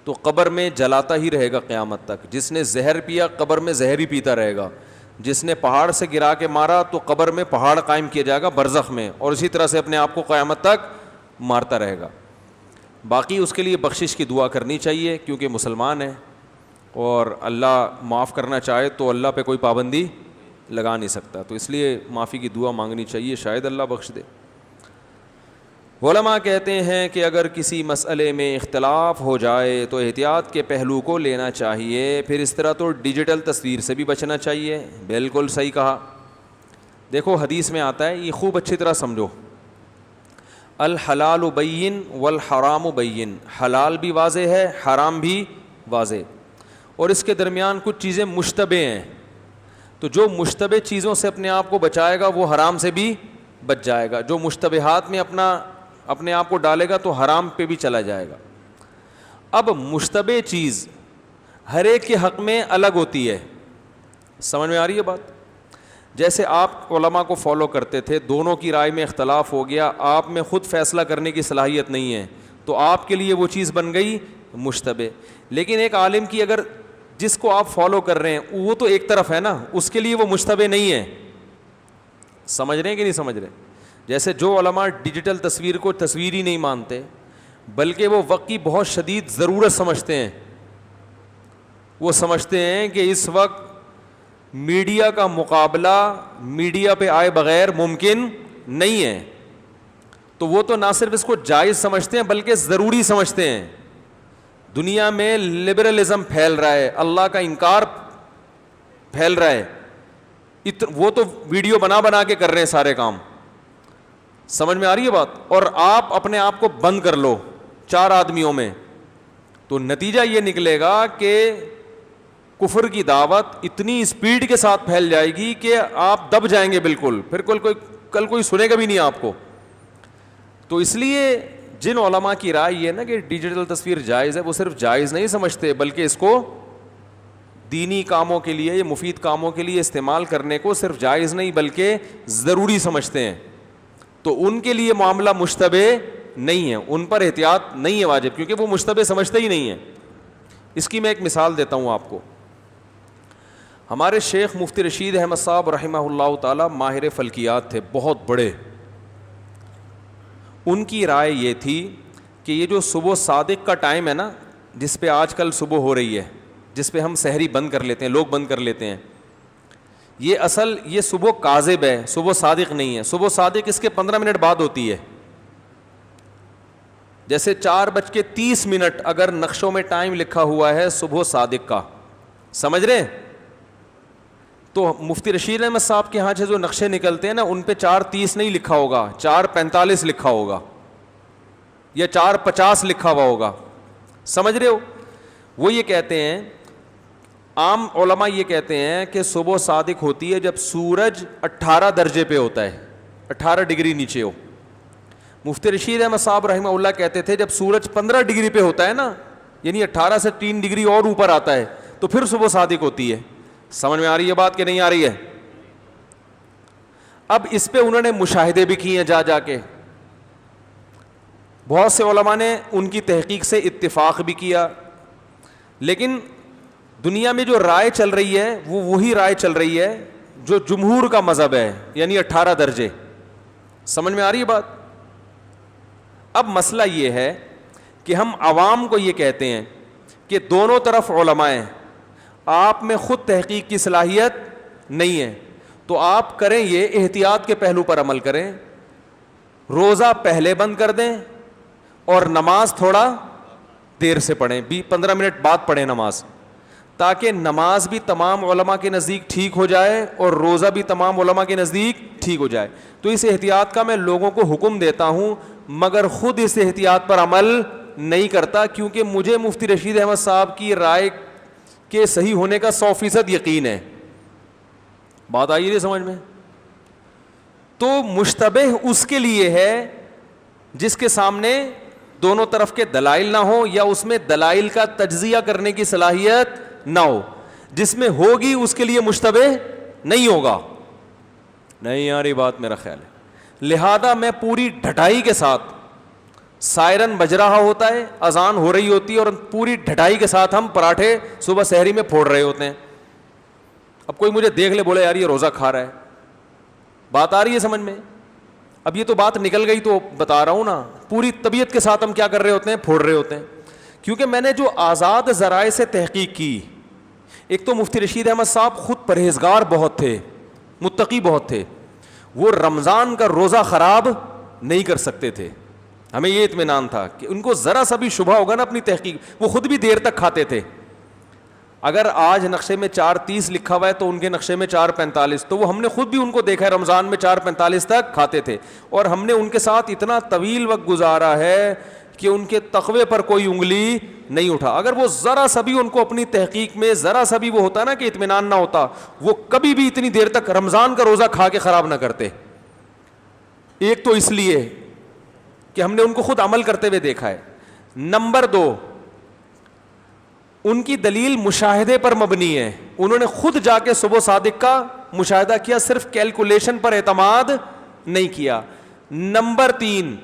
تو قبر میں جلاتا ہی رہے گا قیامت تک. جس نے زہر پیا قبر میں زہر ہی پیتا رہے گا. جس نے پہاڑ سے گرا کے مارا تو قبر میں پہاڑ قائم کیا جائے گا برزخ میں، اور اسی طرح سے اپنے آپ کو قیامت تک مارتا رہے گا. باقی اس کے لیے بخشش کی دعا کرنی چاہیے کیونکہ مسلمان ہے اور اللہ معاف کرنا چاہے تو اللہ پہ کوئی پابندی لگا نہیں سکتا، تو اس لیے معافی کی دعا مانگنی چاہیے، شاید اللہ بخش دے. علماء کہتے ہیں کہ اگر کسی مسئلے میں اختلاف ہو جائے تو احتیاط کے پہلو کو لینا چاہیے، پھر اس طرح تو ڈیجیٹل تصویر سے بھی بچنا چاہیے. بالکل صحیح کہا. دیکھو حدیث میں آتا ہے، یہ خوب اچھی طرح سمجھو، الحلال بین والحرام بین. حلال بھی واضح ہے، حرام بھی واضح، اور اس کے درمیان کچھ چیزیں مشتبہ ہیں. تو جو مشتبہ چیزوں سے اپنے آپ کو بچائے گا وہ حرام سے بھی بچ جائے گا. جو مشتبہات میں اپنے آپ کو ڈالے گا تو حرام پہ بھی چلا جائے گا. اب مشتبہ چیز ہر ایک کے حق میں الگ ہوتی ہے. سمجھ میں آ رہی ہے بات؟ جیسے آپ علماء کو فالو کرتے تھے، دونوں کی رائے میں اختلاف ہو گیا، آپ میں خود فیصلہ کرنے کی صلاحیت نہیں ہے تو آپ کے لیے وہ چیز بن گئی مشتبہ. لیکن ایک عالم کی اگر جس کو آپ فالو کر رہے ہیں وہ تو ایک طرف ہے نا، اس کے لیے وہ مشتبہ نہیں ہے. سمجھ رہے ہیں کہ نہیں سمجھ رہے؟ جیسے جو علماء ڈیجیٹل تصویر کو تصویر ہی نہیں مانتے بلکہ وہ وقت کی بہت شدید ضرورت سمجھتے ہیں. وہ سمجھتے ہیں کہ اس وقت میڈیا کا مقابلہ میڈیا پہ آئے بغیر ممکن نہیں ہے، تو وہ تو نہ صرف اس کو جائز سمجھتے ہیں بلکہ ضروری سمجھتے ہیں. دنیا میں لبرلزم پھیل رہا ہے، اللہ کا انکار پھیل رہا ہے، وہ تو ویڈیو بنا کے کر رہے ہیں سارے کام. سمجھ میں آ رہی ہے بات؟ اور آپ اپنے آپ کو بند کر لو 4 آدمیوں میں تو نتیجہ یہ نکلے گا کہ کفر کی دعوت اتنی اسپیڈ کے ساتھ پھیل جائے گی کہ آپ دب جائیں گے بالکل، پھر کل کوئی سنے گا بھی نہیں آپ کو. تو اس لیے جن علماء کی رائے یہ ہے نا کہ ڈیجیٹل تصویر جائز ہے، وہ صرف جائز نہیں سمجھتے بلکہ اس کو دینی کاموں کے لیے، مفید کاموں کے لیے استعمال کرنے کو صرف جائز نہیں بلکہ ضروری سمجھتے ہیں. تو ان کے لیے معاملہ مشتبہ نہیں ہے، ان پر احتیاط نہیں ہے واجب کیونکہ وہ مشتبہ سمجھتے ہی نہیں ہیں. اس کی میں ایک مثال دیتا ہوں آپ کو. ہمارے شیخ مفتی رشید احمد صاحب رحمہ اللہ تعالی ماہر فلکیات تھے، بہت بڑے. ان کی رائے یہ تھی کہ یہ جو صبح صادق کا ٹائم ہے نا، جس پہ آج کل صبح ہو رہی ہے، جس پہ ہم سحری بند کر لیتے ہیں، لوگ بند کر لیتے ہیں، یہ صبح کاذب ہے، صبح صادق نہیں ہے. صبح صادق اس کے 15 منٹ بعد ہوتی ہے. جیسے 4:30 اگر نقشوں میں ٹائم لکھا ہوا ہے صبح صادق کا، سمجھ رہے ہیں؟ تو مفتی رشید احمد صاحب کے ہاں سے جو نقشے نکلتے ہیں نا، ان پہ 4:30 نہیں لکھا ہوگا، 4:45 لکھا ہوگا یا 4:50 لکھا ہوا ہوگا. سمجھ رہے ہو؟ وہ یہ کہتے ہیں، عام علماء یہ کہتے ہیں کہ صبح صادق ہوتی ہے جب سورج 18 درجے پہ ہوتا ہے، 18 ڈگری نیچے ہو. مفتی رشید احمد صاحب رحمہ اللہ کہتے تھے جب سورج 15 ڈگری پہ ہوتا ہے نا، یعنی 18 سے 3 ڈگری اور اوپر آتا ہے، تو پھر صبح صادق ہوتی ہے. سمجھ میں آ رہی ہے بات کہ نہیں آ رہی ہے؟ اب اس پہ انہوں نے مشاہدے بھی کیے ہیں جا جا کے، بہت سے علماء نے ان کی تحقیق سے اتفاق بھی کیا، لیکن دنیا میں جو رائے چل رہی ہے وہ وہی رائے چل رہی ہے جو جمہور کا مذہب ہے، یعنی 18 درجے. سمجھ میں آ رہی ہے بات؟ اب مسئلہ یہ ہے کہ ہم عوام کو یہ کہتے ہیں کہ دونوں طرف علماء ہیں، آپ میں خود تحقیق کی صلاحیت نہیں ہے، تو آپ کریں یہ احتیاط کے پہلو پر عمل کریں، روزہ پہلے بند کر دیں اور نماز تھوڑا دیر سے پڑھیں، 15 منٹ بعد پڑھیں نماز، تاکہ نماز بھی تمام علماء کے نزدیک ٹھیک ہو جائے اور روزہ بھی تمام علماء کے نزدیک ٹھیک ہو جائے. تو اس احتیاط کا میں لوگوں کو حکم دیتا ہوں، مگر خود اس احتیاط پر عمل نہیں کرتا، کیونکہ مجھے مفتی رشید احمد صاحب کی رائے کے صحیح ہونے کا 100% یقین ہے. بات آئی نہیں سمجھ میں؟ تو مشتبہ اس کے لیے ہے جس کے سامنے دونوں طرف کے دلائل نہ ہو، یا اس میں دلائل کا تجزیہ کرنے کی صلاحیت نہ ہو. جس میں ہوگی اس کے لیے مشتبہ نہیں ہوگا. نہیں یار یہ بات میرا خیال ہے. لہذا میں پوری ڈھٹائی کے ساتھ، سائرن بج رہا ہوتا ہے، اذان ہو رہی ہوتی ہے، اور پوری ڈھٹائی کے ساتھ ہم پراٹھے صبح سحری میں پھوڑ رہے ہوتے ہیں. اب کوئی مجھے دیکھ لے بولے یار یہ روزہ کھا رہا ہے. بات آ رہی ہے سمجھ میں؟ اب یہ تو بات نکل گئی تو بتا رہا ہوں نا، پوری طبیعت کے ساتھ ہم کیا کر رہے ہوتے ہیں؟ پھوڑ رہے ہوتے ہیں. کیونکہ میں نے جو آزاد ذرائع سے تحقیق کی، ایک تو مفتی رشید احمد صاحب خود پرہیزگار بہت تھے، متقی بہت تھے، وہ رمضان کا روزہ خراب نہیں کر سکتے تھے. ہمیں یہ اطمینان تھا کہ ان کو ذرا سا بھی شبہ ہوگا نا اپنی تحقیق، وہ خود بھی دیر تک کھاتے تھے. اگر آج نقشے میں 4:30 لکھا ہوا ہے تو ان کے نقشے میں 4:45، تو وہ ہم نے خود بھی ان کو دیکھا ہے رمضان میں 4:45 تک کھاتے تھے، اور ہم نے ان کے ساتھ اتنا طویل وقت گزارا ہے کہ ان کے تقوی پر کوئی انگلی نہیں اٹھا. اگر وہ ذرا سا بھی ان کو اپنی تحقیق میں ذرا سا بھی وہ ہوتا نا کہ اطمینان نہ ہوتا، وہ کبھی بھی اتنی دیر تک رمضان کا روزہ کھا کے خراب نہ کرتے. ایک تو اس لیے کہ ہم نے ان کو خود عمل کرتے ہوئے دیکھا ہے. نمبر 2، ان کی دلیل مشاہدے پر مبنی ہے. انہوں نے خود جا کے صبح صادق کا مشاہدہ کیا، صرف کیلکولیشن پر اعتماد نہیں کیا. نمبر 3،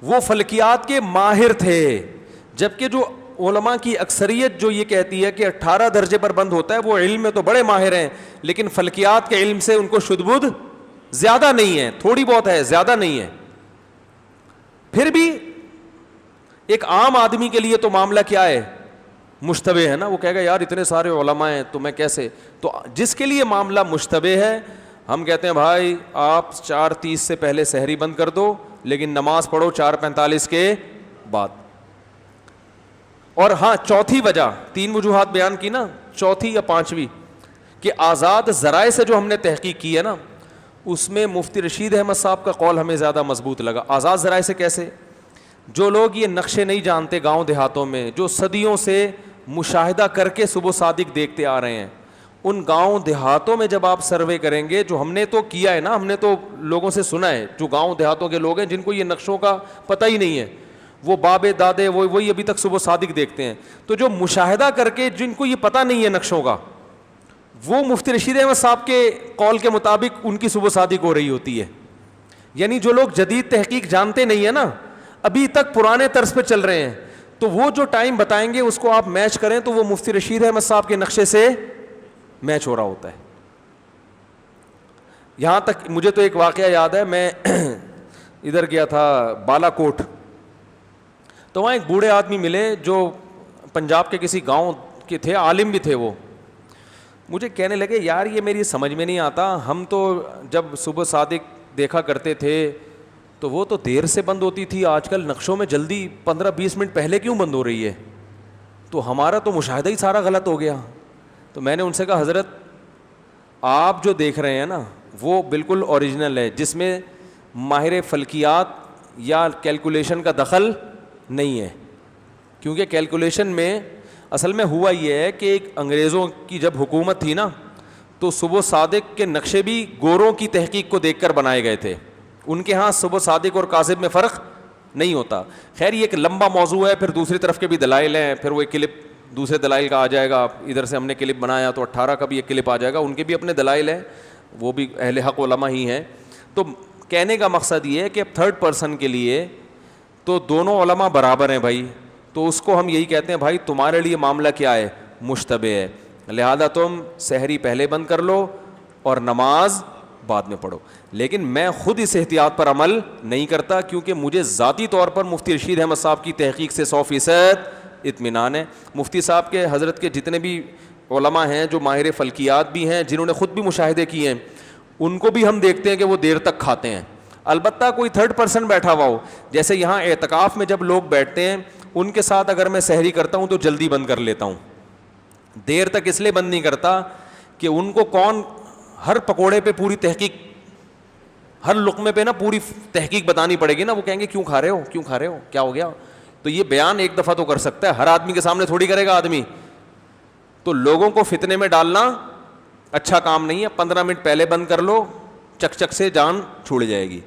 وہ فلکیات کے ماہر تھے، جبکہ جو علماء کی اکثریت جو یہ کہتی ہے کہ 18 درجے پر بند ہوتا ہے، وہ علم میں تو بڑے ماہر ہیں، لیکن فلکیات کے علم سے ان کو شد بدھ زیادہ نہیں ہے، تھوڑی بہت ہے، زیادہ نہیں ہے. پھر بھی ایک عام آدمی کے لیے تو معاملہ کیا ہے؟ مشتبہ ہے نا. وہ کہے گا یار اتنے سارے علماء ہیں تو میں کیسے؟ تو جس کے لیے معاملہ مشتبہ ہے، ہم کہتے ہیں بھائی آپ 4:30 سے پہلے سحری بند کر دو، لیکن نماز پڑھو 4:45 کے بعد. اور ہاں چوتھی وجہ، 3 وجوہات بیان کی نا، چوتھی یا پانچویں، کہ آزاد ذرائع سے جو ہم نے تحقیق کی ہے نا، اس میں مفتی رشید احمد صاحب کا قول ہمیں زیادہ مضبوط لگا. آزاد ذرائع سے کیسے؟ جو لوگ یہ نقشے نہیں جانتے گاؤں دیہاتوں میں، جو صدیوں سے مشاہدہ کر کے صبح صادق دیکھتے آ رہے ہیں، ان گاؤں دیہاتوں میں جب آپ سروے کریں گے، جو ہم نے تو کیا ہے نا، ہم نے تو لوگوں سے سنا ہے، جو گاؤں دیہاتوں کے لوگ ہیں جن کو یہ نقشوں کا پتہ ہی نہیں ہے، وہ بابے دادے وہی ابھی تک صبح صادق دیکھتے ہیں. تو جو مشاہدہ کر کے جن کو یہ پتہ نہیں ہے نقشوں کا، وہ مفتی رشید احمد صاحب کے قول کے مطابق ان کی صبح صادق ہو رہی ہوتی ہے. یعنی جو لوگ جدید تحقیق جانتے نہیں ہیں نا، ابھی تک پرانے طرز پہ چل رہے ہیں، تو وہ جو ٹائم بتائیں گے اس کو آپ میچ کریں تو وہ مفتی رشید احمد صاحب کے نقشے سے میچ ہو رہا ہوتا ہے. یہاں تک مجھے تو ایک واقعہ یاد ہے، میں ادھر گیا تھا بالا کوٹ، تو وہاں ایک بوڑھے آدمی ملے جو پنجاب کے کسی گاؤں کے تھے, عالم بھی تھے. وہ مجھے کہنے لگے یار یہ میری سمجھ میں نہیں آتا, ہم تو جب صبح صادق دیکھا کرتے تھے تو وہ تو دیر سے بند ہوتی تھی, آج کل نقشوں میں جلدی 15-20 منٹ پہلے کیوں بند ہو رہی ہے؟ تو ہمارا تو مشاہدہ ہی سارا غلط ہو گیا. تو میں نے ان سے کہا حضرت آپ جو دیکھ رہے ہیں نا وہ بالکل اوریجنل ہے, جس میں ماہر فلکیات یا کیلکولیشن کا دخل نہیں ہے. کیونکہ کیلکولیشن میں اصل میں ہوا یہ ہے کہ ایک انگریزوں کی جب حکومت تھی نا تو صبح صادق کے نقشے بھی گوروں کی تحقیق کو دیکھ کر بنائے گئے تھے. ان کے ہاں صبح صادق اور کاذب میں فرق نہیں ہوتا. خیر یہ ایک لمبا موضوع ہے, پھر دوسری طرف کے بھی دلائل ہیں, پھر وہ ایک کلپ دوسرے دلائل کا آ جائے گا. ادھر سے ہم نے کلپ بنایا تو 18 کا بھی ایک کلپ آ جائے گا, ان کے بھی اپنے دلائل ہیں, وہ بھی اہل حق علماء ہی ہیں. تو کہنے کا مقصد یہ ہے کہ اب تھرڈ پرسن کے لیے تو دونوں علماء برابر ہیں بھائی, تو اس کو ہم یہی کہتے ہیں بھائی تمہارے لیے معاملہ کیا ہے, مشتبہ ہے, لہذا تم سحری پہلے بند کر لو اور نماز بعد میں پڑھو. لیکن میں خود اس احتیاط پر عمل نہیں کرتا, کیونکہ مجھے ذاتی طور پر مفتی رشید احمد صاحب کی تحقیق سے 100% اطمینان ہے. مفتی صاحب کے حضرت کے جتنے بھی علماء ہیں جو ماہر فلکیات بھی ہیں, جنہوں نے خود بھی مشاہدے کیے ہیں, ان کو بھی ہم دیکھتے ہیں کہ وہ دیر تک کھاتے ہیں. البتہ کوئی تھرڈ پرسن بیٹھا ہوا ہو, جیسے یہاں اعتکاف میں جب لوگ بیٹھتے ہیں ان کے ساتھ اگر میں سحری کرتا ہوں تو جلدی بند کر لیتا ہوں. دیر تک اس لیے بند نہیں کرتا کہ ان کو کون ہر پکوڑے پہ پوری تحقیق, ہر لقمے پہ نا پوری تحقیق بتانی پڑے گی نا. وہ کہیں گے کیوں کھا رہے ہو, کیوں کھا رہے ہو, کیا ہو گیا. تو یہ بیان ایک دفعہ تو کر سکتا ہے, ہر آدمی کے سامنے تھوڑی کرے گا آدمی. تو لوگوں کو فتنے میں ڈالنا اچھا کام نہیں ہے. 15 منٹ پہلے بند کر لو, چک چک سے جان چھوڑ جائے گی.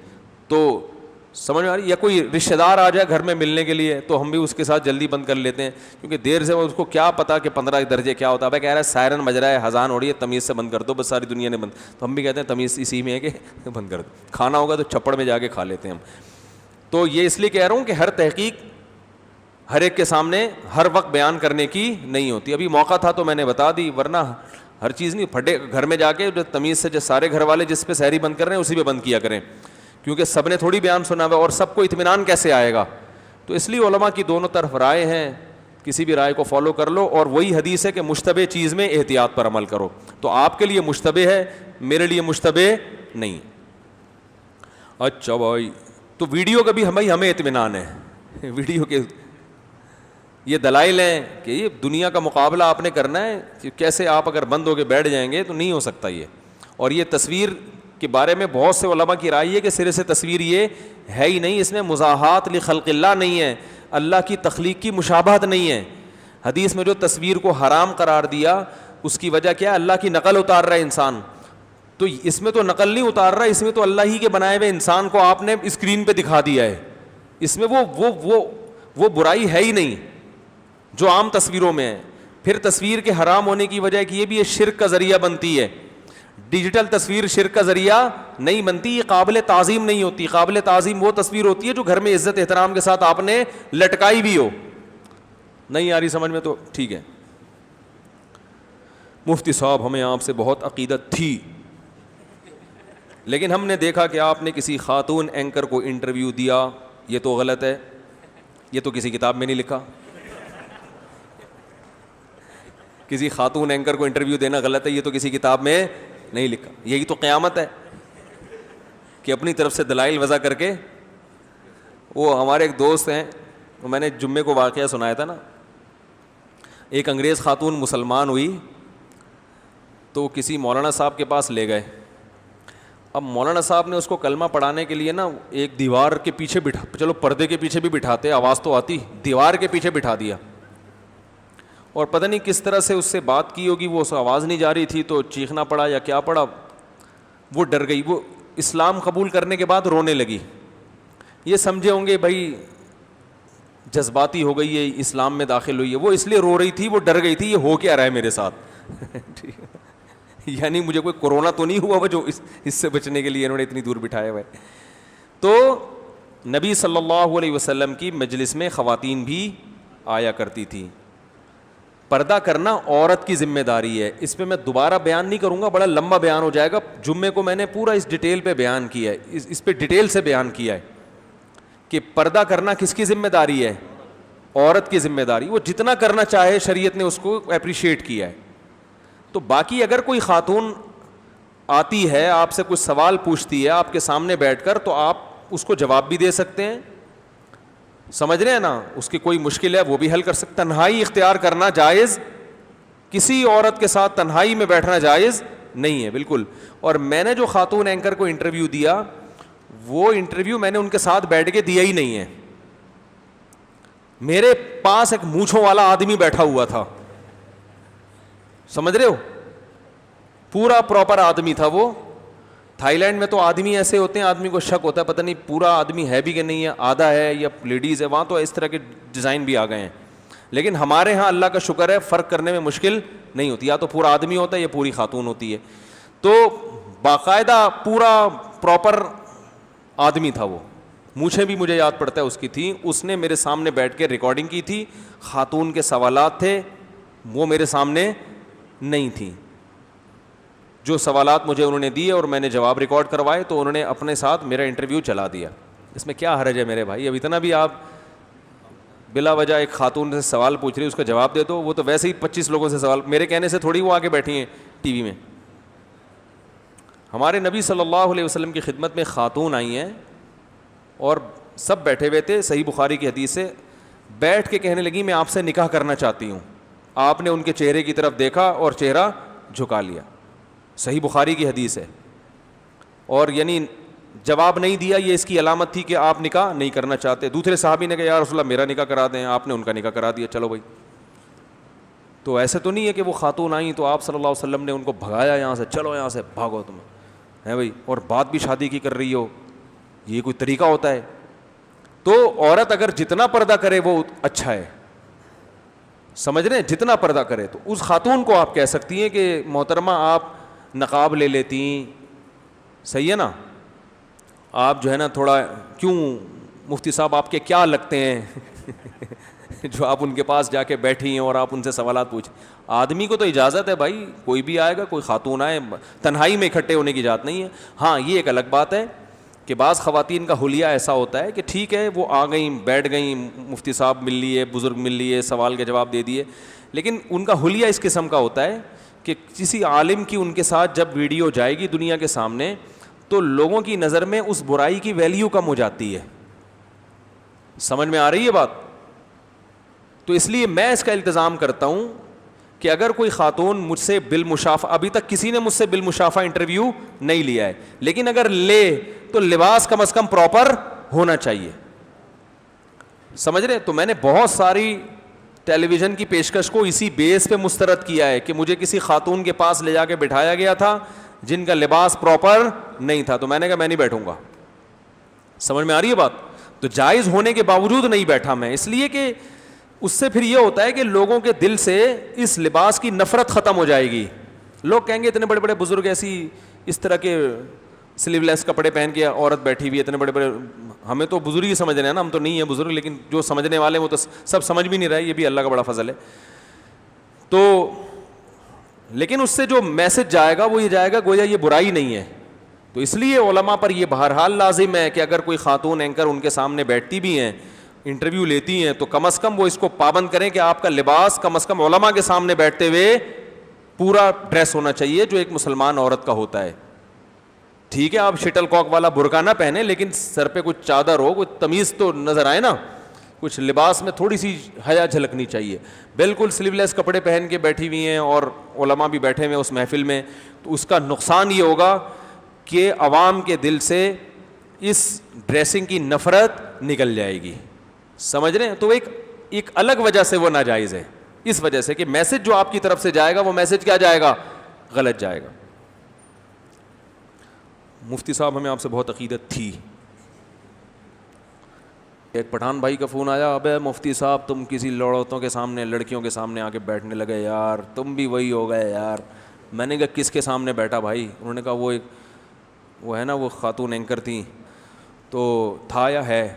تو سمجھ میں آ رہی. یا کوئی رشتہ دار آ جائے گھر میں ملنے کے لیے تو ہم بھی اس کے ساتھ جلدی بند کر لیتے ہیں, کیونکہ دیر سے اس کو کیا پتا کہ 15 درجے کیا ہوتا ہے. بھائی کہہ رہا ہے سائرن بج رہا ہے, اذان ہو رہی ہے, تمیز سے بند کر دو, بس ساری دنیا نے بند. تو ہم بھی کہتے ہیں تمیز اسی میں ہے کہ بند کر دو. کھانا ہوگا تو چھپڑ میں جا کے کھا لیتے ہیں ہم. تو یہ اس لیے کہہ رہا ہوں کہ ہر تحقیق ہر ایک کے سامنے ہر وقت بیان کرنے کی نہیں ہوتی. ابھی موقع تھا تو میں نے بتا دی, ورنہ ہر چیز نہیں. پھٹے گھر میں جا کے جو تمیز سے جو سارے گھر والے جس پہ سحری بند کر رہے ہیں اسی پہ بند کیا کریں, کیونکہ سب نے تھوڑی بیان سنا ہوا اور سب کو اطمینان کیسے آئے گا. تو اس لیے علماء کی دونوں طرف رائے ہیں, کسی بھی رائے کو فالو کر لو. اور وہی حدیث ہے کہ مشتبہ چیز میں احتیاط پر عمل کرو. تو آپ کے لیے مشتبہ ہے, میرے لیے مشتبہ نہیں. اچھا بھائی, تو ویڈیو کا بھی ہمیں اطمینان ہے. ویڈیو کے یہ دلائل ہیں کہ یہ دنیا کا مقابلہ آپ نے کرنا ہے, کیسے آپ اگر بند ہو کے بیٹھ جائیں گے تو نہیں ہو سکتا یہ. اور یہ تصویر کے بارے میں بہت سے علماء کی رائے ہے کہ سرے سے تصویر یہ ہے ہی نہیں, اس میں مزاحات لخلق اللہ نہیں ہے, اللہ کی تخلیق کی مشابہت نہیں ہے. حدیث میں جو تصویر کو حرام قرار دیا اس کی وجہ کیا ہے, اللہ کی نقل اتار رہا ہے انسان. تو اس میں تو نقل نہیں اتار رہا, اس میں تو اللہ ہی کے بنائے ہوئے انسان کو آپ نے اسکرین پہ دکھا دیا ہے. اس میں وہ برائی ہے ہی نہیں جو عام تصویروں میں ہے. پھر تصویر کے حرام ہونے کی وجہ کہ یہ بھی شرک کا ذریعہ بنتی ہے. ڈیجیٹل تصویر شرک کا ذریعہ نہیں بنتی, یہ قابل تعظیم نہیں ہوتی. قابل تعظیم وہ تصویر ہوتی ہے جو گھر میں عزت احترام کے ساتھ آپ نے لٹکائی بھی ہو. نہیں آ رہی سمجھ میں تو ٹھیک ہے. مفتی صاحب ہمیں آپ سے بہت عقیدت تھی, لیکن ہم نے دیکھا کہ آپ نے کسی خاتون اینکر کو انٹرویو دیا, یہ تو غلط ہے, یہ تو کسی کتاب میں نہیں لکھا. کسی خاتون اینکر کو انٹرویو دینا غلط ہے, یہ تو کسی کتاب میں نہیں لکھا. یہی تو قیامت ہے کہ اپنی طرف سے دلائل وضع کر کے. وہ ہمارے ایک دوست ہیں, میں نے جمعے کو واقعہ سنایا تھا نا, ایک انگریز خاتون مسلمان ہوئی تو کسی مولانا صاحب کے پاس لے گئے. اب مولانا صاحب نے اس کو کلمہ پڑھانے کے لیے نا ایک دیوار کے پیچھے بٹھا, چلو پردے کے پیچھے بھی بٹھاتے آواز تو آتی, دیوار کے پیچھے بٹھا دیا. اور پتہ نہیں کس طرح سے اس سے بات کی ہوگی, وہ آواز نہیں جا رہی تھی تو چیخنا پڑا یا کیا پڑا. وہ ڈر گئی, وہ اسلام قبول کرنے کے بعد رونے لگی. یہ سمجھے ہوں گے بھائی جذباتی ہو گئی ہے, اسلام میں داخل ہوئی ہے. وہ اس لیے رو رہی تھی, وہ ڈر گئی تھی یہ ہو کیا رہا ہے میرے ساتھ. یعنی مجھے کوئی کورونا تو نہیں ہوا جو اس سے بچنے کے لیے انہوں نے اتنی دور بٹھایا ہوا ہے. تو نبی صلی اللہ علیہ وسلم کی مجلس میں خواتین بھی آیا کرتی تھی. پردہ کرنا عورت کی ذمہ داری ہے. اس پہ میں دوبارہ بیان نہیں کروں گا, بڑا لمبا بیان ہو جائے گا. جمعے کو میں نے پورا اس ڈیٹیل پہ بیان کیا ہے, اس پہ ڈیٹیل سے بیان کیا ہے کہ پردہ کرنا کس کی ذمہ داری ہے, عورت کی ذمہ داری وہ جتنا کرنا چاہے شریعت نے اس کو اپریشیٹ کیا ہے. تو باقی اگر کوئی خاتون آتی ہے آپ سے کچھ سوال پوچھتی ہے آپ کے سامنے بیٹھ کر, تو آپ اس کو جواب بھی دے سکتے ہیں, سمجھ رہے ہیں نا, اس کی کوئی مشکل ہے وہ بھی حل کر سکتے. تنہائی اختیار کرنا جائز, کسی عورت کے ساتھ تنہائی میں بیٹھنا جائز نہیں ہے بالکل. اور میں نے جو خاتون اینکر کو انٹرویو دیا, وہ انٹرویو میں نے ان کے ساتھ بیٹھ کے دیا ہی نہیں ہے. میرے پاس ایک مونچھوں والا آدمی بیٹھا ہوا تھا, سمجھ رہے ہو, پورا پراپر آدمی تھا وہ. تھائی لینڈ میں تو آدمی ایسے ہوتے ہیں, آدمی کو شک ہوتا ہے پتہ نہیں پورا آدمی ہے بھی کہ نہیں ہے, آدھا ہے یا لیڈیز ہے, وہاں تو اس طرح کے ڈیزائن بھی آ گئے ہیں. لیکن ہمارے ہاں اللہ کا شکر ہے فرق کرنے میں مشکل نہیں ہوتی, یا تو پورا آدمی ہوتا ہے یا پوری خاتون ہوتی ہے. تو باقاعدہ پورا پراپر آدمی تھا وہ, مونچھیں بھی مجھے یاد پڑتا ہے اس کی تھی. اس نے میرے سامنے بیٹھ کے ریکارڈنگ کی تھی, خاتون کے سوالات تھے وہ میرے سامنے نہیں تھیں. جو سوالات مجھے انہوں نے دیے اور میں نے جواب ریکارڈ کروائے, تو انہوں نے اپنے ساتھ میرا انٹرویو چلا دیا. اس میں کیا حرج ہے میرے بھائی؟ اب اتنا بھی آپ بلا وجہ ایک خاتون سے سوال پوچھ رہی اس کا جواب دے دو. وہ تو ویسے ہی 25 لوگوں سے سوال, میرے کہنے سے تھوڑی وہ آگے بیٹھی ہیں ٹی وی میں. ہمارے نبی صلی اللہ علیہ وسلم کی خدمت میں خاتون آئی ہیں اور سب بیٹھے ہوئے تھے, صحیح بخاری کی حدیث سے, بیٹھ کے کہنے لگی میں آپ سے نکاح کرنا چاہتی ہوں. آپ نے ان کے چہرے کی طرف دیکھا اور چہرہ جھکا لیا, صحیح بخاری کی حدیث ہے. اور یعنی جواب نہیں دیا, یہ اس کی علامت تھی کہ آپ نکاح نہیں کرنا چاہتے. دوسرے صحابی نے کہا یا رسول اللہ میرا نکاح کرا دیں, آپ نے ان کا نکاح کرا دیا, چلو بھائی. تو ایسے تو نہیں ہے کہ وہ خاتون آئیں تو آپ صلی اللہ علیہ وسلم نے ان کو بھگایا یہاں سے, چلو یہاں سے بھاگو تم, ہے بھائی, اور بات بھی شادی کی کر رہی ہو, یہ کوئی طریقہ ہوتا ہے؟ تو عورت اگر جتنا پردہ کرے وہ اچھا ہے, سمجھ رہے ہیں, جتنا پردہ کرے. تو اس خاتون کو آپ کہہ سکتی ہیں کہ محترمہ آپ نقاب لے لیتی, صحیح ہے نا, آپ جو ہے نا تھوڑا, کیوں مفتی صاحب آپ کے کیا لگتے ہیں جو آپ ان کے پاس جا کے بیٹھی ہیں اور آپ ان سے سوالات پوچھ. آدمی کو تو اجازت ہے بھائی, کوئی بھی آئے گا, کوئی خاتون آئے, تنہائی میں اکٹھے ہونے کی اجازت نہیں ہے. ہاں یہ ایک الگ بات ہے کہ بعض خواتین کا حلیہ ایسا ہوتا ہے کہ ٹھیک ہے وہ آ گئیں بیٹھ گئیں, مفتی صاحب مل لیے, بزرگ مل لیے, سوال کے جواب دے دیے, لیکن ان کا حلیہ اس قسم کا ہوتا ہے کہ کسی عالم کی ان کے ساتھ جب ویڈیو جائے گی دنیا کے سامنے تو لوگوں کی نظر میں اس برائی کی ویلیو کم ہو جاتی ہے. سمجھ میں آ رہی ہے بات؟ تو اس لیے میں اس کا التزام کرتا ہوں کہ اگر کوئی خاتون مجھ سے بالمشافہ, ابھی تک کسی نے مجھ سے بالمشافہ انٹرویو نہیں لیا ہے, لیکن اگر لے تو لباس کم از کم پراپر ہونا چاہیے, سمجھ رہے. تو میں نے بہت ساری ٹیلی ویژن کی پیشکش کو اسی بیس پہ مسترد کیا ہے کہ مجھے کسی خاتون کے پاس لے جا کے بٹھایا گیا تھا جن کا لباس پراپر نہیں تھا, تو میں نے کہا میں نہیں بیٹھوں گا. سمجھ میں آ رہی ہے بات؟ تو جائز ہونے کے باوجود نہیں بیٹھا میں, اس لیے کہ اس سے پھر یہ ہوتا ہے کہ لوگوں کے دل سے اس لباس کی نفرت ختم ہو جائے گی. لوگ کہیں گے اتنے بڑے بڑے بزرگ ایسی اس طرح کے سلیو لیس کپڑے پہن کے عورت بیٹھی ہوئی ہے, اتنے بڑے بڑے, ہمیں تو بزرگ ہی سمجھ رہے ہیں نا, ہم تو نہیں ہیں بزرگ, لیکن جو سمجھنے والے ہیں وہ تو سب سمجھ بھی نہیں رہے, یہ بھی اللہ کا بڑا فضل ہے. تو لیکن اس سے جو میسج جائے گا وہ یہ جائے گا گویا یہ برائی نہیں ہے. تو اس لیے علماء پر یہ بہرحال لازم ہے کہ اگر کوئی خاتون اینکر ان کے سامنے بیٹھتی بھی ہیں, انٹرویو لیتی ہیں, تو کم از کم وہ اس کو پابند کریں کہ آپ کا لباس کم از کم علماء کے سامنے بیٹھتے ہوئے پورا ڈریس ہونا چاہیے جو ایک مسلمان عورت کا ہوتا ہے. ٹھیک ہے آپ شٹل کاک والا برقع نہ پہنے, لیکن سر پہ کچھ چادر ہو, کچھ تمیز تو نظر آئے نا, کچھ لباس میں تھوڑی سی حیا جھلکنی چاہیے. بالکل سلیو لیس کپڑے پہن کے بیٹھی ہوئی ہیں اور علماء بھی بیٹھے ہوئے اس محفل میں, تو اس کا نقصان یہ ہوگا کہ عوام کے دل سے اس ڈریسنگ کی نفرت نکل جائے گی. سمجھ رہے ہیں؟ تو ایک الگ وجہ سے وہ ناجائز ہے, اس وجہ سے کہ میسج جو آپ کی طرف سے جائے گا وہ میسج کیا جائے گا؟ غلط جائے گا. مفتی صاحب ہمیں آپ سے بہت عقیدت تھی. ایک پٹھان بھائی کا فون آیا, ابے مفتی صاحب تم کسی لڑوتوں کے سامنے, لڑکیوں کے سامنے آ کے بیٹھنے لگے یار, تم بھی وہی ہو گئے یار. میں نے کہا کس کے سامنے بیٹھا بھائی؟ انہوں نے کہا وہ ہے نا وہ خاتون اینکر تھیں, تو تھا یا ہے,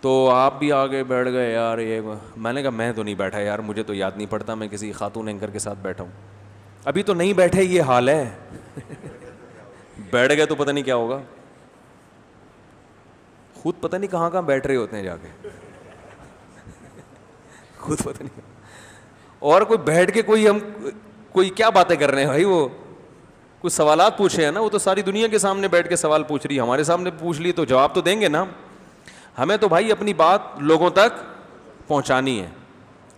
تو آپ بھی آگے بیٹھ گئے یار. یہ میں نے کہا میں تو نہیں بیٹھا یار, مجھے تو یاد نہیں پڑتا میں کسی خاتون اینکر کے ساتھ بیٹھا ہوں. ابھی تو نہیں بیٹھے, یہ حال ہے. بیٹھ گئے تو پتہ نہیں کیا ہوگا, خود پتہ نہیں کہاں کہاں بیٹھ رہے ہوتے ہیں جا کے. خود پتہ نہیں. اور کوئی بیٹھ کے کوئی کیا باتیں کر رہے ہیں بھائی, وہ کچھ سوالات پوچھے ہیں نا, وہ تو ساری دنیا کے سامنے بیٹھ کے سوال پوچھ رہی ہے, ہمارے سامنے پوچھ لی تو جواب تو دیں گے نا. ہمیں تو بھائی اپنی بات لوگوں تک پہنچانی ہے.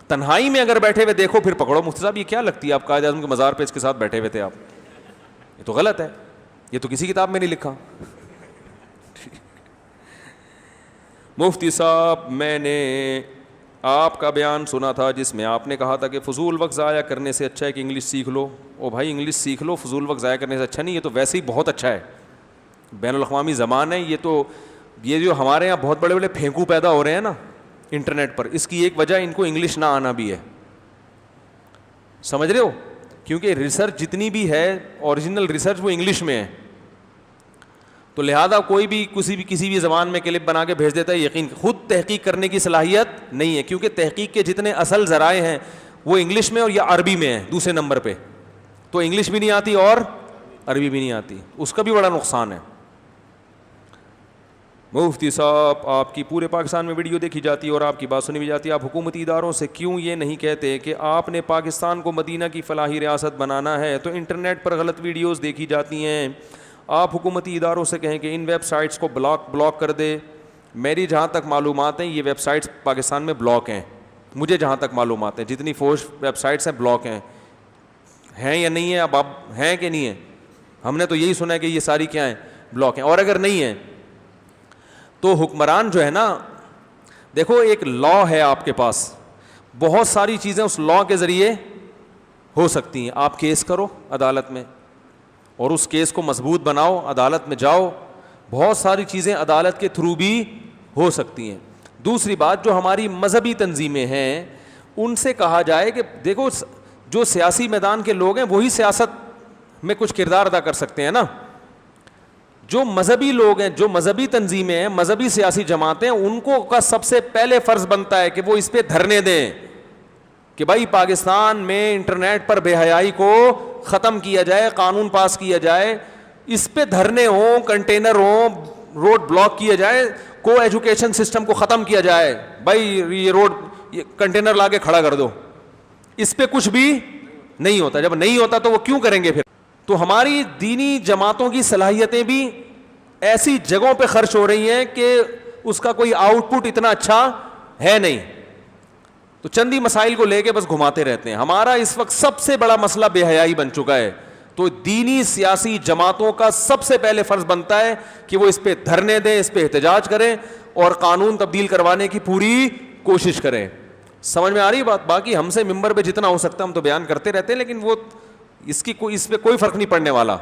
تنہائی میں اگر بیٹھے ہوئے دیکھو پھر پکڑو. مفتی صاحب یہ کیا لگتی ہے آپ, قائد اعظم کے مزار پہ اس کے ساتھ بیٹھے ہوئے تھے آپ, یہ تو غلط ہے, یہ تو کسی کتاب میں نہیں لکھا. مفتی صاحب میں نے آپ کا بیان سنا تھا جس میں آپ نے کہا تھا کہ فضول وقت ضائع کرنے سے اچھا ہے کہ انگلش سیکھ لو. او بھائی انگلش سیکھ لو, فضول وقت ضائع کرنے سے اچھا نہیں, یہ تو ویسے ہی بہت اچھا ہے, بین الاقوامی زبان ہے. یہ جو ہمارے یہاں بہت بڑے بڑے پھینکو پیدا ہو رہے ہیں نا انٹرنیٹ پر, اس کی ایک وجہ ان کو انگلش نہ آنا بھی ہے, سمجھ رہے ہو, کیونکہ ریسرچ جتنی بھی ہے اوریجنل ریسرچ وہ انگلش میں ہے. تو لہذا کوئی بھی کسی بھی زبان میں کلپ بنا کے بھیج دیتا ہے, یقین خود تحقیق کرنے کی صلاحیت نہیں ہے, کیونکہ تحقیق کے جتنے اصل ذرائع ہیں وہ انگلش میں اور یا عربی میں ہیں دوسرے نمبر پہ. تو انگلش بھی نہیں آتی اور عربی بھی نہیں آتی, اس کا بھی بڑا نقصان ہے. مفتی صاحب آپ کی پورے پاکستان میں ویڈیو دیکھی جاتی ہے اور آپ کی بات سنی بھی جاتی ہے, آپ حکومتی اداروں سے کیوں یہ نہیں کہتے کہ آپ نے پاکستان کو مدینہ کی فلاحی ریاست بنانا ہے؟ تو انٹرنیٹ پر غلط ویڈیوز دیکھی جاتی ہیں, آپ حکومتی اداروں سے کہیں کہ ان ویب سائٹس کو بلاک کر دے. میری جہاں تک معلومات ہیں یہ ویب سائٹس پاکستان میں بلاک ہیں, مجھے جہاں تک معلومات ہیں جتنی فوج ویب سائٹس ہیں بلاک ہیں یا نہیں ہیں؟ اب آپ ہیں کہ نہیں ہیں, ہم نے تو یہی سنا ہے کہ یہ ساری کیا ہیں, بلاک ہیں. اور اگر نہیں ہیں تو حکمران جو ہے نا, دیکھو ایک لا ہے آپ کے پاس, بہت ساری چیزیں اس لا کے ذریعے ہو سکتی ہیں. آپ کیس کرو عدالت میں اور اس کیس کو مضبوط بناؤ, عدالت میں جاؤ, بہت ساری چیزیں عدالت کے تھرو بھی ہو سکتی ہیں. دوسری بات, جو ہماری مذہبی تنظیمیں ہیں ان سے کہا جائے کہ دیکھو جو سیاسی میدان کے لوگ ہیں وہی سیاست میں کچھ کردار ادا کر سکتے ہیں نا. جو مذہبی لوگ ہیں, جو مذہبی تنظیمیں ہیں, مذہبی سیاسی جماعتیں, ان کو کا سب سے پہلے فرض بنتا ہے کہ وہ اس پہ دھرنے دیں کہ بھائی پاکستان میں انٹرنیٹ پر بے حیائی کو ختم کیا جائے, قانون پاس کیا جائے, اس پہ دھرنے ہوں, کنٹینر ہوں, روڈ بلاک کیا جائے, کو ایجوکیشن سسٹم کو ختم کیا جائے. بھائی یہ روڈ کنٹینر لا کے کھڑا کر دو, اس پہ کچھ بھی نہیں ہوتا. جب نہیں ہوتا تو وہ کیوں کریں گے پھر؟ تو ہماری دینی جماعتوں کی صلاحیتیں بھی ایسی جگہوں پہ خرچ ہو رہی ہیں کہ اس کا کوئی آؤٹ پٹ اتنا اچھا ہے نہیں. تو چندی مسائل کو لے کے بس گھماتے رہتے ہیں. ہمارا اس وقت سب سے بڑا مسئلہ بے حیائی بن چکا ہے. تو دینی سیاسی جماعتوں کا سب سے پہلے فرض بنتا ہے کہ وہ اس پہ دھرنے دیں, اس پہ احتجاج کریں اور قانون تبدیل کروانے کی پوری کوشش کریں. سمجھ میں آ رہی بات؟ باقی ہم سے ممبر پہ جتنا ہو سکتا ہے ہم تو بیان کرتے رہتے ہیں, لیکن وہ اس پہ کوئی فرق نہیں پڑنے والا.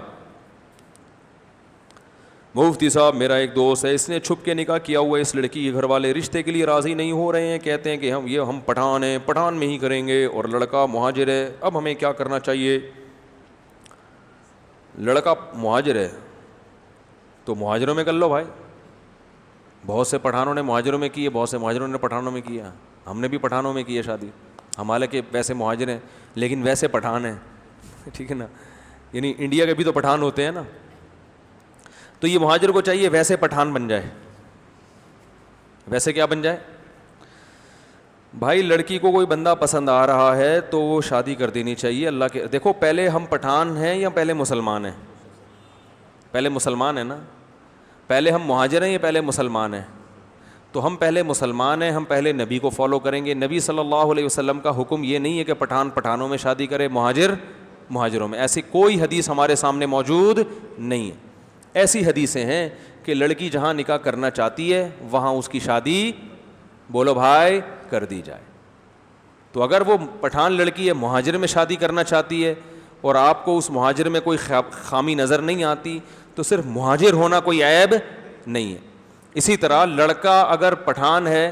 مفتی صاحب میرا ایک دوست ہے, اس نے چھپ کے نکاح کیا ہوا ہے, اس لڑکی کے گھر والے رشتے کے لیے راضی نہیں ہو رہے ہیں, کہتے ہیں کہ ہم پٹھان ہیں, پٹھان میں ہی کریں گے, اور لڑکا مہاجر ہے. اب ہمیں کیا کرنا چاہیے؟ لڑکا مہاجر ہے تو مہاجروں میں کر لو بھائی. بہت سے پٹھانوں نے مہاجروں میں کی ہے, بہت سے مہاجروں نے پٹھانوں میں کیا. ہم نے بھی پٹھانوں میں کی ہے شادی, ہم حالانکہ ویسے مہاجر ہیں لیکن ویسے پٹھان ہیں, ٹھیک ہے نا, یعنی انڈیا کے بھی تو پٹھان ہوتے ہیں نا. تو یہ مہاجر کو چاہیے ویسے پٹھان بن جائے. ویسے کیا بن جائے بھائی؟ لڑکی کو کوئی بندہ پسند آ رہا ہے تو وہ شادی کر دینی چاہیے. اللہ کے دیکھو, پہلے ہم پٹھان ہیں یا پہلے مسلمان ہیں؟ پہلے مسلمان ہیں نا. پہلے ہم مہاجر ہیں یا پہلے مسلمان ہیں؟ تو ہم پہلے مسلمان ہیں, ہم پہلے نبی کو فالو کریں گے. نبی صلی اللہ علیہ وسلم کا حکم یہ نہیں ہے کہ پٹھان پٹھانوں میں شادی کرے, مہاجر مہاجروں میں. ایسی کوئی حدیث ہمارے سامنے موجود نہیں ہے. ایسی حدیثیں ہیں کہ لڑکی جہاں نکاح کرنا چاہتی ہے وہاں اس کی شادی بولو بھائی کر دی جائے. تو اگر وہ پٹھان لڑکی ہے, مہاجر میں شادی کرنا چاہتی ہے اور آپ کو اس مہاجر میں کوئی خامی نظر نہیں آتی تو صرف مہاجر ہونا کوئی عیب نہیں ہے. اسی طرح لڑکا اگر پٹھان ہے,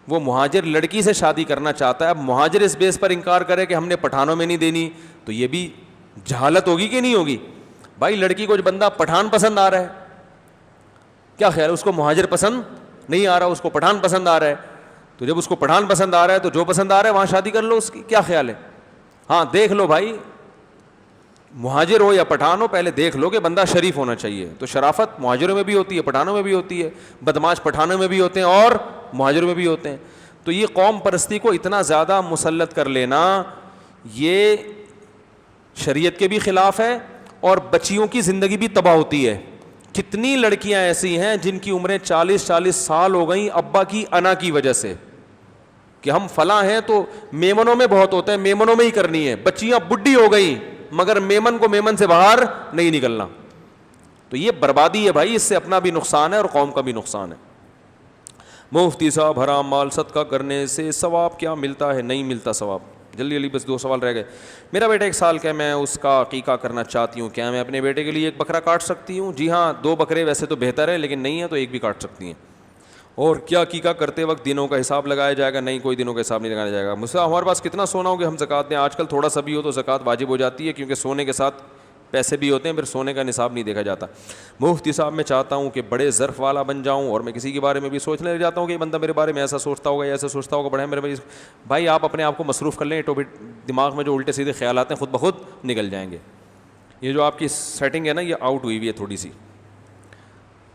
وہ مہاجر لڑکی سے شادی کرنا چاہتا ہے, اب مہاجر اس بیس پر انکار کرے کہ ہم نے پٹھانوں میں نہیں دینی, تو یہ بھی جہالت ہوگی کہ نہیں ہوگی؟ بھائی لڑکی کو جو بندہ پٹھان پسند آ رہا ہے, کیا خیال ہے اس کو مہاجر پسند نہیں آ رہا, اس کو پٹھان پسند آ رہا ہے, تو جب اس کو پٹھان پسند آ رہا ہے تو جو پسند آ رہا ہے وہاں شادی کر لو اس کی. کیا خیال ہے؟ ہاں دیکھ لو بھائی, مہاجر ہو یا پٹھان ہو, پہلے دیکھ لو کہ بندہ شریف ہونا چاہیے. تو شرافت مہاجروں میں بھی ہوتی ہے, پٹھانوں میں بھی ہوتی ہے, بدماش پٹھانوں میں بھی ہوتے ہیں اور مہاجروں میں بھی ہوتے ہیں. تو یہ قوم پرستی کو اتنا زیادہ مسلط کر لینا یہ شریعت کے بھی خلاف ہے اور بچیوں کی زندگی بھی تباہ ہوتی ہے. کتنی لڑکیاں ایسی ہیں جن کی عمریں 40 سال ہو گئیں ابا کی انا کی وجہ سے کہ ہم فلاں ہیں, تو میمنوں میں بہت ہوتا ہے, میمنوں میں ہی کرنی ہے. بچیاں بڈھی ہو گئیں مگر میمن کو میمن سے باہر نہیں نکلنا. تو یہ بربادی ہے بھائی, اس سے اپنا بھی نقصان ہے اور قوم کا بھی نقصان ہے. مفتی صاحب حرام مال صدقہ کرنے سے ثواب کیا ملتا ہے؟ نہیں ملتا ثواب. جلدی بس 2 سوال رہ گئے. میرا بیٹا 1 سال کا ہے, میں اس کا عقیقہ کرنا چاہتی ہوں, کیا میں اپنے بیٹے کے لیے 1 بکرا کاٹ سکتی ہوں؟ جی ہاں, 2 بکرے ویسے تو بہتر ہے, لیکن نہیں ہے تو 1 بھی کاٹ سکتی ہیں. اور کیا عقیقہ کرتے وقت دنوں کا حساب لگایا جائے گا؟ نہیں, کوئی دنوں کا حساب نہیں لگایا جائے گا. مجھ سے ہمارے پاس کتنا سونا ہو کہ ہم زکوٰۃ دیں؟ آج کل تھوڑا سا بھی ہو تو زکوٰۃ واجب ہو جاتی ہے, کیونکہ سونے کے ساتھ پیسے بھی ہوتے ہیں, پھر سونے کا نصاب نہیں دیکھا جاتا. مفتی صاحب میں چاہتا ہوں کہ بڑے ظرف والا بن جاؤں, اور میں کسی کے بارے میں بھی سوچنے لگ جاتا ہوں کہ یہ بندہ میرے بارے میں ایسا سوچتا ہوگا, ایسا سوچتا ہوگا, بڑے میرے بھائی آپ اپنے آپ کو مصروف کر لیں, دماغ میں جو الٹے سیدھے خیالات ہیں خود بخود نکل جائیں گے. یہ جو آپ کی سیٹنگ ہے نا یہ آؤٹ ہوئی ہوئی ہے, تھوڑی سی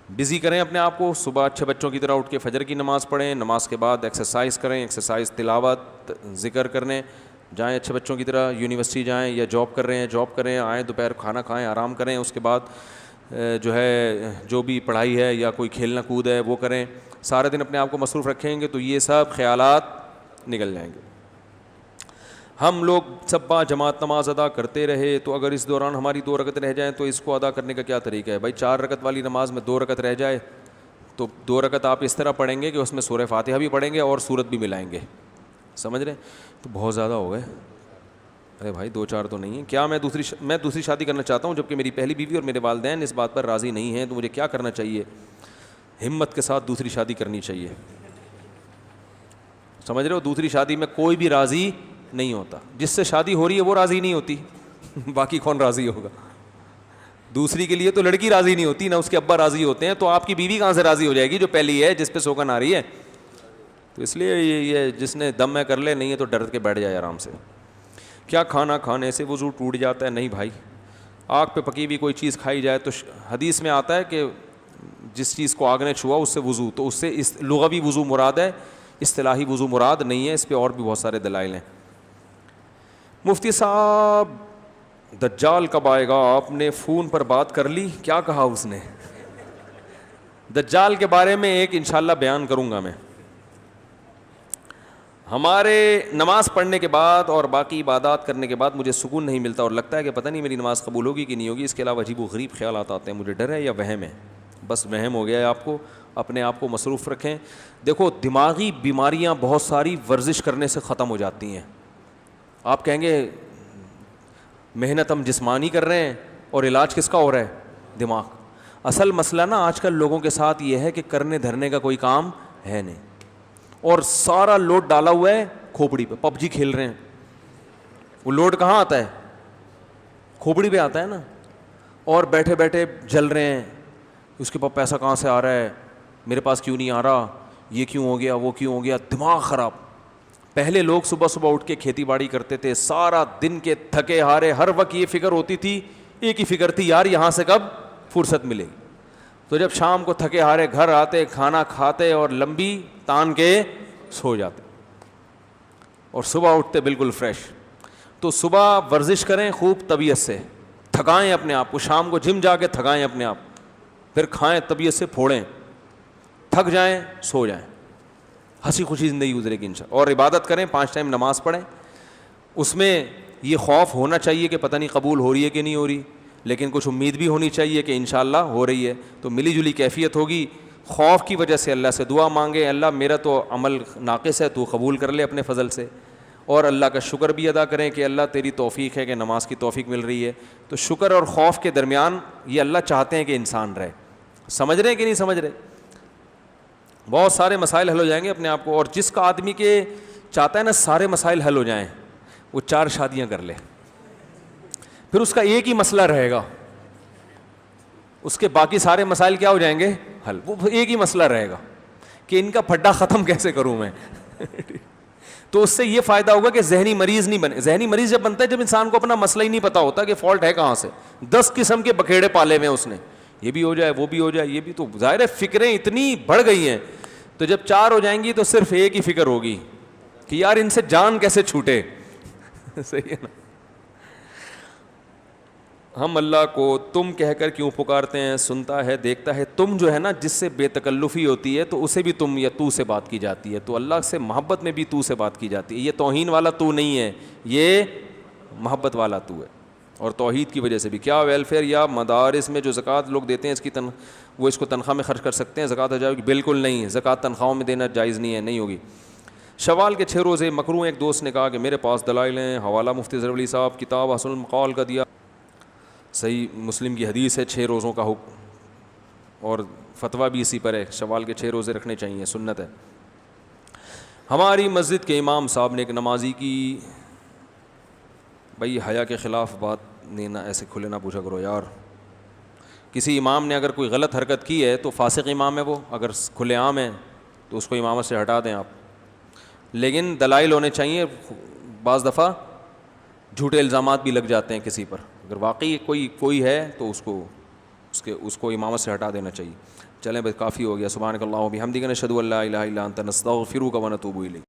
بزی کریں اپنے آپ کو. صبح اچھے بچوں کی طرح اٹھ کے فجر کی نماز پڑھیں, نماز کے بعد ایکسرسائز کریں, ایکسرسائز تلاوت ذکر کرنے جائیں, اچھے بچوں کی طرح یونیورسٹی جائیں, یا جاب کر رہے ہیں جاب کریں, آئیں دوپہر کھانا کھائیں, آرام کریں, اس کے بعد جو ہے جو بھی پڑھائی ہے یا کوئی کھیلنا کود ہے وہ کریں. سارے دن اپنے آپ کو مصروف رکھیں گے تو یہ سب خیالات نکل جائیں گے. ہم لوگ سب با جماعت نماز ادا کرتے رہے تو اگر اس دوران ہماری 2 رکعت رہ جائیں تو اس کو ادا کرنے کا کیا طریقہ ہے؟ بھائی 4 رکعت والی نماز میں 2 رکعت رہ جائے تو 2 رکعت آپ اس طرح پڑھیں گے کہ اس میں سورہ فاتحہ بھی پڑھیں گے اور سورت بھی ملائیں گے. سمجھ رہے ہیں؟ تو بہت زیادہ ہو گئے. ارے بھائی 2-4 تو نہیں ہیں. کیا میں دوسری شادی کرنا چاہتا ہوں جبکہ میری پہلی بیوی اور میرے والدین اس بات پر راضی نہیں ہیں, تو مجھے کیا کرنا چاہیے؟ ہمت کے ساتھ دوسری شادی کرنی چاہیے. سمجھ رہے ہو؟ دوسری شادی میں کوئی بھی راضی نہیں ہوتا. جس سے شادی ہو رہی ہے وہ راضی نہیں ہوتی, باقی کون راضی ہوگا؟ دوسری کے لیے تو لڑکی راضی نہیں ہوتی, نہ اس کے ابا راضی ہوتے ہیں, تو آپ کی بیوی کہاں سے راضی ہو جائے گی جو پہلی ہے جس پہ سوگن آ رہی ہے؟ تو اس لیے یہ جس نے دم میں کر لے, نہیں ہے تو ڈر کے بیٹھ جائے آرام سے. کیا کھانا کھانے سے وضو ٹوٹ جاتا ہے؟ نہیں بھائی, آگ پہ پکی ہوئی کوئی چیز کھائی جائے تو حدیث میں آتا ہے کہ جس چیز کو آگ نے چھوا اس سے وضو, تو اس سے لغوی وضو مراد ہے, اصطلاحی وضو مراد نہیں ہے. اس پہ اور بھی بہت سارے دلائل ہیں. مفتی صاحب دجال کب آئے گا؟ آپ نے فون پر بات کر لی؟ کیا کہا اس نے؟ دجال کے بارے میں ایک انشاءاللہ بیان کروں گا میں. ہمارے نماز پڑھنے کے بعد اور باقی عبادات کرنے کے بعد مجھے سکون نہیں ملتا اور لگتا ہے کہ پتہ نہیں میری نماز قبول ہوگی کہ نہیں ہوگی. اس کے علاوہ عجیب و غریب خیالات آتے ہیں. مجھے ڈر ہے یا وہم ہے؟ بس وہم ہو گیا ہے آپ کو. اپنے آپ کو مصروف رکھیں. دیکھو دماغی بیماریاں بہت ساری ورزش کرنے سے ختم ہو جاتی ہیں. آپ کہیں گے محنت ہم جسمانی کر رہے ہیں اور علاج کس کا ہو رہا ہے؟ دماغ. اصل مسئلہ نا آج کل لوگوں کے ساتھ یہ ہے کہ کرنے دھرنے کا کوئی کام ہے نہیں, اور سارا لوڈ ڈالا ہوا ہے کھوپڑی پہ. پب جی کھیل رہے ہیں, وہ لوڈ کہاں آتا ہے؟ کھوپڑی پہ آتا ہے نا. اور بیٹھے بیٹھے جل رہے ہیں, اس کے پاس پیسہ کہاں سے آ رہا ہے, میرے پاس کیوں نہیں آ رہا, یہ کیوں ہو گیا, وہ کیوں ہو گیا. دماغ خراب. پہلے لوگ صبح صبح اٹھ کے کھیتی باڑی کرتے تھے, سارا دن کے تھکے ہارے, ہر وقت یہ فکر ہوتی تھی, ایک ہی فکر تھی, یار یہاں سے کب فرصت ملے گی. تو جب شام کو تھکے ہارے گھر آتے, کھانا کھاتے اور لمبی تان کے سو جاتے, اور صبح اٹھتے بالکل فریش. تو صبح ورزش کریں خوب طبیعت سے, تھکائیں اپنے آپ کو. شام کو جم جا کے تھکائیں اپنے آپ, پھر کھائیں طبیعت سے, پھوڑیں, تھک جائیں سو جائیں, ہنسی خوشی زندگی گزرے گی انشاءاللہ. اور عبادت کریں, 5 ٹائم نماز پڑھیں. اس میں یہ خوف ہونا چاہیے کہ پتہ نہیں قبول ہو رہی ہے کہ نہیں ہو رہی, لیکن کچھ امید بھی ہونی چاہیے کہ انشاءاللہ ہو رہی ہے. تو ملی جلی کیفیت ہوگی. خوف کی وجہ سے اللہ سے دعا مانگے, اللہ میرا تو عمل ناقص ہے, تو قبول کر لے اپنے فضل سے. اور اللہ کا شکر بھی ادا کریں کہ اللہ تیری توفیق ہے کہ نماز کی توفیق مل رہی ہے. تو شکر اور خوف کے درمیان یہ اللہ چاہتے ہیں کہ انسان رہے. سمجھ رہے ہیں کہ نہیں سمجھ رہے؟ بہت سارے مسائل حل ہو جائیں گے اپنے آپ کو. اور جس کا آدمی کے چاہتا ہے نا سارے مسائل حل ہو جائیں, وہ 4 شادیاں کر لے, پھر اس کا ایک ہی مسئلہ رہے گا, اس کے باقی سارے مسائل کیا ہو جائیں گے؟ حل. وہ ایک ہی مسئلہ رہے گا کہ ان کا پھڈا ختم کیسے کروں میں. تو اس سے یہ فائدہ ہوگا کہ ذہنی مریض نہیں بنے. ذہنی مریض جب بنتا ہے جب انسان کو اپنا مسئلہ ہی نہیں پتا ہوتا کہ فالٹ ہے کہاں سے. 10 قسم کے بکھیڑے پالے میں اس نے, یہ بھی ہو جائے وہ بھی ہو جائے یہ بھی. تو ظاہر ہے فکریں اتنی بڑھ گئی ہیں. تو جب 4 ہو جائیں گی تو صرف ایک ہی فکر ہوگی کہ یار ان سے جان کیسے چھوٹے. صحیح ہے نا. ہم اللہ کو تم کہہ کر کیوں پکارتے ہیں؟ سنتا ہے دیکھتا ہے. تم جو ہے نا جس سے بے تکلفی ہوتی ہے تو اسے بھی تم یا تو سے بات کی جاتی ہے. تو اللہ سے محبت میں بھی تو سے بات کی جاتی ہے. یہ توہین والا تو نہیں ہے, یہ محبت والا تو ہے. اور توحید کی وجہ سے بھی کیا ویلفیئر یا مدارس میں جو زکوٰۃ لوگ دیتے ہیں اس کی وہ اس کو تنخواہ میں خرچ کر سکتے ہیں, زکوٰۃ ہو جائے گی؟ بالکل نہیں, زکوٰۃ تنخواہوں میں دینا جائز نہیں ہے, نہیں ہوگی. شوال کے 6 روزے مکروہ. ایک دوست نے کہا کہ میرے پاس دلائل ہیں, حوالہ مفتی ظفر علی صاحب کتاب حسن المقال کا دیا. صحیح مسلم کی حدیث ہے 6 روزوں کا حکم, اور فتویٰ بھی اسی پر ہے, شوال کے 6 روزے رکھنے چاہیے, سنت ہے. ہماری مسجد کے امام صاحب نے ایک نمازی کی, بھائی حیا کے خلاف بات نہیں نا, ایسے کھلے نہ پوچھا کرو یار. کسی امام نے اگر کوئی غلط حرکت کی ہے تو فاسق امام ہے وہ, اگر کھلے عام ہے تو اس کو امامت سے ہٹا دیں آپ, لیکن دلائل ہونے چاہیے. بعض دفعہ جھوٹے الزامات بھی لگ جاتے ہیں کسی پر, اگر واقعی کوئی ہے تو اس کو امامت سے ہٹا دینا چاہیے. چلیں بھائی کافی ہو گیا. سبحانک اللہم و بحمدک نشہد ان لا الہ الا انت نستغفرک و نتوب الیک.